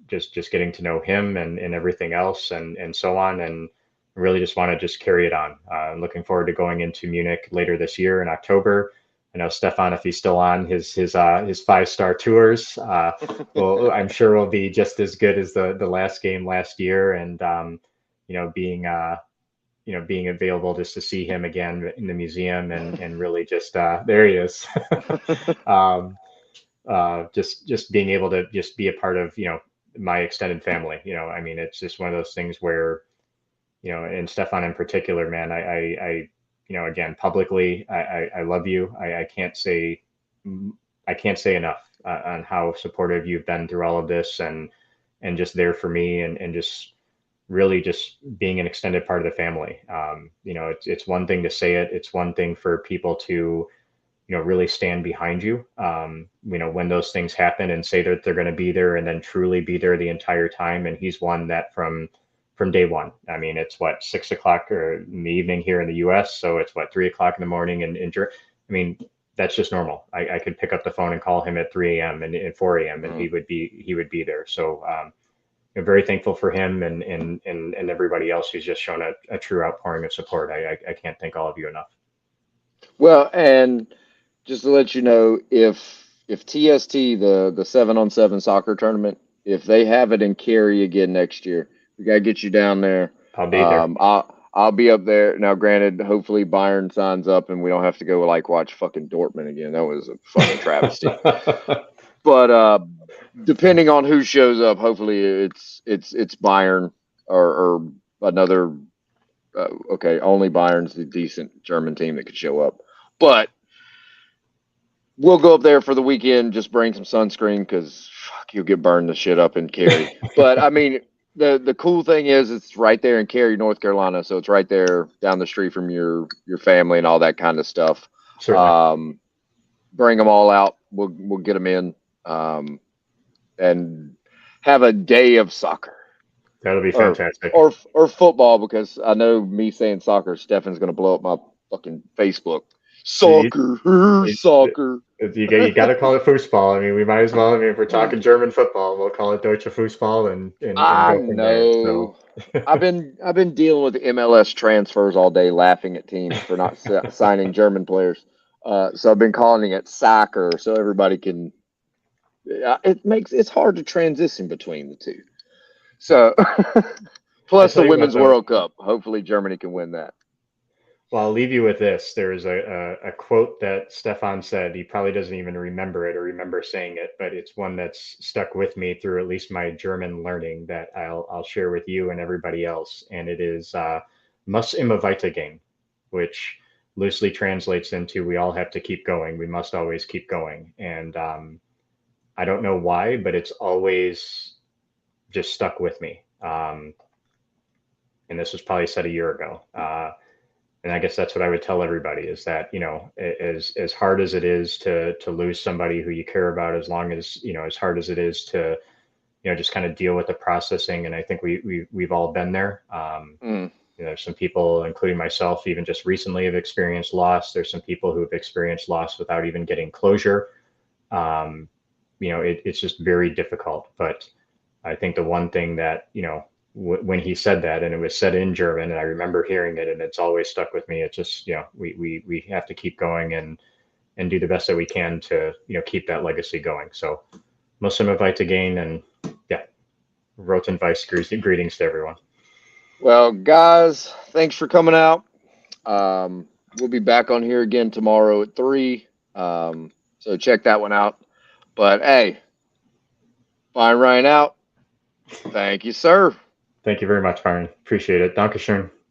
just getting to know him and everything else and so on. And really just want to just carry it on. I'm looking forward to going into Munich later this year in October. I know Stefan, if he's still on his 5-star tours, well, I'm sure will be just as good as the last game last year. And, being available just to see him again in the museum and really just, there he is. Just being able to just be a part of, my extended family. I mean, it's just one of those things where, and Stefan in particular, man, I again, publicly, I love you. I can't say enough on how supportive you've been through all of this and just there for me and just really just being an extended part of the family. It's one thing to say it. It's one thing for people to, really stand behind you, when those things happen and say that they're going to be there and then truly be there the entire time. And he's one that from day one. I mean, it's what, 6 o'clock or in the evening here in the US. So it's what, 3 o'clock in the morning in Germany. I mean, that's just normal. I could pick up the phone and call him at 3 a.m. and 4 a.m. and he would be there. So very thankful for him and everybody else who's just shown a true outpouring of support. I can't thank all of you enough. Well, and just to let you know, if TST, the 7-on-7 soccer tournament, if they have it in Cary again next year, we gotta get you down there. I'll be there. I'll be up there. Now, granted, hopefully Bayern signs up and we don't have to go like watch fucking Dortmund again. That was a fucking travesty. But depending on who shows up, hopefully it's Bayern or another. Okay, only Bayern's the decent German team that could show up. But we'll go up there for the weekend. Just bring some sunscreen because fuck, you'll get burned the shit up in Cary. But I mean, the cool thing is it's right there in Cary, North Carolina, so it's right there down the street from your family and all that kind of stuff. Certainly. Bring them all out. We'll get them in and have a day of soccer. That'll be fantastic. Or football, because I know me saying soccer, Stefan's going to blow up my fucking Facebook. Soccer. You got to call it foosball. I mean, we might as well. I mean, if we're talking German football, we'll call it Deutsche Fußball and I go from know. there. So. I've been dealing with MLS transfers all day, laughing at teams for not signing German players. So I've been calling it soccer, so everybody can. It's hard to transition between the two. So, plus the Women's World Cup. Hopefully, Germany can win that. Well, I'll leave you with this. There's a quote that Stefan said. He probably doesn't even remember it or remember saying it, but it's one that's stuck with me through at least my German learning that I'll share with you and everybody else. And it is "Muss immer weitergehen," which loosely translates into "We all have to keep going. We must always keep going." And I don't know why, but it's always just stuck with me. And this was probably said a year ago. And I guess that's what I would tell everybody is that, you know, as hard as it is to lose somebody who you care about, as long as, you know, as hard as it is to, you know, just kind of deal with the processing. And I think we've all been there. You know, some people, including myself, even just recently have experienced loss. There's some people who have experienced loss without even getting closure. You know, it's just very difficult. But I think the one thing that, you know, when he said that, and it was said in German, and I remember hearing it, and it's always stuck with me. It's just, you know, we have to keep going and do the best that we can to, you know, keep that legacy going. So, muss immer weitergehen, and yeah, Roten Weiss greetings to everyone. Well, guys, thanks for coming out. We'll be back on here again tomorrow at 3. So check that one out. But hey, Fine Ryan out. Thank you, sir. Thank you very much, Byron. Appreciate it. Dankeschön.